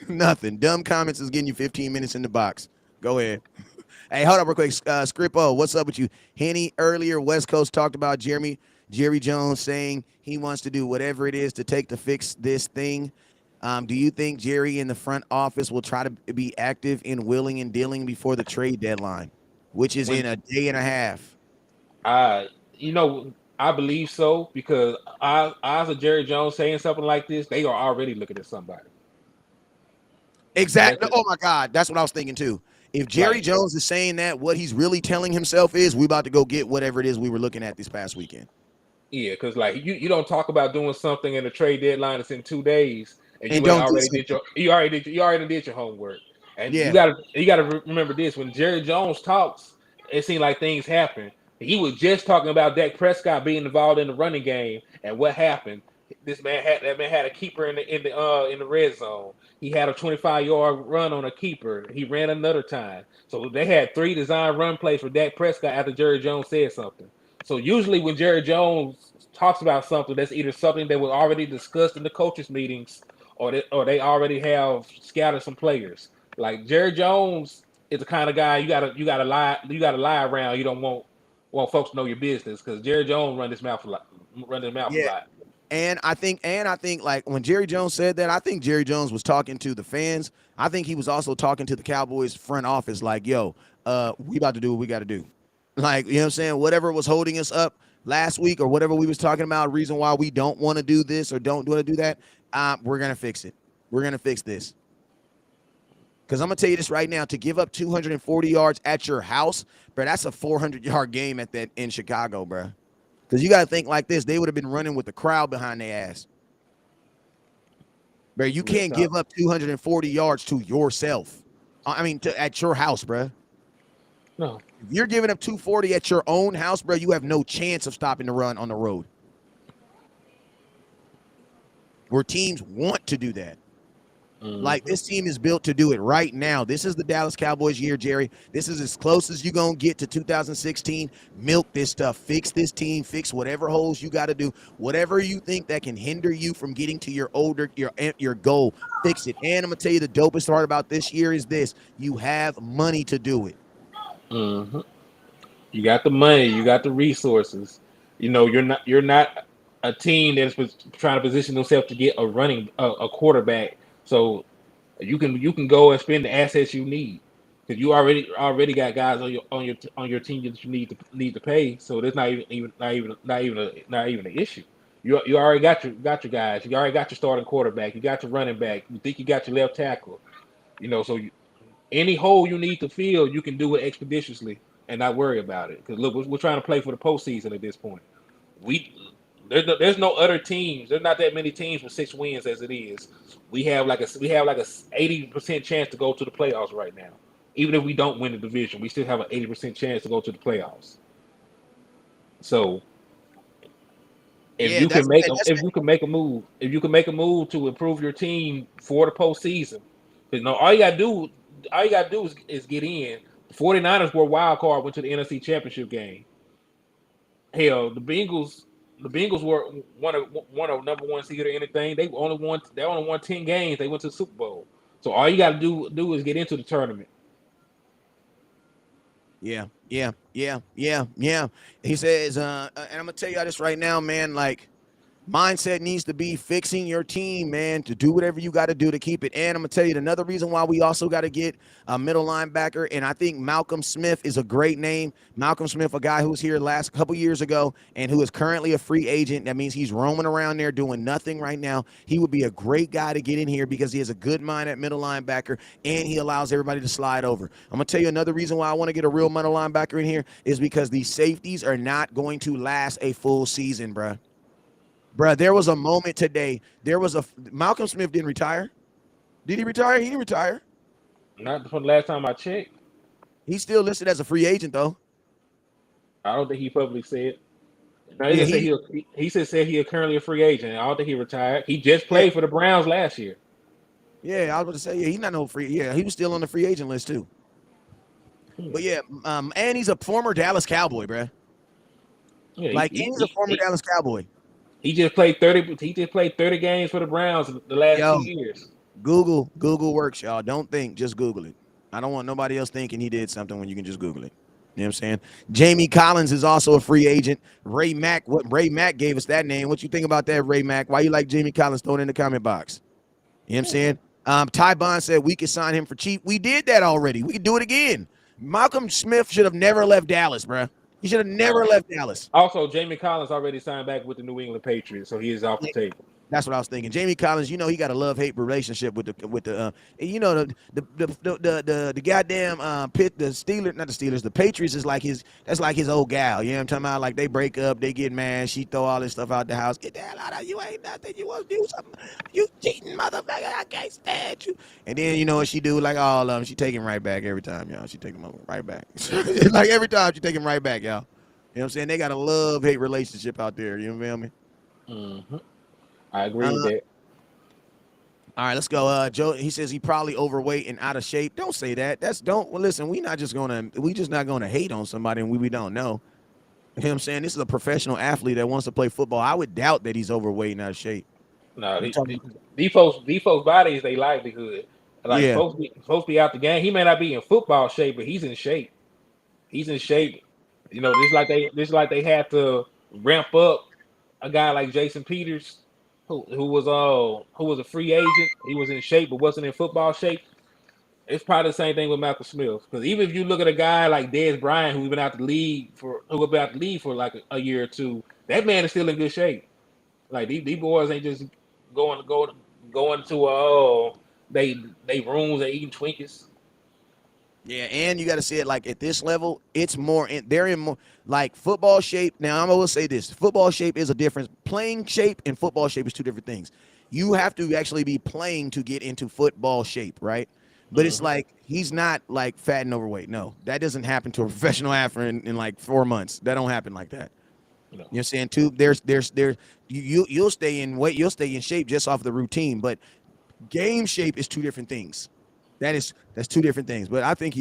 Nothing. Dumb comments is getting you 15 minutes in the box. Go ahead. Hey, hold up real quick. Scrippo, what's up with you? Henny, earlier, West Coast talked about Jerry Jones saying he wants to do whatever it is to take to fix this thing. Do you think Jerry in the front office will try to be active in willing and dealing before the trade deadline, which is When in a day and a half? I you know I believe so because as a Jerry Jones saying something like this, they are already looking at somebody. Exactly. That's Oh my God, that's what I was thinking too. If Jerry like Jones is saying that, what he's really telling himself is, we about to go get whatever it is we were looking at this past weekend. Yeah, because like you don't talk about doing something in the trade deadline that's in 2 days, and And you ain't don't do already did something. you already did your homework, and you Yeah. gotta you gotta remember this: when Jerry Jones talks, it seems like things happen. He was just talking about Dak Prescott being involved in the running game, and what happened? That man had a keeper in the red zone. He had a 25-yard run on a keeper. He ran another time. So they had 3 design run plays for Dak Prescott after Jerry Jones said something. So usually when Jerry Jones talks about something, that's either something that was already discussed in the coaches meetings, or they already have scouted some players. Like Jerry Jones is the kind of guy you gotta lie around. You don't want folks to know your business because Jerry Jones run his mouth a Yeah. lot. And I think like when Jerry Jones said that, I think Jerry Jones was talking to the fans. I think he was also talking to the Cowboys front office, like, yo, we about to do what we got to do. Like, you know what I'm saying? Whatever was holding us up last week or whatever we was talking about, reason why we don't want to do this or don't want to do that, we're gonna fix it. We're gonna fix this. Because I'm gonna tell you this right now: to give up 240 yards at your house, bro, that's a 400-yard game at that in Chicago, bro. Because you got to think like this: they would have been running with the crowd behind their ass, bro. You Real can't talk. give up 240 yards to yourself. I mean, at your house, bro. No, If you're giving up 240 at your own house, bro, you have no chance of stopping the run on the road. Where teams want to do that. Like, Mm-hmm. this team is built to do it right now. This is the Dallas Cowboys year, Jerry. This is as close as you're going to get to 2016. Milk this stuff. Fix this team. Fix whatever holes you got to do. Whatever you think that can hinder you from getting to your goal, fix it. And I'm going to tell you the dopest part about this year is this. You have money to do it. Mm-hmm. You got the money, you got the resources. You know, you're not a team that's trying to position themselves to get a quarterback. So you can go and spend the assets you need because you already got guys on your team that you need to pay. So there's not even an issue. You already got your guys. You already got your starting quarterback. You got your running back. You think you got your left tackle. So any hole you need to fill, you can do it expeditiously and not worry about it. Because look, we're trying to play for the postseason at this point. We there's no other teams. There's not that many teams with 6 wins as it is. We have like a 80% chance to go to the playoffs right now. Even if we don't win the division, we still have an 80% chance to go to the playoffs. So if Yeah, you can that's make hey, a that's if you can make a move, if you can make a move to improve your team for the postseason, because no, all you gotta do is get in. The 49ers were a wild card, went to the NFC Championship game. Hell, the Bengals were one of number one seed or anything. They only won 10 games. They went to the Super Bowl. So all you gotta do is get into the tournament. yeah. He says, and I'm gonna tell you this right now, man. Like, mindset needs to be fixing your team, man, to do whatever you got to do to keep it. And I'm going to tell you another reason why we also got to get a middle linebacker. And I think Malcolm Smith is a great name. Malcolm Smith, a guy who was here last couple years ago and who is currently a free agent. That means he's roaming around there doing nothing right now. He would be a great guy to get in here because he has a good mind at middle linebacker and he allows everybody to slide over. I'm going to tell you another reason why I want to get a real middle linebacker in here is because these safeties are not going to last a full season, bruh. Bruh, there was a moment today. There was a Malcolm Smith didn't retire. Did he retire? He didn't retire. Not from the last time I checked. He's still listed as a free agent though. I don't think he publicly said. No, he Yeah, just said he is currently a free agent. I don't think he retired. He just yeah, played for the Browns last year. yeah. I was going to say, yeah, he's not no free. Yeah, he was still on the free agent list too. Hmm. But yeah, and he's a former Dallas Cowboy, bruh. Yeah, Like, and he's a former Dallas Cowboy. he just played 30. He just played 30 games for the Browns in the last two Yo, years. Google works, y'all. Don't think, just Google it. I don't want nobody else thinking he did something when you can just Google it. You know what I'm saying? Jamie Collins is also a free agent. Ray Mack, what Ray Mack gave us that name. What you think about that, Ray Mack? Why you like Jamie Collins? Throw it in the comment box. You know what I'm saying? Ty Bond said we could sign him for cheap. We did that already. We could do it again. Malcolm Smith should have never left Dallas, bruh. He should have never left Dallas. Also, Jamie Collins already signed back with the New England Patriots, so he is off the table. That's what I was thinking. Jamie Collins, he got a love hate relationship with the the goddamn the Steelers, not the Steelers, the Patriots is like his old gal. You know what I'm talking about? Like, they break up, they get mad, she throw all this stuff out the house. Get the hell out of you, ain't nothing. You want to do something? You cheating motherfucker! I can't stand you. And then you know what she do? Like all of them, she take him right back every time, y'all. She take him right back. Like every time she take him right back, y'all. You know what I'm saying? They got a love hate relationship out there. You feel me? Hmm. I agree with Uh, that. All right, let's go. Joe, he says he probably overweight and out of shape. Don't say that. Listen, we just not gonna hate on somebody and we don't know. You know what I'm saying? This is a professional athlete that wants to play football. I would doubt that he's overweight and out of shape. No, You talking? these folks' bodies they livelihood. Like Yeah, folks be out the game. He may not be in football shape, but he's in shape. He's in shape. This like they had to ramp up a guy like Jason Peters, who was a free agent. He was in shape, but wasn't in football shape. It's probably the same thing with Malcolm Smith. Because even if you look at a guy like Dez Bryant, who been out the league for like a year or two, that man is still in good shape. Like these boys ain't just going to they rooms and eating Twinkies. yeah, and you got to see it like at this level, it's more. They're in more like football shape. Now I'm gonna say this: football shape is a difference. Playing shape and football shape is two different things. You have to actually be playing to get into football shape, right? But it's Hmm. like he's not like fat and overweight. No, that doesn't happen to a professional athlete in like 4 months. That don't happen like that. You know. You know what I'm saying? Too, there's you'll stay in weight, you'll stay in shape just off the routine. But Game shape is two different things. That's two different things. But I think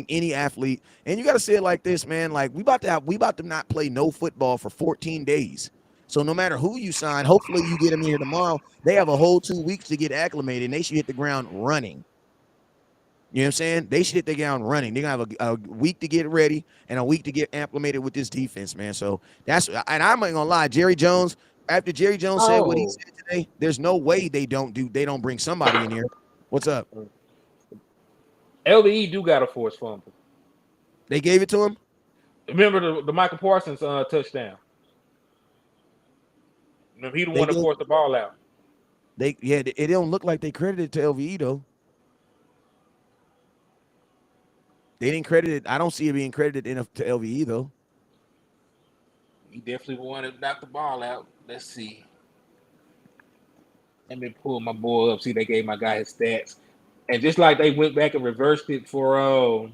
any athlete, and you got to say it like this, man. Like we about to not play no football for 14 days. So no matter who you sign, hopefully you get them in here tomorrow. They have a whole 2 weeks to get acclimated, and they should hit the ground running. You know what I'm saying? They should hit the ground running. They're gonna have a week to get ready and a week to get acclimated with this defense, man. So that's, and I'm not gonna lie, Jerry Jones. After Jerry Jones said what he Oh, said today, there's no way they don't bring somebody in here. What's up? LVE do got a forced fumble. They gave it to him. Remember the Michael Parsons touchdown? Remember, he the They one that gave forced the ball out. it don't look like they credited to LVE though. They didn't credit it. I don't see it being credited enough to LVE though. He definitely wanted to knock the ball out. Let's see. Let me pull my boy up. See, they gave my guy his stats, and just like they went back and reversed it for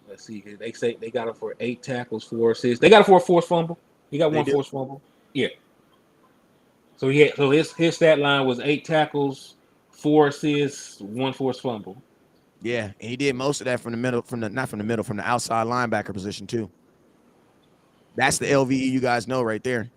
let's see. They say they got him for 8 tackles, 4 assists. They got him for a forced fumble. He got They one do. forced fumble. Yeah. So his stat line was 8 tackles, 4 assists, one forced fumble. Yeah, and he did most of that from the middle, from the not from the middle, from the outside linebacker position too. That's the LVE you guys know right there.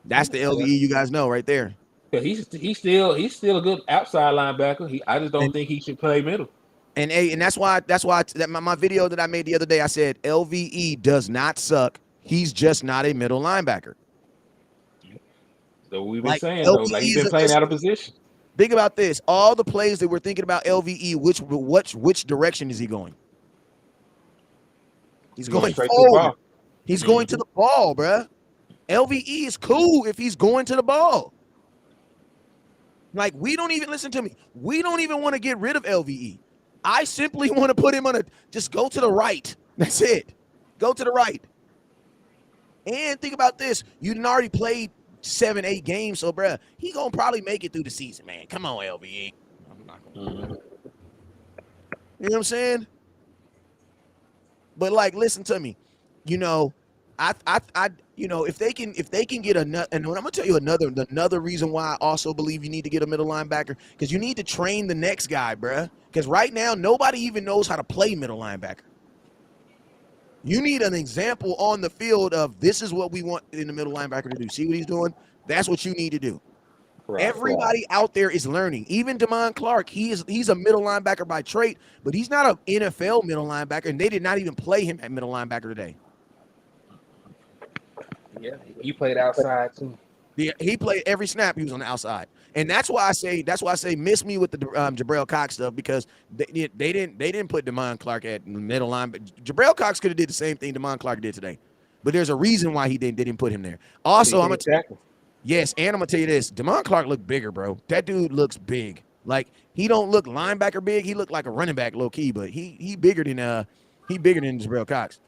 That's the Yeah. LVE you guys know right there. He's still a good outside linebacker. I just don't And think he should play middle. and that's why that my video that I made the other day, I said LVE does not suck. He's just not a middle linebacker. So we've been Like saying though, like LVE he's is been a, playing listen, out of position. think about this. All the plays that we're thinking about LVE, which direction is he going? He's He's going going straight to the forward. ball. He's going to Mm-hmm. the ball, bruh. LVE is cool if he's going to the ball. Like, we don't even, listen to me. We don't even want to get rid of LVE. I simply want to put him on just go to the right. That's it. Go to the right. And think about this. You done already played 7, 8 games, so bruh, he gonna probably make it through the season, man. Come on, LVE. I'm not gonna. Mm-hmm. You know what I'm saying? But like, listen to me. You know, if they can get another, and I'm gonna tell you another reason why I also believe you need to get a middle linebacker, because you need to train the next guy, bruh. Because right now nobody even knows how to play middle linebacker. You need an example on the field of this is what we want in the middle linebacker to do. See what he's doing? That's what you need to do. Right. Everybody out there is learning. Even Damon Clark, he's a middle linebacker by trait, but he's not an NFL middle linebacker, and they did not even play him at middle linebacker today. Yeah, he played outside too. He played every snap. He was on the outside, and that's why I say miss me with the Jabril Cox stuff, because they didn't put Damon Clark at middle line. But Jabril Cox could have did the same thing Damon Clark did today, but there's a reason why they didn't put him there. Also, I'm gonna Tackle. yes, and I'm gonna tell you this: Damon Clark looked bigger, bro. That dude looks big. Like, he don't look linebacker big. He looked like a running back low key, but he bigger than Jabril Cox.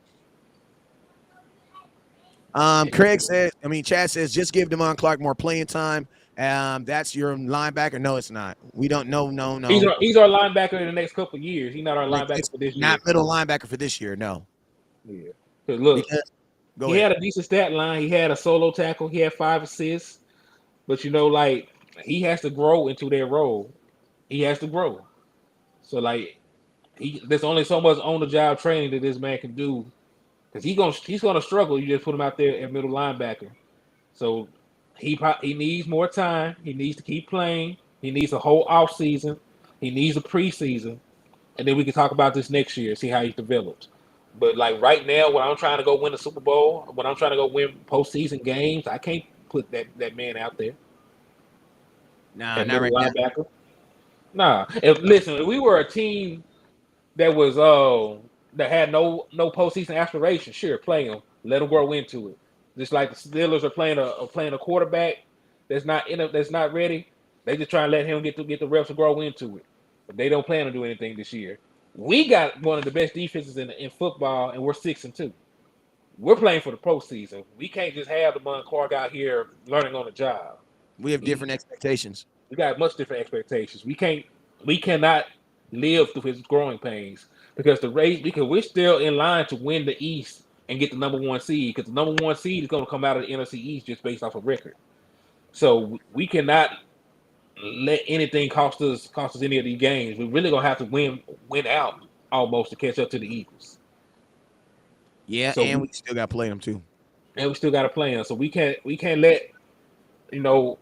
Chad says, just give Damon Clark more playing time. That's your linebacker. No, it's not. We don't. No. He's our linebacker in the next couple of years. He's not our linebacker It's for this year. not middle linebacker for this year. No. Yeah. Because look, Because, go he ahead. had a decent stat line. He had a solo tackle. He had 5 assists. But like, he has to grow into that role. He has to grow. So like, there's only so much on the job training that this man can do. Because he's gonna struggle. You just put him out there at middle linebacker. So he needs more time. He needs to keep playing. He needs a whole off season. He needs a preseason, and then we can talk about this next year, see how he develops. But like right now, when I'm trying to go win the Super Bowl, when I'm trying to go win postseason games, I can't put that man out there Nah, at not middle right now. linebacker. Nah. If we were a team that was that had no postseason aspirations, sure, play him, let him grow into it. Just like the Steelers are playing a quarterback that's not ready. They just try and let him get the reps to grow into it. But they don't plan to do anything this year. We got one of the best defenses in football, and we're 6-2. We're playing for the postseason. We can't just have the Mon Clark out here learning on the job. We have different expectations. We got much different expectations. We cannot live through his growing pains because we're still in line to win the East and get the number 1 seed, because the number 1 seed is going to come out of the NFC East just based off of record. So we cannot let anything cost us any of these games. We're really gonna have to win out almost to catch up to the Eagles. Yeah, So and we we still got to play them too. and we still got to play them. So we can't let you know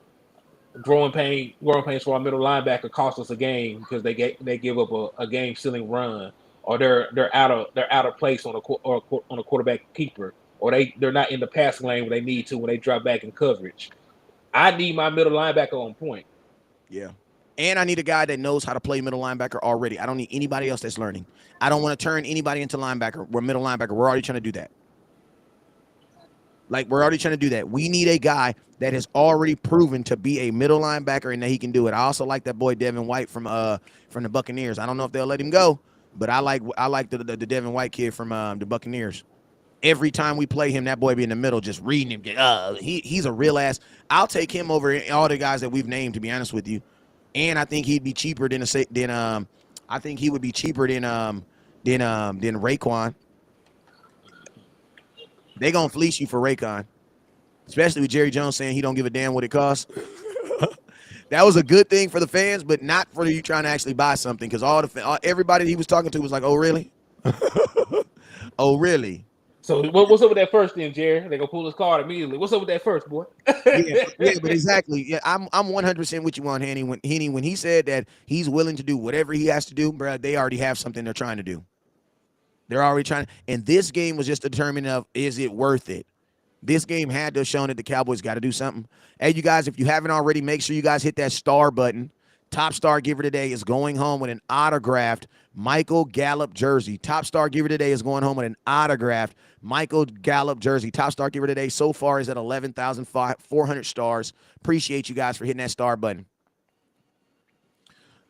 growing pains for our middle linebacker cost us a game because they give up a game sealing run, or they're out of place on on a quarterback keeper, or they're not in the passing lane when they need to when they drop back in coverage. I need my middle linebacker on point. Yeah. And I need a guy that knows how to play middle linebacker already. I don't need anybody else that's learning. I don't want to turn anybody into linebacker. We're middle linebacker. We're already trying to do that. Like, we're already trying to do that. We need a guy that has already proven to be a middle linebacker and that he can do it. I also like that boy Devin White from the Buccaneers. I don't know if they'll let him go, but I like the Devin White kid from the Buccaneers. Every time we play him, that boy be in the middle just reading him. He's a real ass. I'll take him over all the guys that we've named, to be honest with you. And I think he'd be cheaper than I think he would be cheaper than Raekwon. They gonna fleece you for Raycon, especially with Jerry Jones saying he don't give a damn what it costs. That was a good thing for the fans, but not for you trying to actually buy something, because everybody he was talking to was like, "Oh really? Oh really?" So what's up with that first then, Jerry? They gonna pull his card immediately. What's up with that first, boy? Yeah, but exactly. Yeah, I'm 100% with you on Henny when he said that he's willing to do whatever he has to do, bro. They already have something they're trying to do. They're already trying, and this game was just determined of, is it worth it? This game had to have shown that the Cowboys got to do something. Hey, you guys, if you haven't already, make sure you guys hit that star button. Top star giver today is going home with an autographed Michael Gallup jersey. Top star giver today is going home with an autographed Michael Gallup jersey. Top star giver today so far is at 11,400 stars. Appreciate you guys for hitting that star button.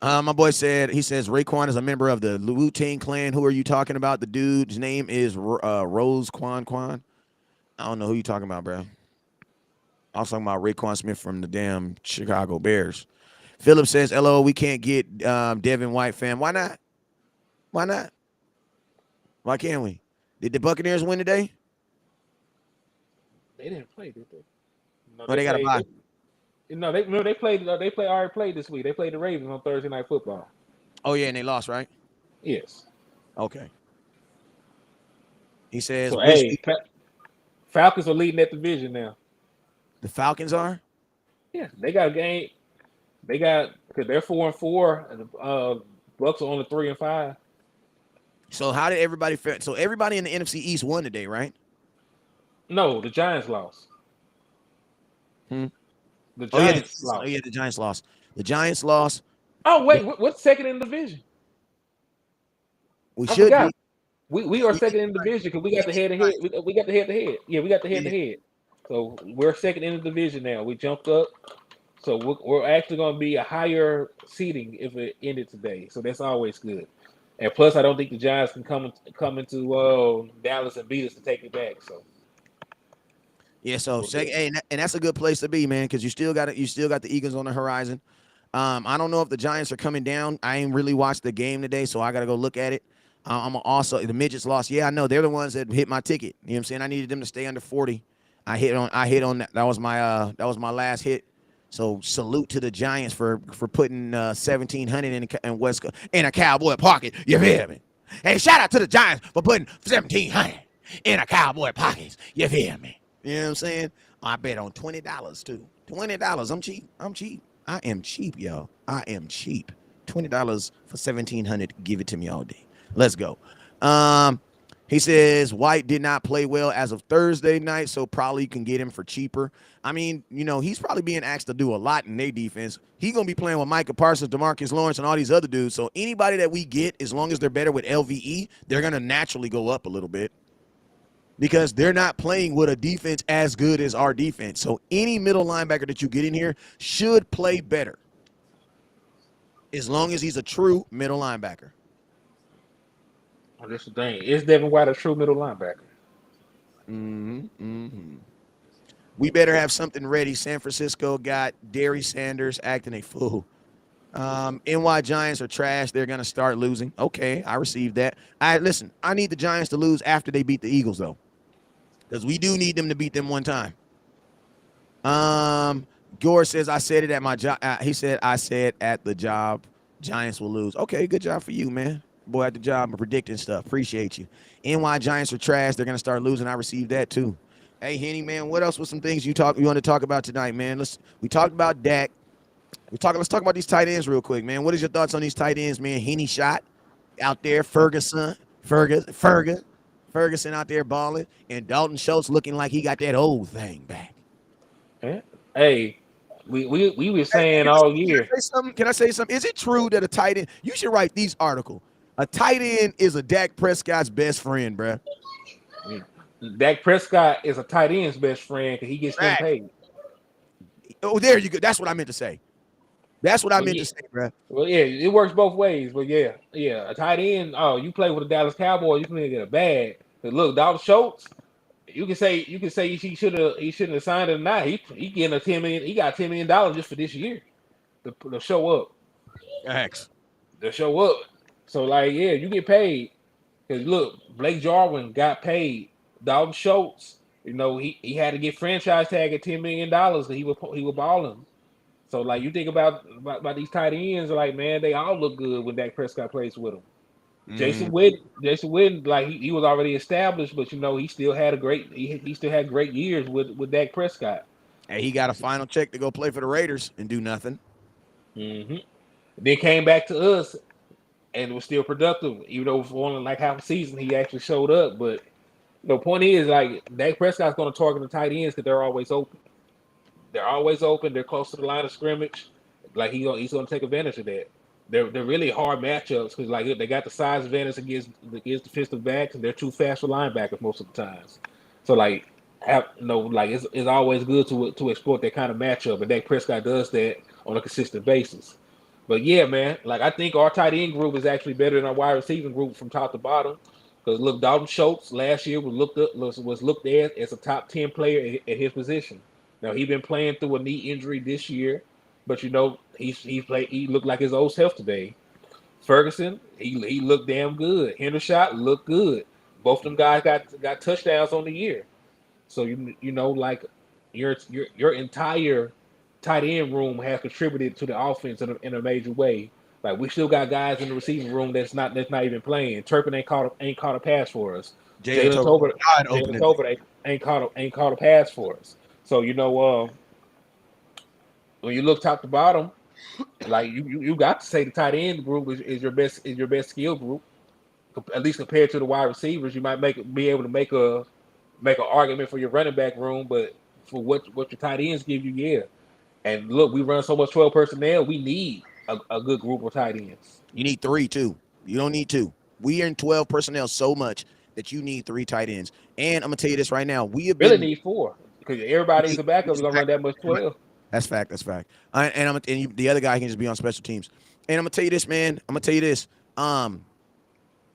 My boy he says Raekwon is a member of the Wu-Tang Clan. Who are you talking about? The dude's name is Rose Quan. I don't know who you talking about, bro. I was talking about Raekwon Smith from the damn Chicago Bears. Philip says, "LO, we can't get Devin White, fam. Why not? Why not? Why can't we? Did the Buccaneers win today? They didn't play, did they? No, Or they they got to played. buy? No, they no, they played. Already played this week. They played the Ravens on Thursday Night Football. Oh yeah, and they lost, right? Yes. Okay. He says, So wish hey, Falcons are leading that division now. the Falcons are. Yeah, they got a game. They got because they're 4-4, and the Bucks are only 3-5. So how did everybody fare? So everybody in the NFC East won today, right? No, the Giants lost. Hmm. The Oh yeah, Giants lost. the Giants lost. The Giants lost. Oh wait, what's second in the division? We I should forgot. be. We are second in the division because we got the head to head. We got the head to head. Yeah, we got the head to head. So we're second in the division now. We jumped up. So we're actually going to be a higher seeding if it ended today. So that's always good. And plus, I don't think the Giants can come into Dallas and beat us to take it back. So Yeah, so we're good. hey, and that's a good place to be, man, because you still got the Eagles on the horizon. I don't know if the Giants are coming down. I ain't really watched the game today, so I got to go look at it. I'm also the midgets lost. Yeah, I know they're the ones that hit my ticket. You know what I'm saying? I needed them to stay under 40. I hit on that. That was my last hit. So salute to the Giants for putting 1,700 in West in a Cowboy pocket. You feel me? Hey, shout out to the Giants for putting 1,700 in a Cowboy pocket. You feel me? You know what I'm saying? I bet on $20 too. $20. I'm cheap. I am cheap, y'all. I am cheap. $20 for 1,700. Give it to me all day. Let's go. He says White did not play well as of Thursday night, so probably can get him for cheaper. I mean, he's probably being asked to do a lot in their defense. He's going to be playing with Micah Parsons, DeMarcus Lawrence, and all these other dudes. So anybody that we get, as long as they're better with LVE, they're going to naturally go up a little bit because they're not playing with a defense as good as our defense. So any middle linebacker that you get in here should play better as long as he's a true middle linebacker. Oh, that's the thing. Is Devin White a true middle linebacker? We better have something ready. San Francisco got Darius Sanders acting a fool. NY Giants are trash. They're going to start losing. Okay, I received that. Listen, I need the Giants to lose after they beat the Eagles, though, because we do need them to beat them one time. Gore says, I said it at my job. He said, I said at the job, Giants will lose. Okay, good job for you, man. Boy, at the job, I'm predicting stuff. Appreciate you. NY Giants are trash. They're going to start losing. I received that too. Hey, Henny, man, what else was some things you want to talk about tonight, man? We talked about Dak. Let's talk about these tight ends real quick, man. What is your thoughts on these tight ends, man? Henny shot out there, Ferguson out there balling, and Dalton Schultz looking like he got that old thing back. Yeah. Hey, we were Hey, saying all can year. I say something? Can I say something? Is it true that a tight end? You should write these article. A tight end is a Dak Prescott's best friend, bruh. Dak Prescott is a tight end's best friend because he gets them Right. paid. Oh, there you go. That's what I meant to say. That's what I Well, meant yeah, to say, bruh. well, yeah, it works both ways. But yeah, a tight end. Oh, you play with the Dallas Cowboys, you can get a bag. But look, Dalton Schultz. You can say he shouldn't have signed it or not. He getting a 10 million. He got $10 million just for this year to show up. X. To show up. So like yeah, you get paid. Because look, Blake Jarwin got paid. Dalton Schultz, he had to get franchise tag at $10 million. He was balling. So like you think about these tight ends, like man, they all look good when Dak Prescott plays with them. Mm. Jason Witten, like he was already established, but he still had he still had great years with Dak Prescott. Hey, he got a final check to go play for the Raiders and do nothing. hmm Then came back to us and was still productive, even though for only like half a season he actually showed up. But the point is, like Dak Prescott's going to target the tight ends because they're always open. They're always open. They're close to the line of scrimmage. Like he's going to take advantage of that. They're really hard matchups because like they got the size advantage against defensive backs and they're too fast for linebackers most of the times. So like it's always good to exploit that kind of matchup, and Dak Prescott does that on a consistent basis. But yeah, man, like I think our tight end group is actually better than our wide receiving group from top to bottom. Because look, Dalton Schultz last year was looked at as a top 10 player at his position. Now he's been playing through a knee injury this year, but he looked like his old self today. Ferguson, he looked damn good. Hendershot looked good. Both of them guys got touchdowns on the year. So like your entire tight end room has contributed to the offense in a major way. Like we still got guys in the receiving room that's not even playing. Turpin ain't caught a pass for us. Jalen Jalen Tolbert, Tolbert God Jalen opening. Tolbert ain't caught a pass for us. So when you look top to bottom, like you got to say the tight end group is your best skill group, at least compared to the wide receivers. You might be able to make an argument for your running back room, but for what your tight ends give you, yeah. And look, we run so much 12 personnel, we need a good group of tight ends. You need three, too. You don't need two. We are in 12 personnel so much that you need three tight ends. And I'm going to tell you this right now. We have Really been. need four because everybody's a backup is gonna run that much 12. That's fact. That's fact. The other guy can just be on special teams. And I'm gonna tell you this, man. I'm gonna tell you this. Um,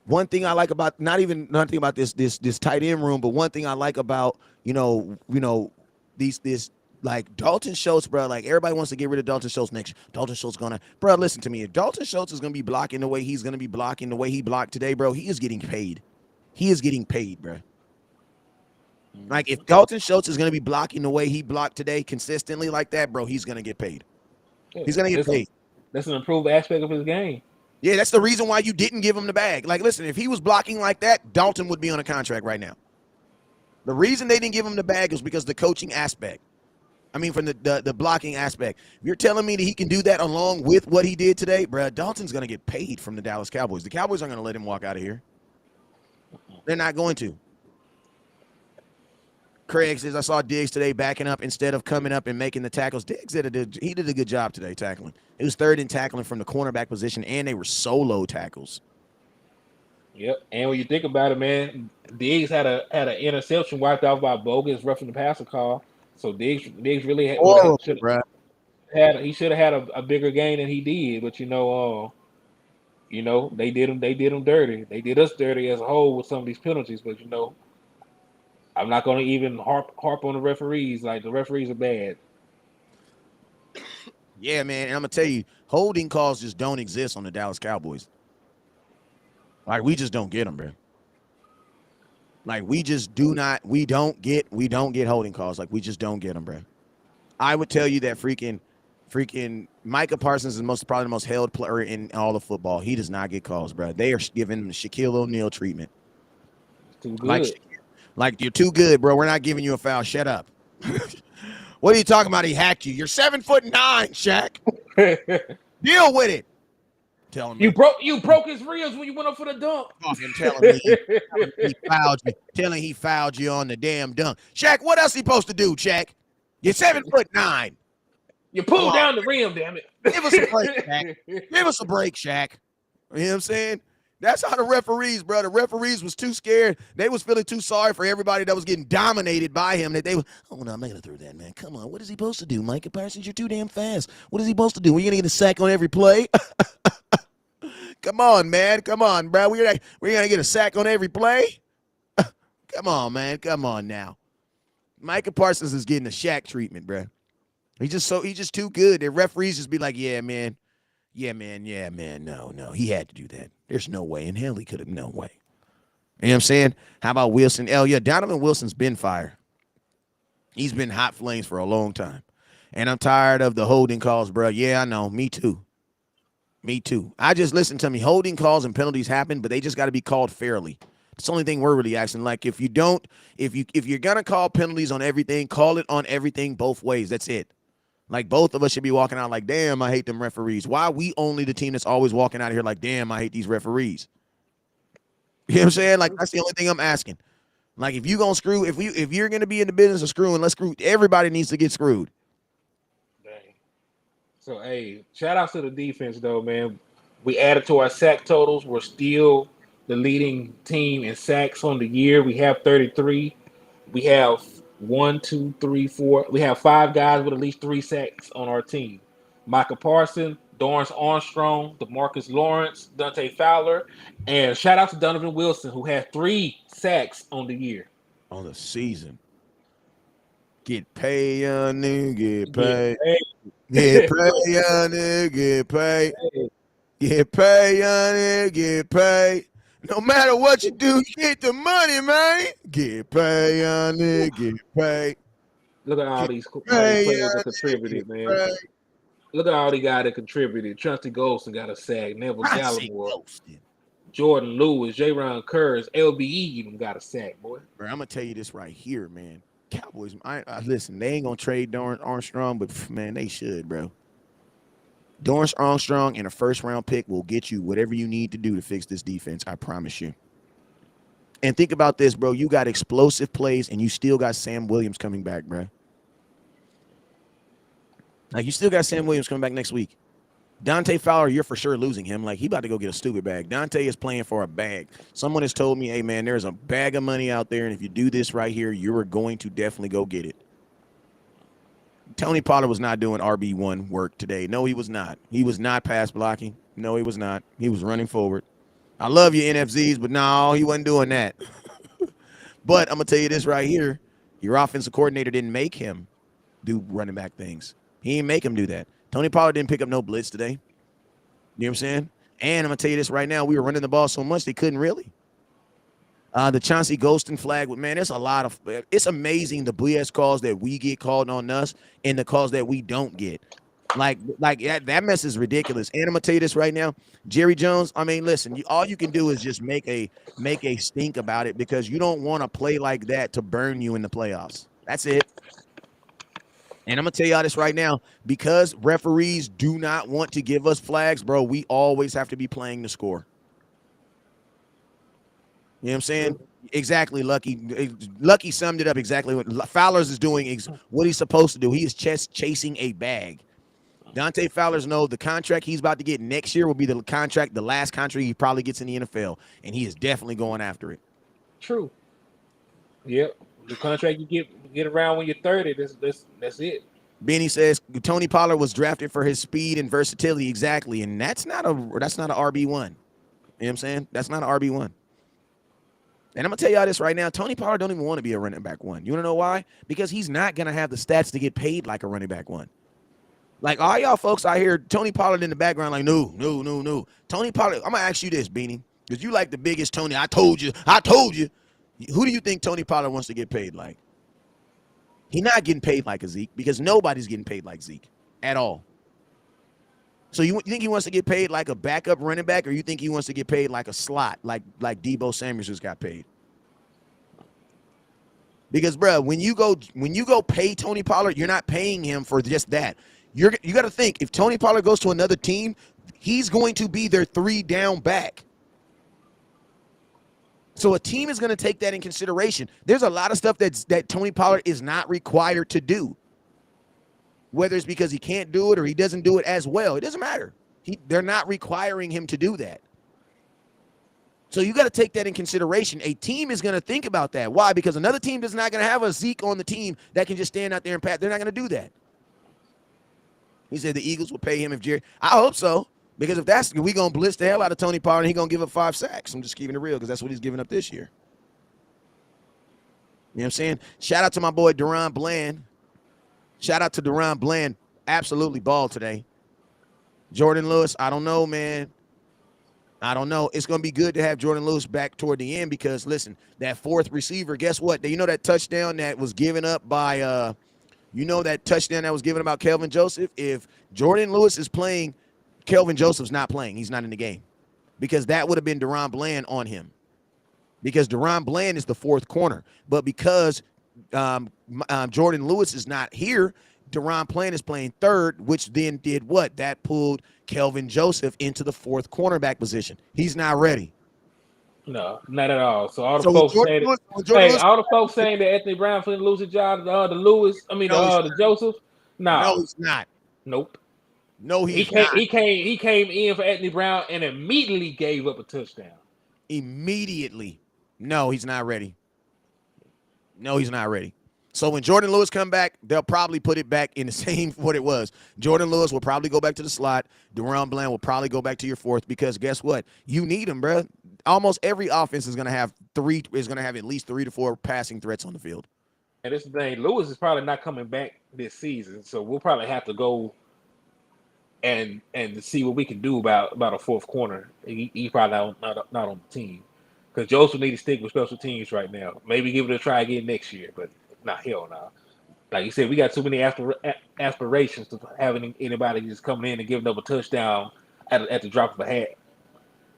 One thing I like about not even nothing about this tight end room, but one thing I like about these this like Dalton Schultz, bro. Like everybody wants to get rid of Dalton Schultz next. Dalton Schultz gonna, bro. Listen to me. If Dalton Schultz is gonna be blocking the way he's gonna be blocking the way he blocked today, bro, he is getting paid. He is getting paid, bro. Like if Dalton Schultz is gonna be blocking the way he blocked today consistently like that, bro, he's gonna get paid. Yeah, He's gonna get that's, a, paid. that's an improved aspect of his game. Yeah, that's the reason why you didn't give him the bag. Like, listen, if he was blocking like that, Dalton would be on a contract right now. The reason they didn't give him the bag is because the coaching aspect. I mean, from the blocking aspect. If you're telling me that he can do that along with what he did today, bro, Dalton's going to get paid from the Dallas Cowboys. The Cowboys aren't going to let him walk out of here. They're not going to. Craig says, I saw Diggs today backing up instead of coming up and making the tackles. Diggs did a good job today tackling. It was third in tackling from the cornerback position, and they were solo tackles. Yep. And when you think about it, man, Diggs had an interception wiped off by a bogus roughing the passer call. So Diggs really Horrible, bro. he should have had a bigger gain than he did. But they did him dirty. They did us dirty as a whole with some of these penalties. But I'm not going to even harp on the referees. Like the referees are bad. Yeah, man. And I'm going to tell you, holding calls just don't exist on the Dallas Cowboys. Like, we just don't get them, bro. Like, we just do not, we don't get holding calls. Like, we just don't get them, bro. I would tell you that freaking Micah Parsons is probably the most held player in all of football. He does not get calls, bro. They are giving him the Shaquille O'Neal treatment. Too Like, good. like you're too good, bro. We're not giving you a foul. Shut up. What are you talking about? He hacked you. You're 7'9", Shaq. Deal with it. Telling me you broke his ribs when you went up for the dunk. off him telling me he fouled you, telling he fouled you on the damn dunk. Shaq, what else he supposed to do, Shaq? You're 7'9". You pulled down the rim, damn it. Give us a break, Shaq. Give us a break, Shaq. You know what I'm saying? That's how the referees, bro. The referees was too scared. They was feeling too sorry for everybody that was getting dominated by him. That they was, oh no, I'm not gonna throw that, man. Come on, what is he supposed to do, Micah Parsons? You're too damn fast. What is he supposed to do? We're gonna get a sack on every play. Come on, man. Come on, bro. We're gonna get a sack on every play. Come on, man. Come on now. Micah Parsons is getting a Shaq treatment, bro. He's just too good. The referees just be like, yeah, man. Yeah, man. Yeah, man. No. He had to do that. There's no way in hell he could have. No way. You know what I'm saying? How about Wilson? Oh, yeah, Donovan Wilson's been fired. He's been hot flames for a long time. And I'm tired of the holding calls, bro. Yeah, I know. Me too. Me too. I just listen to me. Holding calls and penalties happen, but they just got to be called fairly. It's the only thing we're really asking. Like, if you're gonna call penalties on everything, call it on everything both ways. That's it. Like, both of us should be walking out like, damn, I hate them referees. Why are we only the team that's always walking out of here like, damn, I hate these referees? You know what I'm saying? Like, that's the only thing I'm asking. Like, if you gonna screw, if you're gonna be in the business of screwing, let's screw. Everybody needs to get screwed. Dang. So, hey, shout out to the defense, though, man. We added to our sack totals. We're still the leading team in sacks on the year. We have 33. We have 1, 2, 3, 4. We have 5 guys with at least 3 sacks on our team. Micah Parsons, Dorrance Armstrong, DeMarcus Lawrence, Dante Fowler, and shout out to Donovan Wilson, who had 3 sacks on the year. On the season. Get paid, young nigga, get paid. Get paid, young nigga, get paid. Get paid, young nigga, get paid. No matter what you do, you get the money, man. Get paid, young nigga, get paid. Look at all these players that contributed, man. Look at all the guys that contributed. Trusty Golston got a sack. Neville Gallimore, Jordan Lewis, J-Ron Kurz, LBE even got a sack, boy. Bro, I'm going to tell you this right here, man. Cowboys, listen, they ain't going to trade Dorrance Armstrong, but, man, they should, bro. Dorrance Armstrong and a first-round pick will get you whatever you need to do to fix this defense, I promise you. And think about this, bro. You got explosive plays, and you still got Sam Williams coming back, bro. Like, you still got Sam Williams coming back next week. Dante Fowler, you're for sure losing him. Like, he about to go get a stupid bag. Dante is playing for a bag. Someone has told me, hey, man, there's a bag of money out there, and if you do this right here, you're going to definitely go get it. Tony Pollard was not doing RB1 work today. No, he was not. He was not pass blocking. No, he was not. He was running forward. I love you, NFZs, but no, he wasn't doing that. But I'm going to tell you this right here. Your offensive coordinator didn't make him do running back things. He didn't make him do that. Tony Pollard didn't pick up no blitz today. You know what I'm saying? And I'm going to tell you this right now. We were running the ball so much they couldn't really. The Chauncey Golston flag, man, there's a lot of – it's amazing the BS calls that we get called on us and the calls that we don't get. Like that mess is ridiculous. And I'm going to tell you this right now. Jerry Jones, I mean, listen, all you can do is just make a stink about it because you don't want to play like that to burn you in the playoffs. That's it. And I'm going to tell y'all this right now. Because referees do not want to give us flags, bro, we always have to be playing the score. You know what I'm saying? Exactly, Lucky. Lucky summed it up exactly. What Fowler's is doing what he's supposed to do. He is just chasing a bag. Dante Fowler's know the contract he's about to get next year will be the last contract he probably gets in the NFL, and he is definitely going after it. True. Yep. The contract you get around when you're 30, that's it. Benny says Tony Pollard was drafted for his speed and versatility, exactly, and that's not a RB1. You know what I'm saying? That's not an RB1. And I'm going to tell y'all this right now. Tony Pollard don't even want to be a running back 1. You want to know why? Because he's not going to have the stats to get paid like a running back 1. Like, all y'all folks out here, Tony Pollard in the background like, no. Tony Pollard, I'm going to ask you this, Beanie, because you like the biggest Tony. I told you. Who do you think Tony Pollard wants to get paid like? He's not getting paid like a Zeke because nobody's getting paid like Zeke at all. So you think he wants to get paid like a backup running back, or you think he wants to get paid like a slot, like Debo Samuels just got paid? Because, bro, when you go pay Tony Pollard, you're not paying him for just that. You got to think, if Tony Pollard goes to another team, he's going to be their 3 down back. So a team is going to take that in consideration. There's a lot of stuff that Tony Pollard is not required to do. Whether it's because he can't do it or he doesn't do it as well, it doesn't matter. They're not requiring him to do that. So you got to take that in consideration. A team is going to think about that. Why? Because another team is not going to have a Zeke on the team that can just stand out there and pass. They're not going to do that. He said the Eagles will pay him if Jerry. I hope so. Because if that's, we going to blitz the hell out of Tony Pollard and he's going to give up 5 sacks. I'm just keeping it real because that's what he's giving up this year. You know what I'm saying? Shout out to my boy Deron Bland. Shout out to Deron Bland. Absolutely balled today. Jordan Lewis, I don't know, man. I don't know. It's going to be good to have Jordan Lewis back toward the end because, listen, that fourth receiver, guess what? You know that touchdown that was given up by, that touchdown that was given about Kelvin Joseph? If Jordan Lewis is playing, Kelvin Joseph's not playing. He's not in the game because that would have been Deron Bland on him because Deron Bland is the fourth corner. But because Jordan Lewis is not here, Deron Bland is playing third, which then did what? That pulled Kelvin Joseph into the fourth cornerback position. He's not ready. No, not at all. So all the So folks Jordan saying, Lewis, all the folks saying that Anthony Brown finna lose his job, the Lewis, the Joseph. No, No, he's not. nope. No, He he's came. not. He came in for Anthony Brown and immediately gave up a touchdown. Immediately. No, he's not ready. No, he's not ready. So when Jordan Lewis come back, they'll probably put it back in the same what it was. Jordan Lewis will probably go back to the slot. Deron Bland will probably go back to your fourth because guess what? You need him, bro. Almost every offense is going to have at least 3 to 4 passing threats on the field. And this thing, Lewis is probably not coming back this season, so we'll probably have to go and see what we can do about a fourth corner. He probably not on the team because Joseph need to stick with special teams right now. Maybe give it a try again next year, but not hell no. Like you said, we got too many aspirations to having anybody just coming in and giving up a touchdown at the drop of a hat.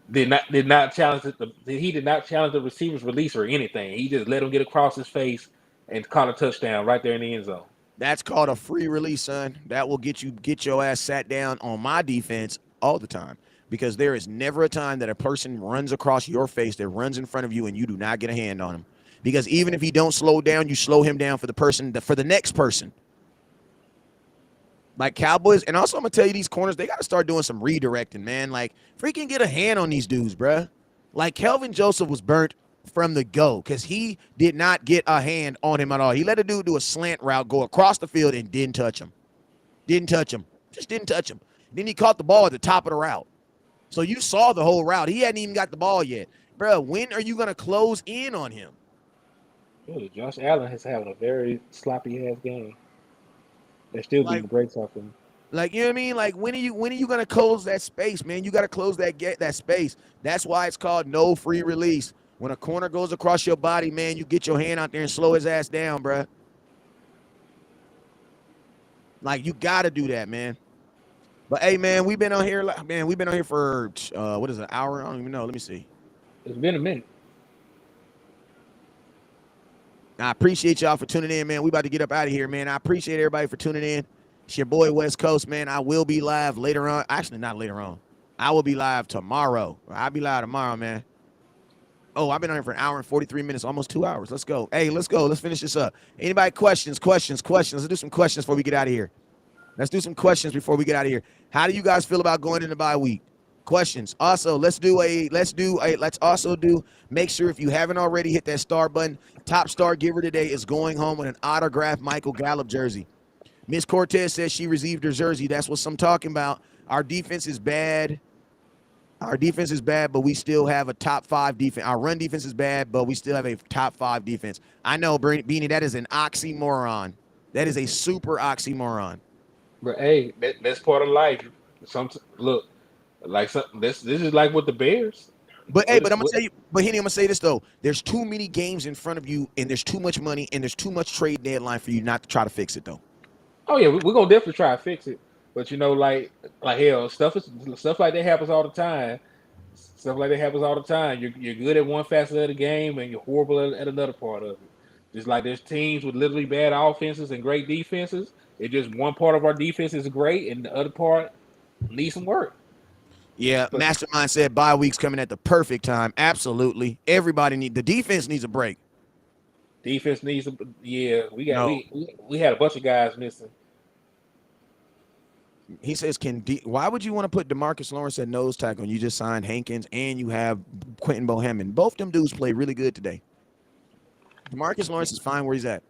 Did not challenge he did not challenge the receiver's release or anything. He just let him get across his face and caught a touchdown right there in the end zone. That's called a free release, son. That will get your ass sat down on my defense all the time because there is never a time that a person runs across your face that runs in front of you and you do not get a hand on him. Because even if he don't slow down, you slow him down for the next person. Like Cowboys, and also I'm gonna tell you these corners, they gotta start doing some redirecting, man. Like freaking get a hand on these dudes, bruh. Like Kelvin Joseph was burnt from the go because he did not get a hand on him at all. He let a dude do a slant route, go across the field, and didn't touch him. Didn't touch him. Just didn't touch him. Then he caught the ball at the top of the route. So you saw the whole route. He hadn't even got the ball yet. Bruh, when are you gonna close in on him? Dude, Josh Allen is having a very sloppy ass game. They're still getting the breaks off him. Like, you know what I mean? Like, when are you gonna close that space, man? You gotta close that space. That's why it's called no free release. When a corner goes across your body, man, you get your hand out there and slow his ass down, bruh. Like, you gotta do that, man. But hey, man, we've been on here for what is it, an hour? I don't even know. Let me see. It's been a minute. I appreciate y'all for tuning in, man. We about to get up out of here, man. I appreciate everybody for tuning in. It's your boy West Coast, man. I will be live later on. Actually, not later on. I will be live tomorrow. I'll be live tomorrow, man. Oh, I've been on here for an hour and 43 minutes, almost 2 hours. Let's go. Hey, let's go. Let's finish this up. Anybody questions? Let's do some questions before we get out of here. How do you guys feel about going into bye week? Questions. Also, let's also do make sure if you haven't already hit that star button, top star giver today is going home with an autographed Michael Gallup jersey. Miss Cortez says she received her jersey. That's what I'm talking about. Our defense is bad. But we still have a top 5 defense. Our run defense is bad, but we still have a top 5 defense. I know, Beanie, that is an oxymoron. That is a super oxymoron. But hey, that's part of life. Look, like this is like with the Bears. But hey, What, but I'm gonna what, tell you, but Henny, I'm gonna say this though. There's too many games in front of you, and there's too much money, and there's too much trade deadline for you not to try to fix it though. oh yeah, we're gonna definitely try to fix it. But like hell, stuff like that happens all the time. Stuff like that happens all the time. You're good at one facet of the game, and you're horrible at another part of it. Just like there's teams with literally bad offenses and great defenses. It's just one part of our defense is great, and the other part needs some work. Yeah, But Mastermind said bye week's coming at the perfect time. Absolutely, everybody the defense needs a break. defense needs some. Yeah, No, we had a bunch of guys missing. he says, why would you want to put Demarcus Lawrence at nose tackle? And you just signed Hankins and you have Quentin Bohannon. Both them dudes played really good today. Demarcus Lawrence is fine where he's at.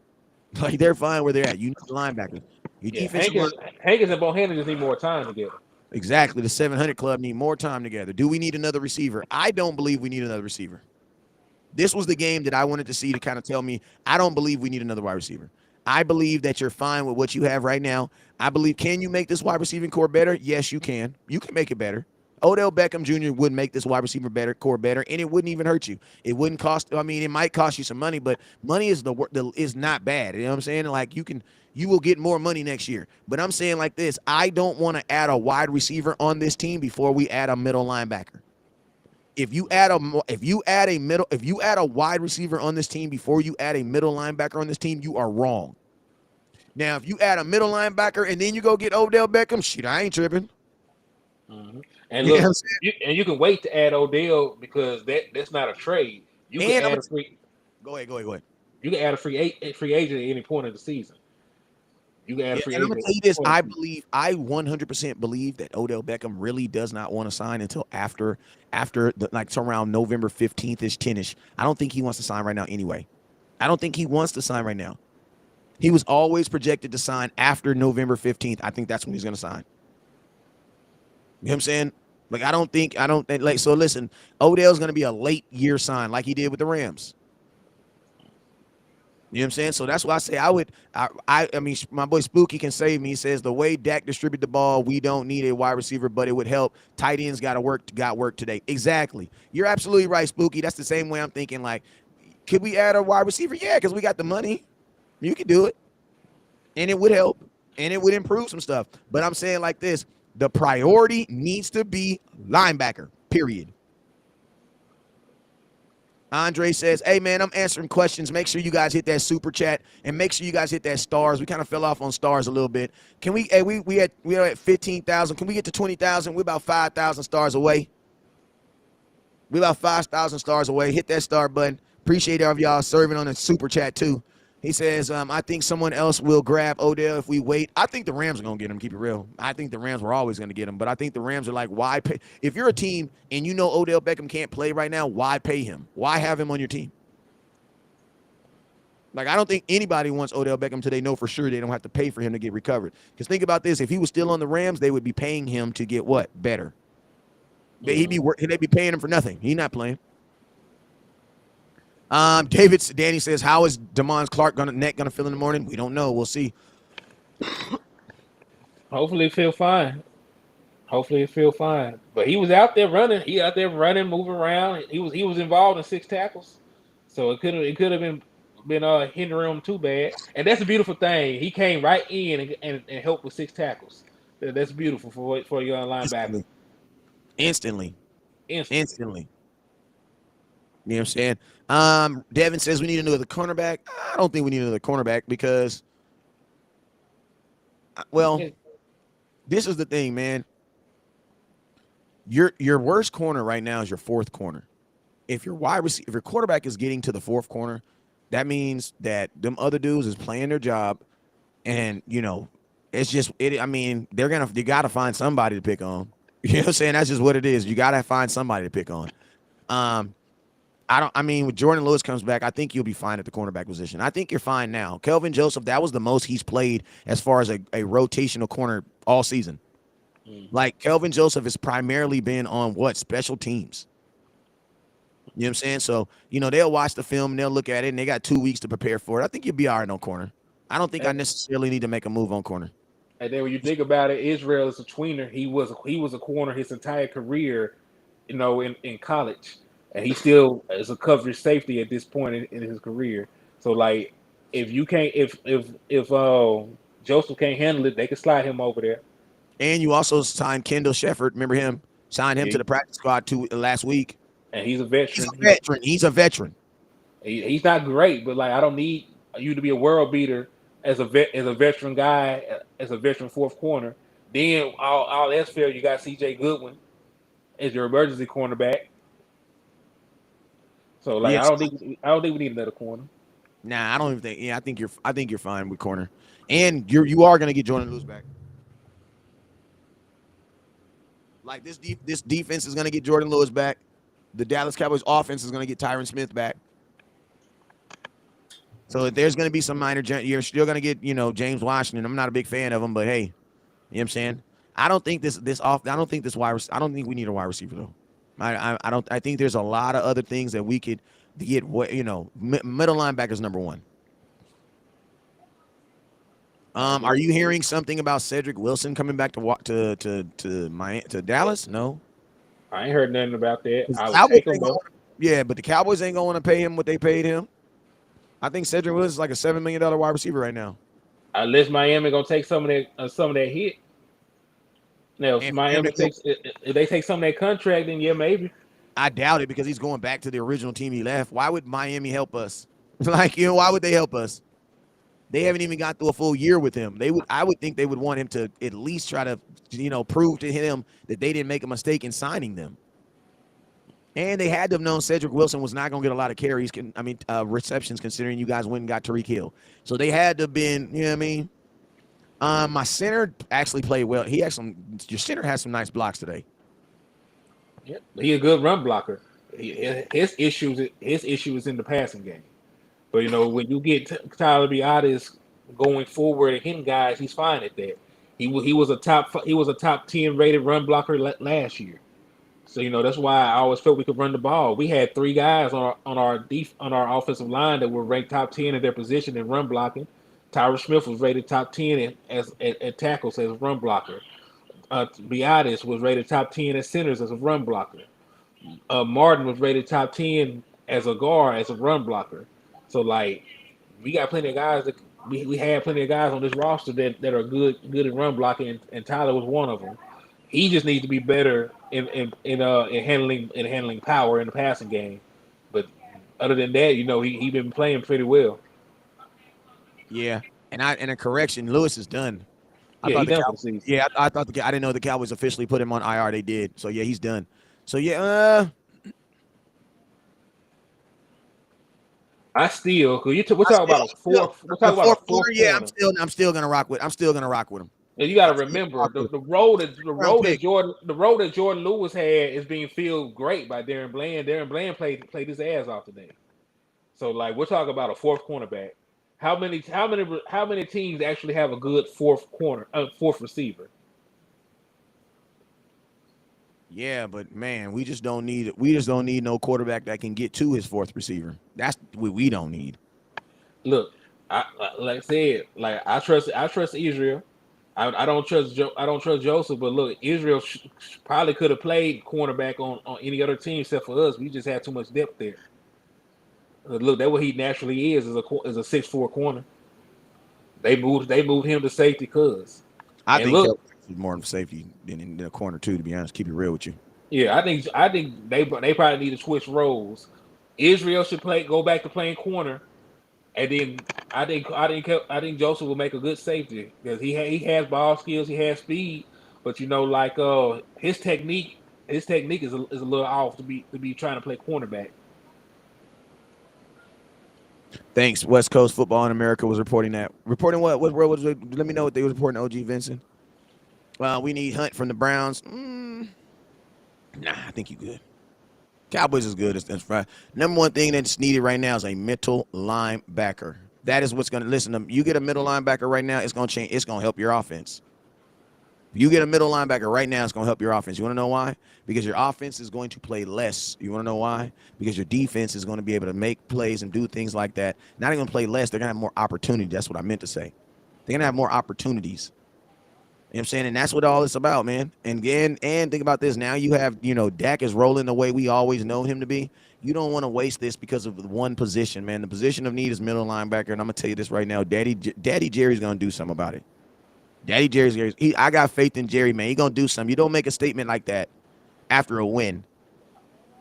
Like they're fine where they're at. You need the linebackers. Your Yeah, defensive line. Hankins and Bohannon just need more time together. Exactly. The 700 club need more time together. Do we need another receiver? I don't believe we need another receiver. This was the game that I wanted to see to kind of tell me I don't believe we need another wide receiver. I believe that you're fine with what you have right now. I believe, can you make this wide receiving core better? Yes, you can. You can make it better. Odell Beckham Jr. would make this wide receiver core better, and it wouldn't even hurt you. It wouldn't cost. I mean, it might cost you some money, but money is is not bad. You know what I'm saying? Like you will get more money next year. But I'm saying like this: I don't want to add a wide receiver on this team before we add a middle linebacker. If you add a wide receiver on this team before you add a middle linebacker on this team, you are wrong. Now, if you add a middle linebacker and then you go get Odell Beckham, shit, I ain't tripping. Mm-hmm. And You know what I'm look, saying? you can wait to add Odell because that's not a trade. You can And add a free. go ahead. You can add a free agent at any point of the season. You can add a Yeah, free and I'm gonna agent tell at you any this. point of I the season. believe, I 100% believe that Odell Beckham really does not want to sign until after like around November 15th ish, 10ish. I don't think he wants to sign right now anyway. I don't think he wants to sign right now. He was always projected to sign after November 15th. I think that's when he's gonna sign. You know what I'm saying? Like I don't think like so. Listen, Odell's gonna be a late year sign like he did with the Rams. You know what I'm saying? So that's why I say I mean, my boy Spooky can save me. He says the way Dak distribute the ball, we don't need a wide receiver, but it would help. Tight ends got work today. Exactly. You're absolutely right, Spooky. That's the same way I'm thinking. Like, could we add a wide receiver? Yeah, because we got the money. You could do it, and it would help, and it would improve some stuff. But I'm saying like this: the priority needs to be linebacker. Period. Andre says, "Hey man, I'm answering questions. Make sure you guys hit that super chat and make sure you guys hit that stars. We kind of fell off on stars a little bit. Can we? Hey, we are at 15,000. Can we get to 20,000? We're about 5,000 stars away. We're about 5,000 stars away. Hit that star button. Appreciate all of y'all serving on the super chat too." He says, "I think someone else will grab Odell if we wait. I think the Rams are gonna get him. Keep it real. I think the Rams were always gonna get him, but I think the Rams are like, why pay? If you're a team and you know Odell Beckham can't play right now, why pay him? Why have him on your team? Like, I don't think anybody wants Odell Beckham till they know for sure they don't have to pay for him to get recovered. Because think about this: if he was still on the Rams, they would be paying him to get what better? They'd be paying him for nothing. He's not playing. Danny says, "How is Damon Clark neck gonna feel in the morning? We don't know. We'll see." Hopefully, it feel fine. Hopefully, it feel fine. But he was out there running. He out there running, moving around. He was involved in 6 tackles, so it could have been hindering him too bad. And that's a beautiful thing. He came right in and helped with 6 tackles. That's beautiful for a young linebacker. Instantly. Instantly. Instantly. Instantly. You know what I'm saying? Devin says we need another cornerback. I don't think we need another cornerback because, well, this is the thing, man. Your worst corner right now is your fourth corner. If your if your quarterback is getting to the fourth corner, that means that them other dudes is playing their job, and it's just it. I mean, you got to find somebody to pick on. You know what I'm saying? That's just what it is. You got to find somebody to pick on. I mean, when Jordan Lewis comes back, I think you'll be fine at the cornerback position. I think you're fine now. Kelvin Joseph, that was the most he's played as far as a rotational corner all season. Like, Kelvin Joseph has primarily been on special teams. You know what I'm saying? So, they'll watch the film and they'll look at it and they got 2 weeks to prepare for it. I think you'll be all right on corner. I don't think I necessarily need to make a move on corner. And then when you think about it, Israel is a tweener. He was a corner his entire career, in college. and he still is a coverage safety at this point in his career. So like, if you can't, if Joseph can't handle it, they can slide him over there. And you also signed Kendall Shefford. Remember him? Signed him to Yeah, the practice squad last week. and he's a He's veteran. a veteran. He's a veteran. He's not great, but like I don't need you to be a world beater as a veteran guy, as a veteran fourth corner. Then all else fair, you got C.J. Goodwin as your emergency cornerback. So like Yes. I don't think we need another corner. Nah, I don't even think. Yeah, I think you're fine with corner, and you are gonna get Jordan Lewis back. Like this defense is gonna get Jordan Lewis back. The Dallas Cowboys offense is gonna get Tyron Smith back. So if there's gonna be some minor, you're still gonna get James Washington. I'm not a big fan of him, but hey, you know what I'm saying. I don't think I don't think this wide. I don't think we need a wide receiver though. I don't. I think there's a lot of other things that we could get. Middle linebacker is number one. Are you hearing something about Cedric Wilson coming back to Dallas? No. I ain't heard nothing about that. I would Cowboys take him ain't gonna, though. yeah, but the Cowboys ain't going to pay him what they paid him. I think Cedric Wilson is like a $7 million wide receiver right now. Unless Miami gonna take some of that hit. Now, if And for him Miami to go, takes if they take some of that contract, then yeah, maybe. I doubt it because he's going back to the original team he left. Why would Miami help us? Like, why would they help us? They haven't even got through a full year with him. I would think they would want him to at least try to, prove to him that they didn't make a mistake in signing them. And they had to have known Cedric Wilson was not going to get a lot of carries. Receptions, considering you guys went and got Tariq Hill. So they had to have been, you know what I mean? My center actually played well. Your center has some nice blocks today. Yeah, he a good run blocker. His issue is in the passing game. But when you get Tyler Biotis going forward and hitting guys, he's fine at that. He was a top 10 rated run blocker last year. So that's why I always felt we could run the ball. We had three guys on our offensive line that were ranked top 10 in their position in run blocking. Tyler Smith was rated top 10 at tackles as a run blocker. Biotis was rated top 10 at centers as a run blocker. Martin was rated top 10 as a guard as a run blocker. So like we got plenty of guys that we had plenty of guys on this roster that are good at run blocking, and Tyler was one of them. He just needs to be better in handling power in the passing game. But other than that, he been playing pretty well. Yeah. And a correction, Lewis is done. I Yeah, thought he the done for Cowboys. the season. Yeah, I thought I didn't know the Cowboys officially put him on IR. They did. So yeah, he's done. So yeah, I still, cause we're talking about we're the talking about a fourth fourth quarter. Yeah, corner. I'm still gonna rock with. I'm still gonna rock with him. And you got to I'm still gonna remember rock with him. the Round road that pick. Jordan Lewis had is being filled great by Darren Bland. Darren Bland played his ass off today. So like we're talking about a fourth cornerback. How many teams actually have a good fourth receiver? Yeah, but man, we just don't need no quarterback that can get to his fourth receiver. That's what we don't need. Look, like I said, like I trust Israel. I don't trust I don't trust Joseph, but look, Israel probably could have played cornerback on any other team except for us. We just had too much depth there. Look, that's what he naturally is a 6'4" corner. They moved him to safety cause. I And think look, Kelly is more of a safety than in the corner too. To be honest, keep it real with you. yeah, I think they probably need to switch roles. Israel should go back to playing corner, and then I think Joseph will make a good safety because he has ball skills, he has speed, but like his technique is a little off to be trying to play cornerback. Thanks. West Coast Football in America was reporting that. Reporting what? What was it? Let me know what they was reporting. OG Vincent. Well, we need Hunt from the Browns. Nah, I think you good. Cowboys is good. That's right. Number one thing that's needed right now is a middle linebacker. That is what's going to listen. You get a middle linebacker right now, it's going to change. It's going to help your offense. You get a middle linebacker right now, it's going to help your offense. You want to know why? Because your offense is going to play less. You want to know why? Because your defense is going to be able to make plays and do things like that. Not even going to play less. They're going to have more opportunity. That's what I meant to say. They're going to have more opportunities. You know what I'm saying? And that's what all it's about, man. And again, and think about this. Now you have, Dak is rolling the way we always know him to be. You don't want to waste this because of one position, man. The position of need is middle linebacker. And I'm going to tell you this right now. Daddy Jerry's going to do something about it. I got faith in Jerry, man. He going to do something. You don't make a statement like that after a win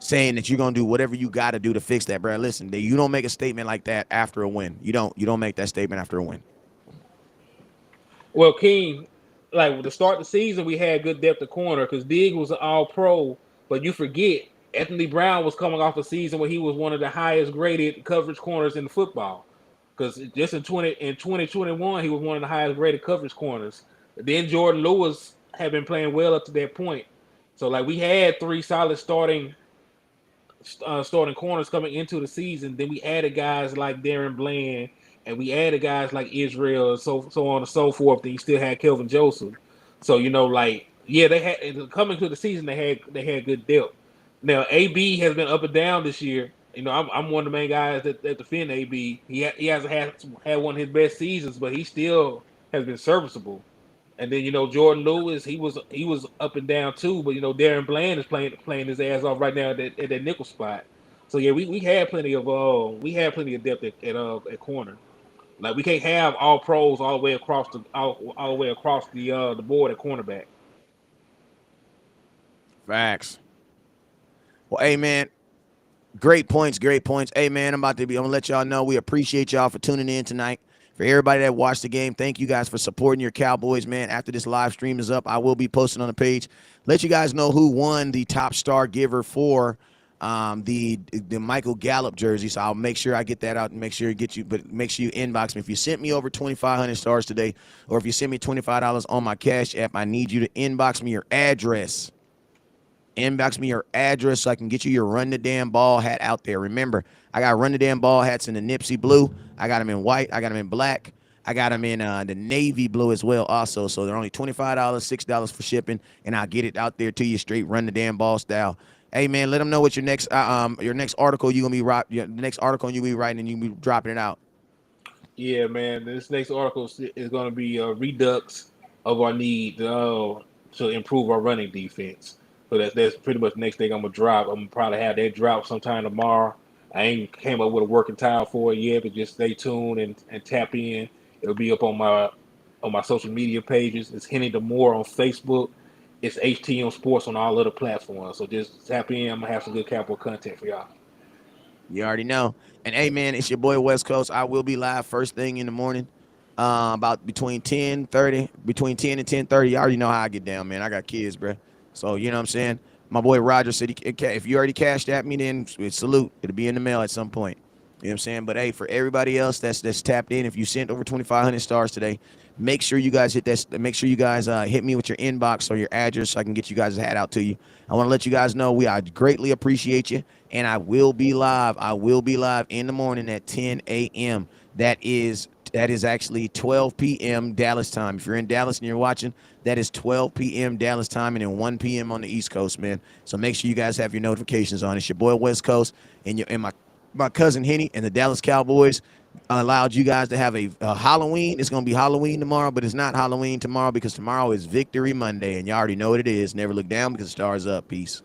saying that you're going to do whatever you got to do to fix that, bro. Listen, you don't make a statement like that after a win. You don't make that statement after a win. Well, King, like to start the season, we had good depth of corner because Diggs was an All Pro, but you forget Anthony Brown was coming off a season where he was one of the highest graded coverage corners in the football. Because just in 2021, he was one of the highest graded coverage corners. Then Jordan Lewis had been playing well up to that point. So like we had three solid starting corners coming into the season. Then we added guys like Darren Bland, and we added guys like Israel, and so on and so forth. Then you still had Kelvin Joseph. So like yeah, they had coming to the season. They had good depth. Now AB has been up and down this year. I'm one of the main guys that defend AB. He hasn't had one of his best seasons, but he still has been serviceable. And then Jordan Lewis, he was up and down too, but Darren Bland is playing his ass off right now at that nickel spot. So yeah, we had plenty of depth at corner. Like we can't have all pros all the way across the board at cornerback. Facts. Well, hey, man, great points, great points. Hey, man, I'm gonna let y'all know we appreciate y'all for tuning in tonight. For everybody that watched the game, thank you guys for supporting your Cowboys, man. After this live stream is up, I will be posting on the page. Let you guys know who won the top star giver for the Michael Gallup jersey. So I'll make sure I get that out and make sure but make sure you inbox me. If you sent me over 2,500 stars today, or if you send me $25 on my Cash App, I need you to inbox me your address. Inbox me your address so I can get you your Run the Damn Ball hat out there. Remember, I got Run the Damn Ball hats in the Nipsey blue. I got them in white. I got them in black. I got them in the navy blue as well also. So they're only $25, $6 for shipping, and I'll get it out there to you straight Run the Damn Ball style. Hey, man, let them know what your next article you going to be the next article you be writing, and you be dropping it out. Yeah, man. This next article is going to be a redux of our need to improve our running defense. So that's pretty much the next thing I'm gonna drop. I'm gonna probably have that drop sometime tomorrow. I ain't came up with a working title for it yet, but just stay tuned and tap in. It'll be up on my social media pages. It's Henny Demore on Facebook. It's HTM Sports on all other platforms. So just tap in. I'm gonna have some good Cowboy content for y'all. You already know. And hey, man, it's your boy West Coast. I will be live first thing in the morning, about between 10 and 10:30. You already know how I get down, man. I got kids, bro. So you know what I'm saying. My boy Roger said, if you already cashed at me, then salute. It'll be in the mail at some point. You know what I'm saying? But hey, for everybody else that's tapped in, if you sent over 2,500 stars today, make sure you guys hit that. Make sure you guys hit me with your inbox or your address so I can get you guys a hat out to you. I want to let you guys know I greatly appreciate you, and I will be live. I will be live in the morning at 10 a.m. That is actually 12 p.m. Dallas time. If you're in Dallas and you're watching, that is 12 p.m. Dallas time and then 1 p.m. on the East Coast, man. So make sure you guys have your notifications on. It's your boy West Coast and my cousin Henny and the Dallas Cowboys allowed you guys to have a Halloween. It's going to be Halloween tomorrow, but it's not Halloween tomorrow because tomorrow is Victory Monday, and you already know what it is. Never look down because the stars up. Peace.